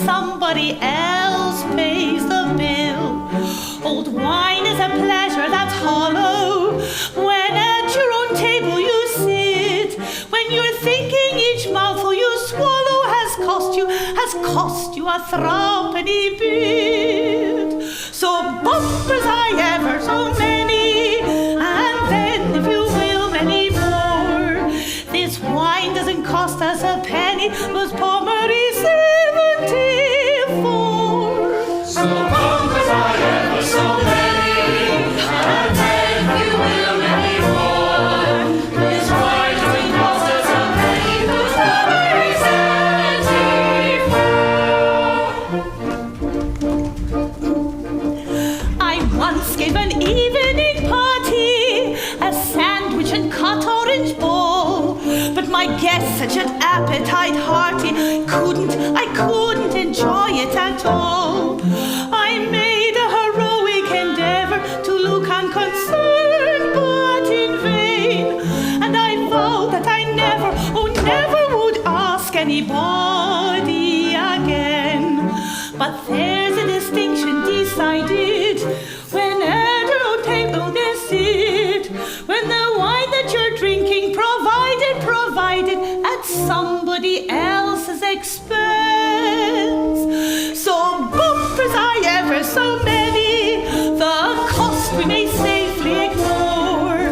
Somebody else pays the bill. Old wine is a pleasure that's hollow. When at your own table you sit, when you're thinking each mouthful you swallow has cost you a threepenny bit. So bumpers I ever so many, and then if you will many more. This wine doesn't cost us a penny, was Pommery 74. So bumpers I ever so many, and then you will many more. This wine doesn't cost us a penny, was Pommery 74. I once gave an evening party, a sandwich and cut orange bowl, but my guests such an appetite hearty, I couldn't enjoy it at all. I made a heroic endeavor to look unconcerned, but in vain, and I vowed that I never would ask anybody again. But there's a distinction decided when at your own table they sit, when the wine that you're drinking provided at somebody else's expense. So bumpers I ever so many, the cost we may safely ignore.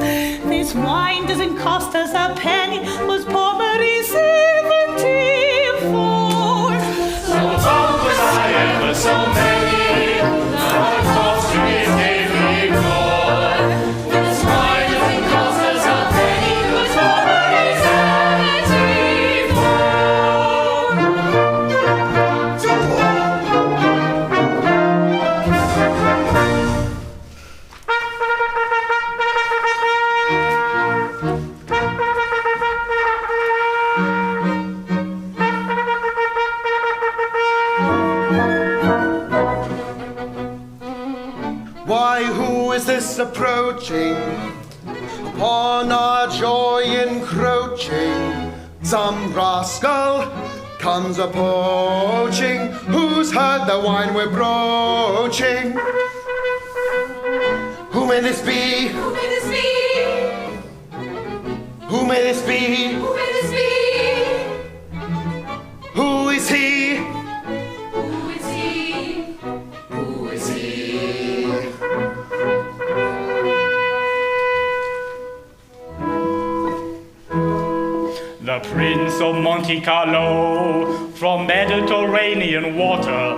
This wine doesn't cost us a penny, was Pommery 74. So bumpers I ever so many, the cost we may safely ignore. This wine doesn't cost us a penny, was Pommery 74. Why, who is this approaching? Upon our joy encroaching, some rascal comes a-poaching. Who's heard the wine we're broaching? Who may this be? Who may this be? Who may this be? Who may this be? Who is he? Who is he? Who is he? The Prince of Monte Carlo, from Mediterranean water,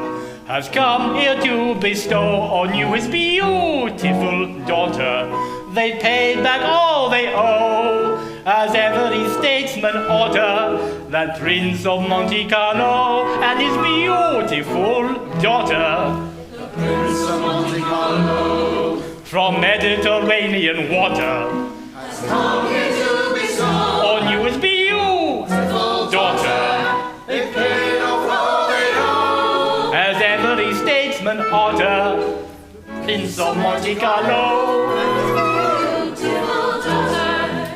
has come here to bestow on you his beautiful daughter. They paid back all they owe, as every statesman oughta. That Prince of Monte Carlo and his beautiful daughter. The Prince of Monte Carlo, from Mediterranean water has come here to bestow on you his beautiful daughter. They paid off all they owe. As every statesman oughter, Prince of Monte Carlo. Beautiful daughter.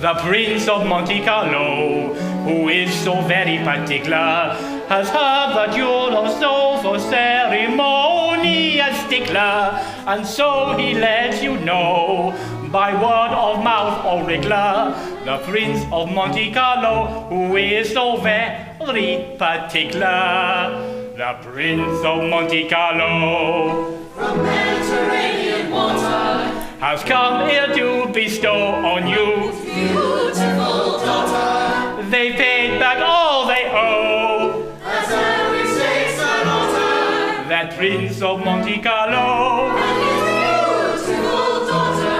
The Prince of Monte Carlo, who is so very particular, has heard that you're also for ceremony a stickler, and so he lets you know, by word of mouth or regular, the Prince of Monte Carlo, who is so very particular. The Prince of Monte Carlo, From Mediterranean water, has come here to bestow on you beautiful daughter. They paid back all they owe. As every statesman oughter. That Prince of Monte Carlo. Beautiful daughter.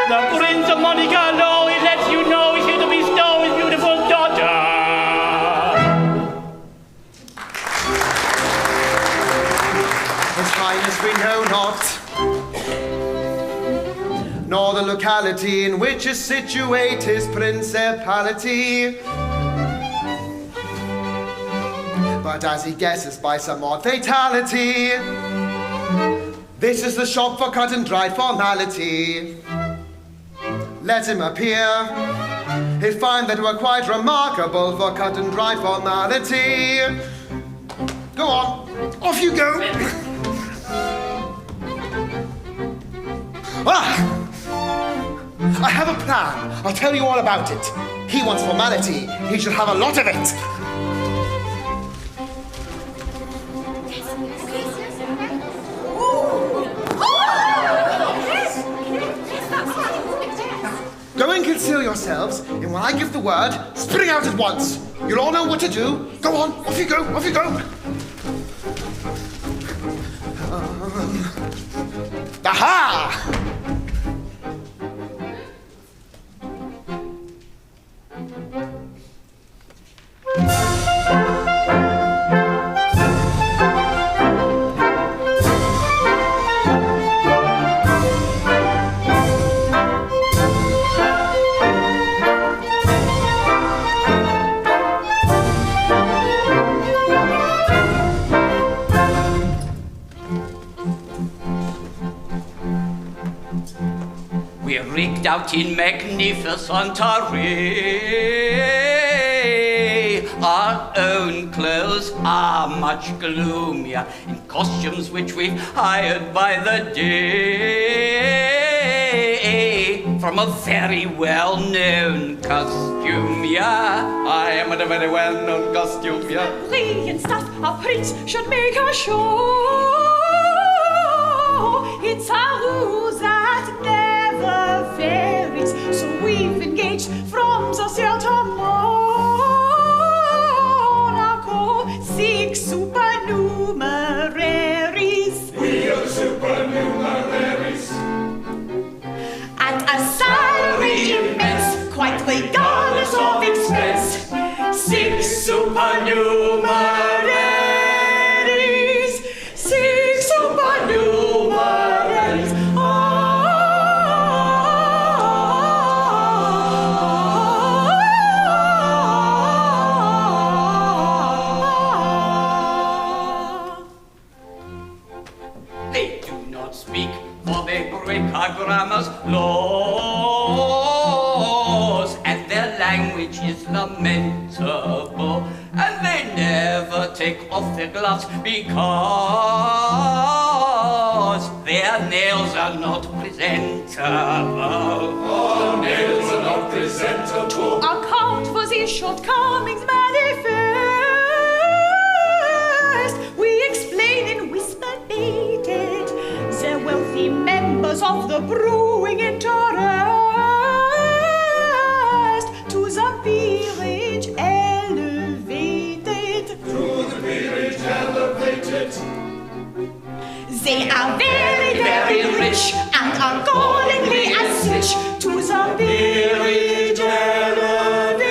The Prince of Monte Carlo, he lets you know he's here to bestow his beautiful daughter. His Highness we know not, nor the locality in which is situate his principality. But as he guesses by some odd fatality, this is the shop for cut and dried formality. Let him appear, he'll find that we're quite remarkable for cut and dried formality. Go on, off you go. I have a plan. I'll tell you all about it. He wants formality. He shall have a lot of it. Go and conceal yourselves, and when I give the word, spring out at once. You'll all know what to do. Go on, off you go, off you go. Aha! We're rigged out in magnificent array. Our own clothes are much gloomier in costumes which we've hired by the day from a very well-known costumier. I am a very well-known costumier. Brilliant stuff, our prince should make a show. It's a ruse that never varies, so we've engaged from the theatre Monaco 6 supernumeraries. We are the supernumeraries. At a salary immense, quite regardless of expense. 6 supernumeraries. 6 supernumeraries. They do not speak, for they break our grammar's laws, and their language is lamentable, and they never take off their gloves because their nails are not presentable. Our nails are not presentable. Account for these shortcomings manifest. We explain in whisper bated the wealthy members of the brewing interest to the peerage elevated. To the peerage elevated. They are very, very rich and are accordingly as such to the peerage elevated.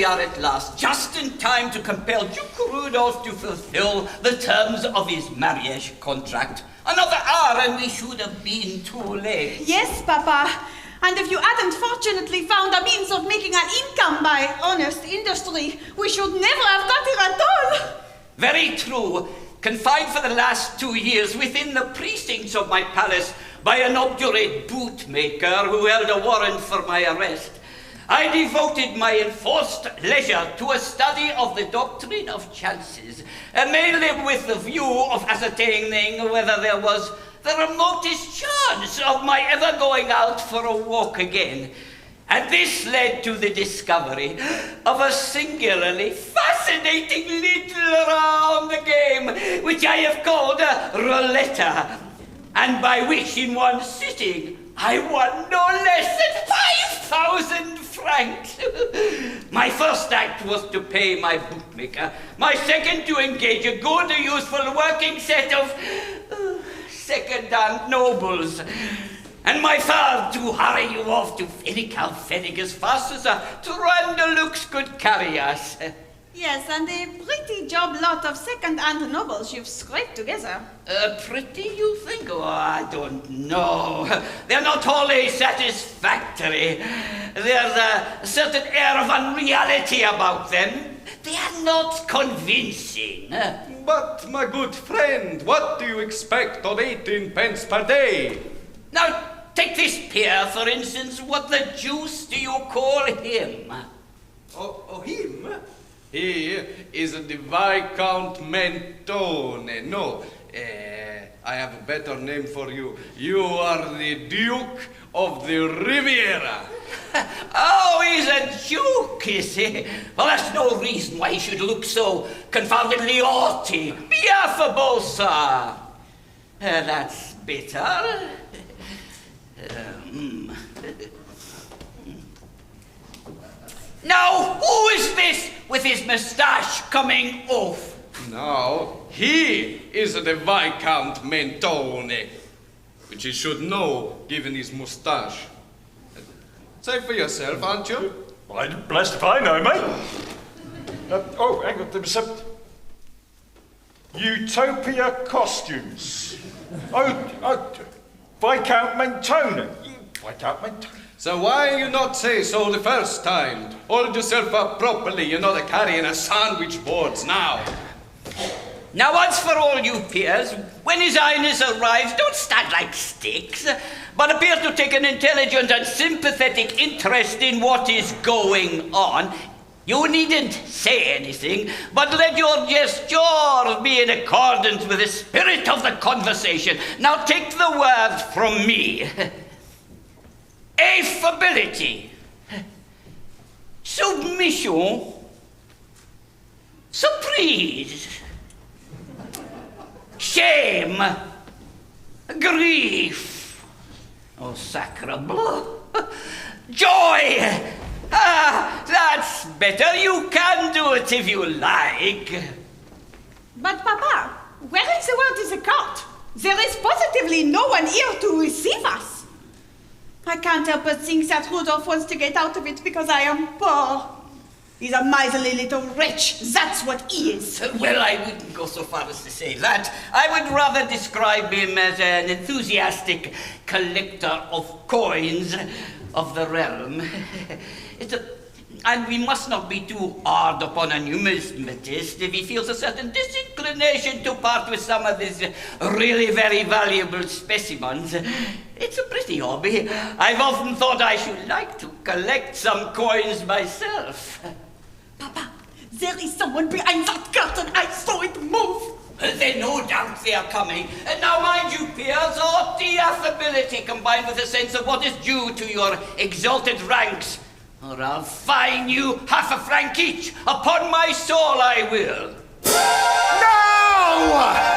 are at last, just in time to compel Duke Rudolph to fulfill the terms of his marriage contract. Another hour and we should have been too late. Yes, Papa. And if you hadn't fortunately found a means of making an income by honest industry, we should never have got here at all. Very true. Confined for the last 2 years within the precincts of my palace by an obdurate bootmaker who held a warrant for my arrest, I devoted my enforced leisure to a study of the doctrine of chances, mainly with the view of ascertaining whether there was the remotest chance of my ever going out for a walk again. And this led to the discovery of a singularly fascinating little round game, which I have called Roulette, and by which in one sitting I won no less than 5,000 francs. My first act was to pay my bookmaker, my second to engage a good, useful working set of second-hand nobles, and my third to hurry you off to Fennig as fast as a Turanda looks could carry us. Yes, and a pretty job lot of second-hand nobles you've scraped together. Pretty, you think? Oh, I don't know. They're not wholly satisfactory. There's a certain air of unreality about them. They are not convincing. But, my good friend, what do you expect on 18 pence per day? Now, take this peer, for instance. What the deuce do you call him? Oh, him? He is the Viscount Mentone. No, I have a better name for you. You are the Duke of the Riviera. Oh, he's a duke, is he? Well, that's no reason why he should look so confoundedly haughty. Be affable, sir. That's bitter. Now, who is this with his moustache coming off? Now, he is the Viscount Mentone, which you should know, given his moustache. Say for yourself, aren't you? I'm blessed if I know, mate. Hang on, there was some Utopia costumes. Viscount Mentone. Viscount Mentone. So why you not say so the first time? Hold yourself up properly, you're not carrying a sandwich boards now. Now, once for all, you peers, when His Highness arrives, don't stand like sticks, but appear to take an intelligent and sympathetic interest in what is going on. You needn't say anything, but let your gestures be in accordance with the spirit of the conversation. Now, take the word from me. Affability, submission, surprise, shame, grief, oh sacre bleu, joy. That's better. You can do it if you like. But Papa, where in the world is the cart? There is positively no one here to receive us. I can't help but think that Rudolph wants to get out of it because I am poor. He's a miserly little wretch, that's what he is. Well, I wouldn't go so far as to say that. I would rather describe him as an enthusiastic collector of coins of the realm. And we must not be too hard upon a numismatist if he feels a certain disinclination to part with some of his really very valuable specimens. It's a pretty hobby. I've often thought I should like to collect some coins myself. Papa, there is someone behind that curtain. I saw it move. Then no doubt they are coming. And now mind you, peers, haughty affability combined with a sense of what is due to your exalted ranks, or I'll fine you half a franc each. Upon my soul I will. No!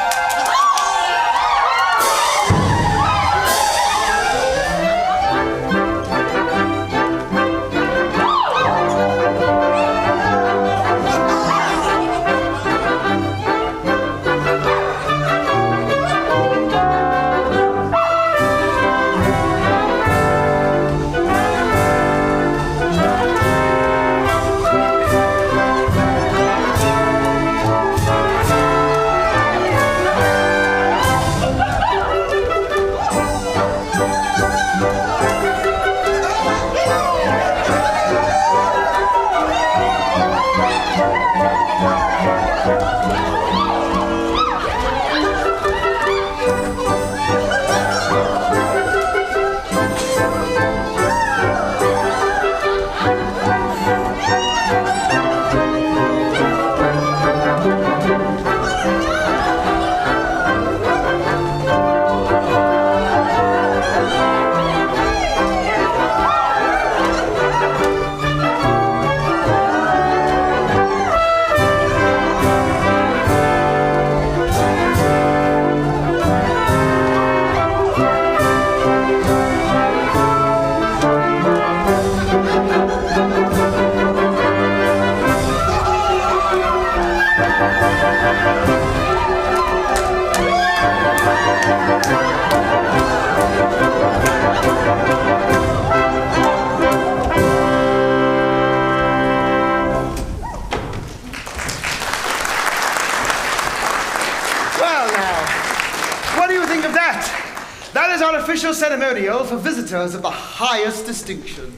Official ceremonial for visitors of the highest distinction.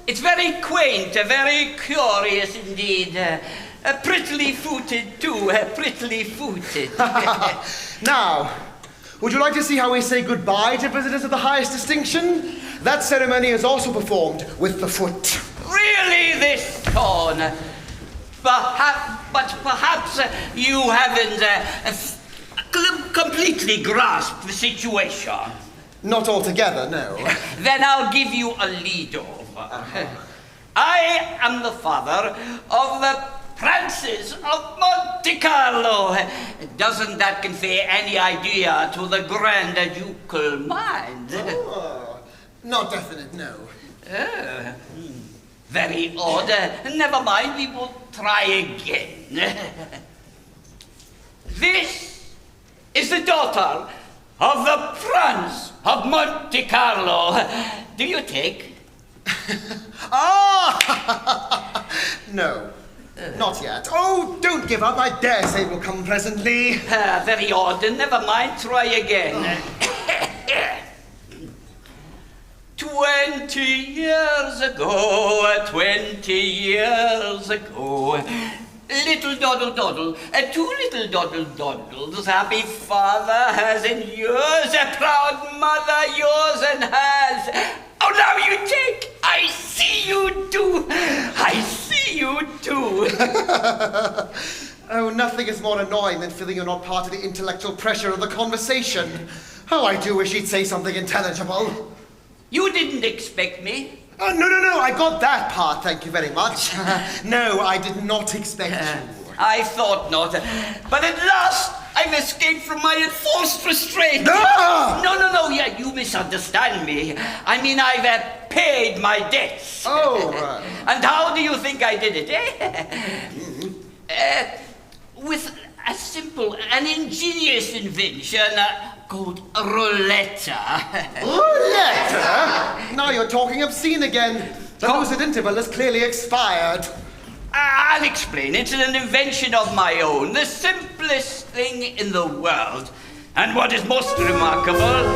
It's very quaint, very curious indeed. Prettily footed too, prettily footed. Now, would you like to see how we say goodbye to visitors of the highest distinction? That ceremony is also performed with the foot. Really, this tone? Perhaps you haven't completely grasped the situation. Not altogether, no. Then I'll give you a lead-over. I am the father of the Princes of Monte Carlo. Doesn't that convey any idea to the Grand Ducal mind? Oh, not definite, no. Very odd. Never mind, we will try again. This is the daughter of the Prince of Monte Carlo. Do you take? No, not yet. Oh, don't give up. I dare say we'll come presently. Very odd. Never mind. Try again. 20 years ago, 20 years ago, little doddle doddle, two little doddle doddles, happy father has in yours, a proud mother yours and hers. Oh, now you take. I see you do. I see you do. Oh, nothing is more annoying than feeling you're not part of the intellectual pressure of the conversation. Oh, I do wish he'd say something intelligible. You didn't expect me? Oh, no, I got that part, thank you very much. No, I did not expect you. I thought not. But at last, I've escaped from my enforced restraint. Ah! No, yeah, you misunderstand me. I mean, I've paid my debts. Oh, right. And how do you think I did it, with a simple and ingenious invention called roulette. Roulette? Now you're talking obscene again. The lucid interval is clearly expired. I'll explain. It's an invention of my own, the simplest thing in the world. And what is most remarkable,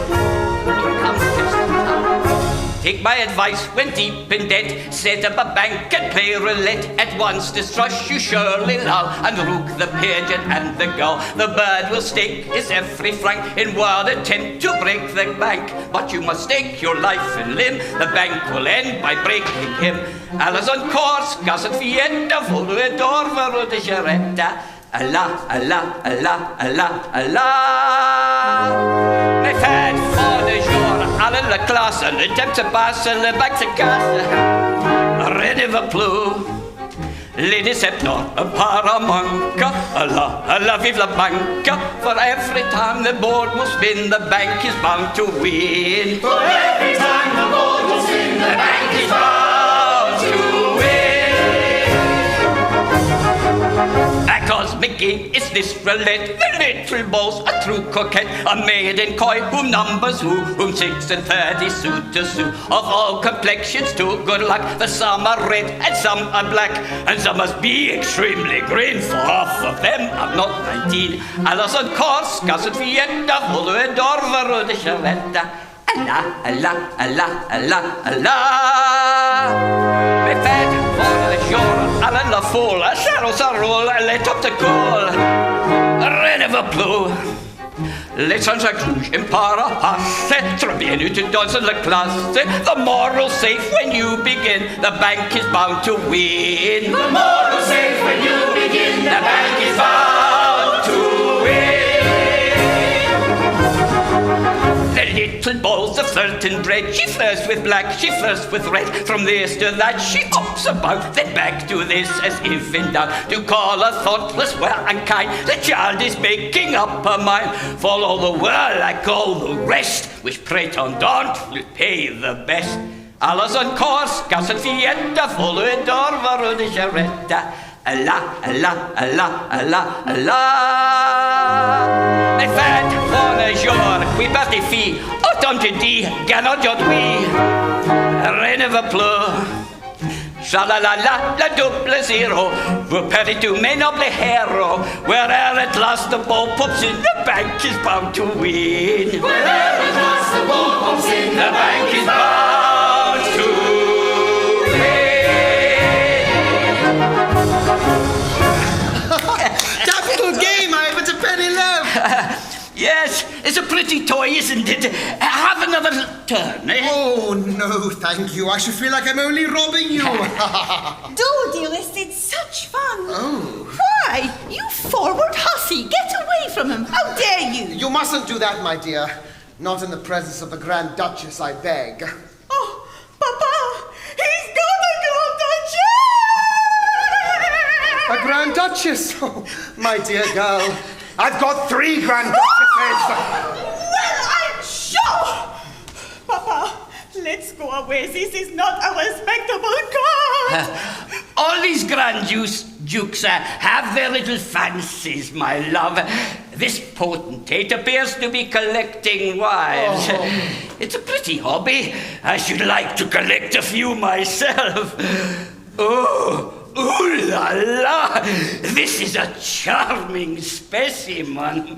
take my advice when deep in debt, set up a bank and play roulette. At once distrust you surely lull, and rook the pigeon and the gull. The bird will stake his every franc in wild attempt to break the bank. But you must stake your life and limb, the bank will end by breaking him. Alles on course, gasset fietta, volue dorver de charetta. Allah, Allah, Allah, Allah, Allah. My fat for the jour, alle la classe, le temps se passe, le bac se casse. Ready for plou. Ladies have not a paramanca. Allah, Allah, vive la banca. For every time the board will spin, the bank is bound to win. For every time the board will spin, the bank is bound to win. A cosmic game is this roulette. The little balls a true coquette, a maiden coy whom numbers whom 6 and 30 suit to suit. Of all complexions to good luck, for some are red and some are black, and some must be extremely green, for half of them are not 19. Alles on course, gasset fietta, volue dorver de charetta. Allah, Allah, Allah, Allah, Allah. Med fat bonjour, Alan la fool, Saros a roll, let up the goal. Reneva blue. Les sans accouche impara passe, très bien ut dans la classe. The moral safe when you begin, the bank is bound to win. The moral safe when you begin, the bank is bound to win. The little balls of flirting bread, she flirts with black, she flirts with red. From this to that she hops about, then back to this as if in doubt. To call her thoughtless, well and kind, the child is making up her mind. Follow the world like all the rest, which pretendant will pay the best. Alles en course, gas en fietta, follow door, waarom de charretta. Allah, Allah, Allah, Allah, Allah. Les fêtes, bonjour, qui passe des filles, autant te dit, gagne aujourd'hui. Rien ne va plus. Shalalala, la double zero, we're petty to my noble hero. Where'er at last the ball pops in, the bank is bound to win. Where'er at last the ball pops in, the bank is bound to win. Capital game, Ive. It's a penny love. Yes, it's a pretty toy, isn't it? Have another turn, eh? Oh, no, thank you. I should feel like I'm only robbing you. Do, dearest, it's such fun. Oh. Why? You forward hussy, get away from him. How dare you? You mustn't do that, my dear. Not in the presence of the Grand Duchess, I beg. Oh, Papa, he's got a Grand Duchess! A Grand Duchess? Oh, my dear girl. I've got 3 Grand Duchesses. Well, I'm sure! Papa, let's go away. This is not a respectable court. All these Grand Dukes have their little fancies, my love. This potentate appears to be collecting wives. Oh. It's a pretty hobby. I should like to collect a few myself. Oh. Ooh la la! This is a charming specimen.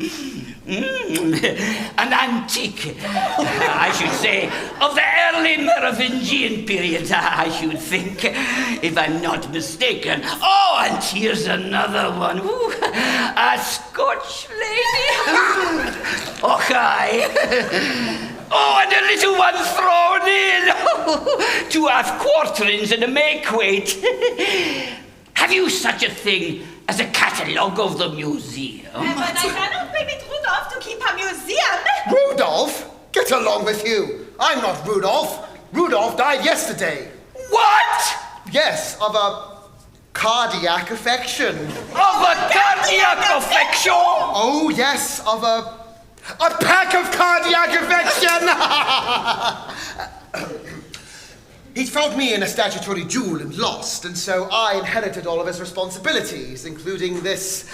An antique, I should say, of the early Merovingian period, I should think, if I'm not mistaken. Oh, and here's another one. Ooh, a Scotch lady. Oh, hi. Oh, and a little one thrown in. 2 half-quarterings and a make-weight. Have you such a thing as a catalogue of the museum? But I cannot permit Rudolph to keep a museum. Rudolph? Get along with you. I'm not Rudolph. Rudolph died yesterday. What? Yes, of a cardiac affection. Of a cardiac affection? Oh, yes, of a pack of cardiac affection! He'd found me in a statutory duel and lost, and so I inherited all of his responsibilities, including this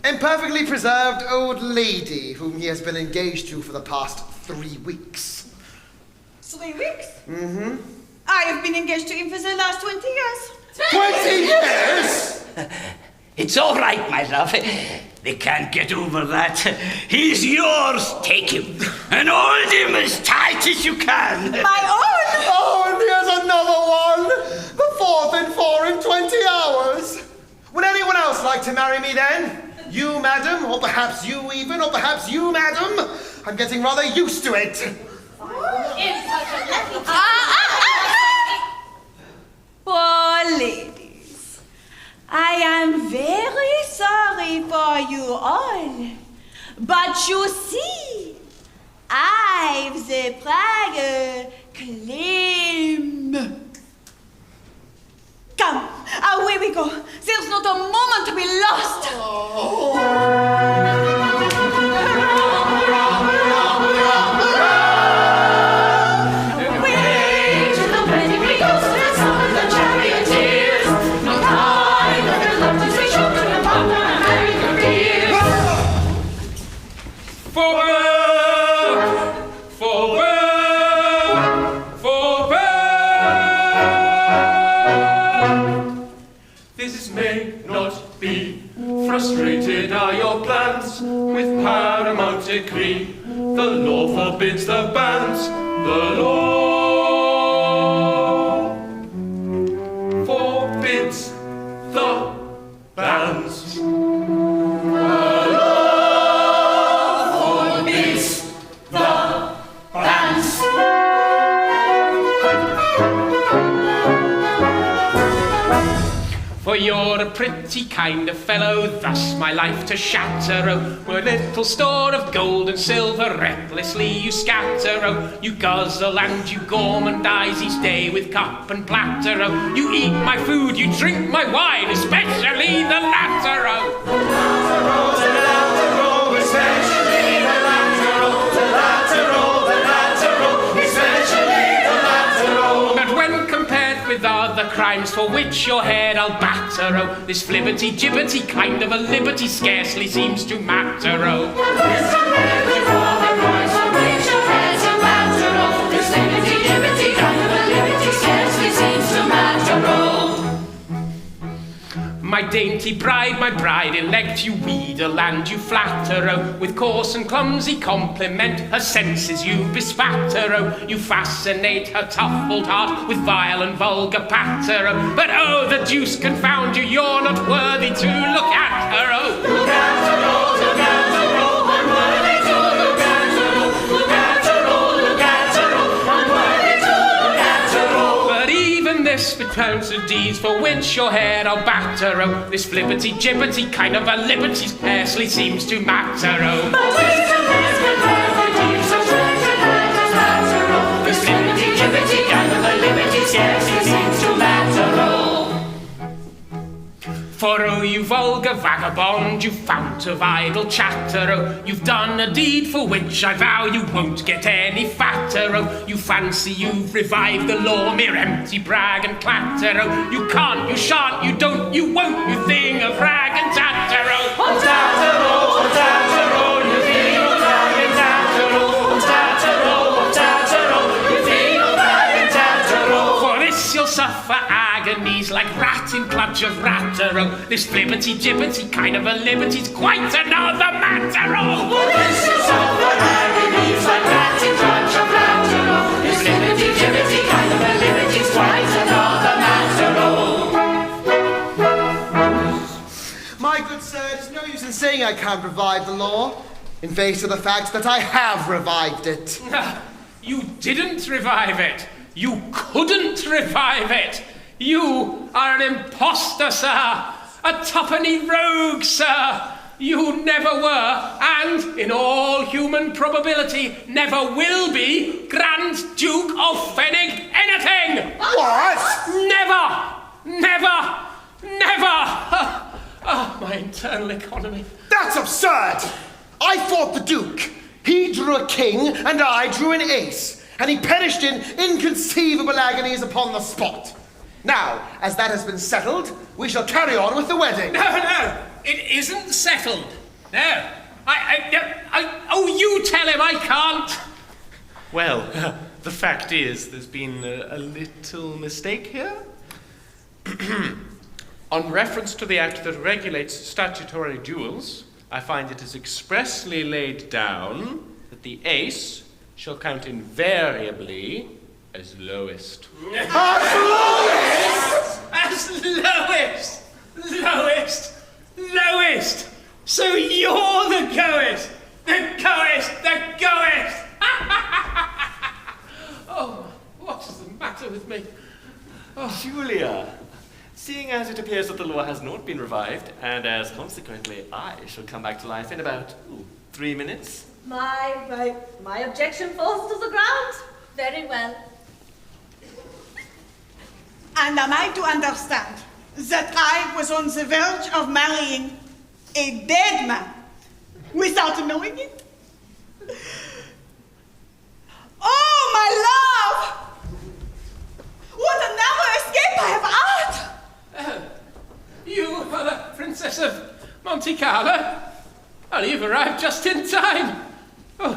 imperfectly preserved old lady whom he has been engaged to for the past 3 weeks. 3 weeks? Mm-hmm. I have been engaged to him for the last 20 years. 20 years? It's all right, my love. They can't get over that. He's yours. Take him and hold him as tight as you can. My own? Oh, and here's another one. The 4th in 4 in 20 hours. Would anyone else like to marry me then? You, madam, or perhaps you even, or perhaps you, madam? I'm getting rather used to it. Poor ladies, I am very sorry for you all, but you see, I've the Prague claim. Come, away we go. There's not a moment to be lost. Frustrated are your plans with paramount decree. The law forbids the bans. The law Loophole beats the pants. For you're a pretty kind of fellow, thus my life to shatter, oh. With a little store of gold and silver, recklessly you scatter, oh. You guzzle and you gormandize each day with cup and platter, oh. You eat my food, you drink my wine, especially the latter, oh. The latter, oh, especially the latter, oh. The latter, oh, especially the latter, oh. But when compared with other crimes for which your head I'll batter, oh, this flibberty-gibberty kind of a liberty scarcely seems to matter, oh. This compared with all the crimes for which your head's a batter, oh. This liberty-gibberty kind of a liberty scarcely seems to matter, oh. My dainty bride, my bride-elect, you wheedle and you flatter, oh. With coarse and clumsy compliment, her senses you bespatter, oh. You fascinate her tough old heart with vile and vulgar patter, oh. But oh, the deuce confound you, you're not worthy to look at her, oh. Look at her, oh, look at her, oh, unworthy to look at her, oh. Look at her, oh, look at her, oh, unworthy to look at her, oh. But even this becomes the deeds for which your head I'll batter, oh. This flibberty-gibberty kind of a liberty scarcely seems to matter, oh. But this compared with deeds such treasure that does matter, oh. This liberty-gibberty kind of a liberty scarcely seems to matter, oh. For oh, you vulgar vagabond, you fount of idle chatter, oh. You've done a deed for which I vow you won't get any fatter, oh. You fancy you've revived the law, mere empty brag and clatter, oh. You can't, you shan't, you don't, you won't, you thing of rag and tatter, oh. Oh, tatter, oh, you thing of rag and tatter, oh. Tatter, oh, you thing of rag and tatter, oh. For this you'll suffer agonies like rat in clutch of ratter, oh. This flibberty-gibberty kind of a liberty's quite another matter, oh. For this you'll suffer agonies like rat in clutch of ratter, oh. This liberty-gibberty kind of a liberty's quite another matter, oh. My good sir, there's no use in saying I can't revive the law, in face of the fact that I have revived it. You didn't revive it. You couldn't revive it. You are an imposter, sir. A twopenny rogue, sir. You never were, and in all human probability, never will be Grand Duke of Fenwick anything. What? Never, never, never. Oh, my internal economy. That's absurd! I fought the Duke. He drew a king, and I drew an ace. And he perished in inconceivable agonies upon the spot. Now, as that has been settled, we shall carry on with the wedding. No, it isn't settled. No, oh, you tell him I can't. Well, the fact is, there's been a little mistake here. On reference to the act that regulates statutory duels, I find it is expressly laid down that the ace shall count invariably as lowest. As lowest? Lowest! So you're the goest! The goest! Oh, what is the matter with me? Oh, Julia, seeing as it appears that the law has not been revived, and as consequently I shall come back to life in about 3 minutes. My objection falls to the ground. Very well. And am I to understand that I was on the verge of marrying a dead man without knowing it? Oh, my love! What a narrow escape I have had! You are the Princess of Monte Carlo? Well, you've arrived just in time. Oh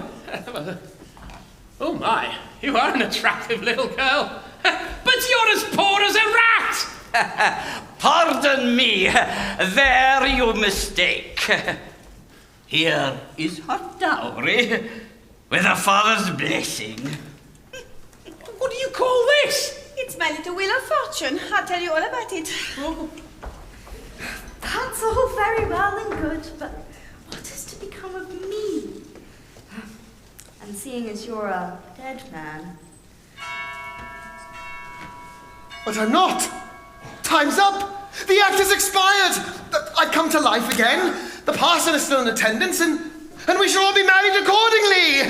my, you are an attractive little girl. But you're as poor as a rat! Pardon me, there you mistake. Here is her dowry, with her father's blessing. What do you call this? It's my little wheel of fortune. I'll tell you all about it. That's all very well and good, but what is to become of me? And seeing as you're a dead man... But I'm not. Time's up. The act has expired. I've come to life again. The parson is still in attendance, and we shall all be married accordingly.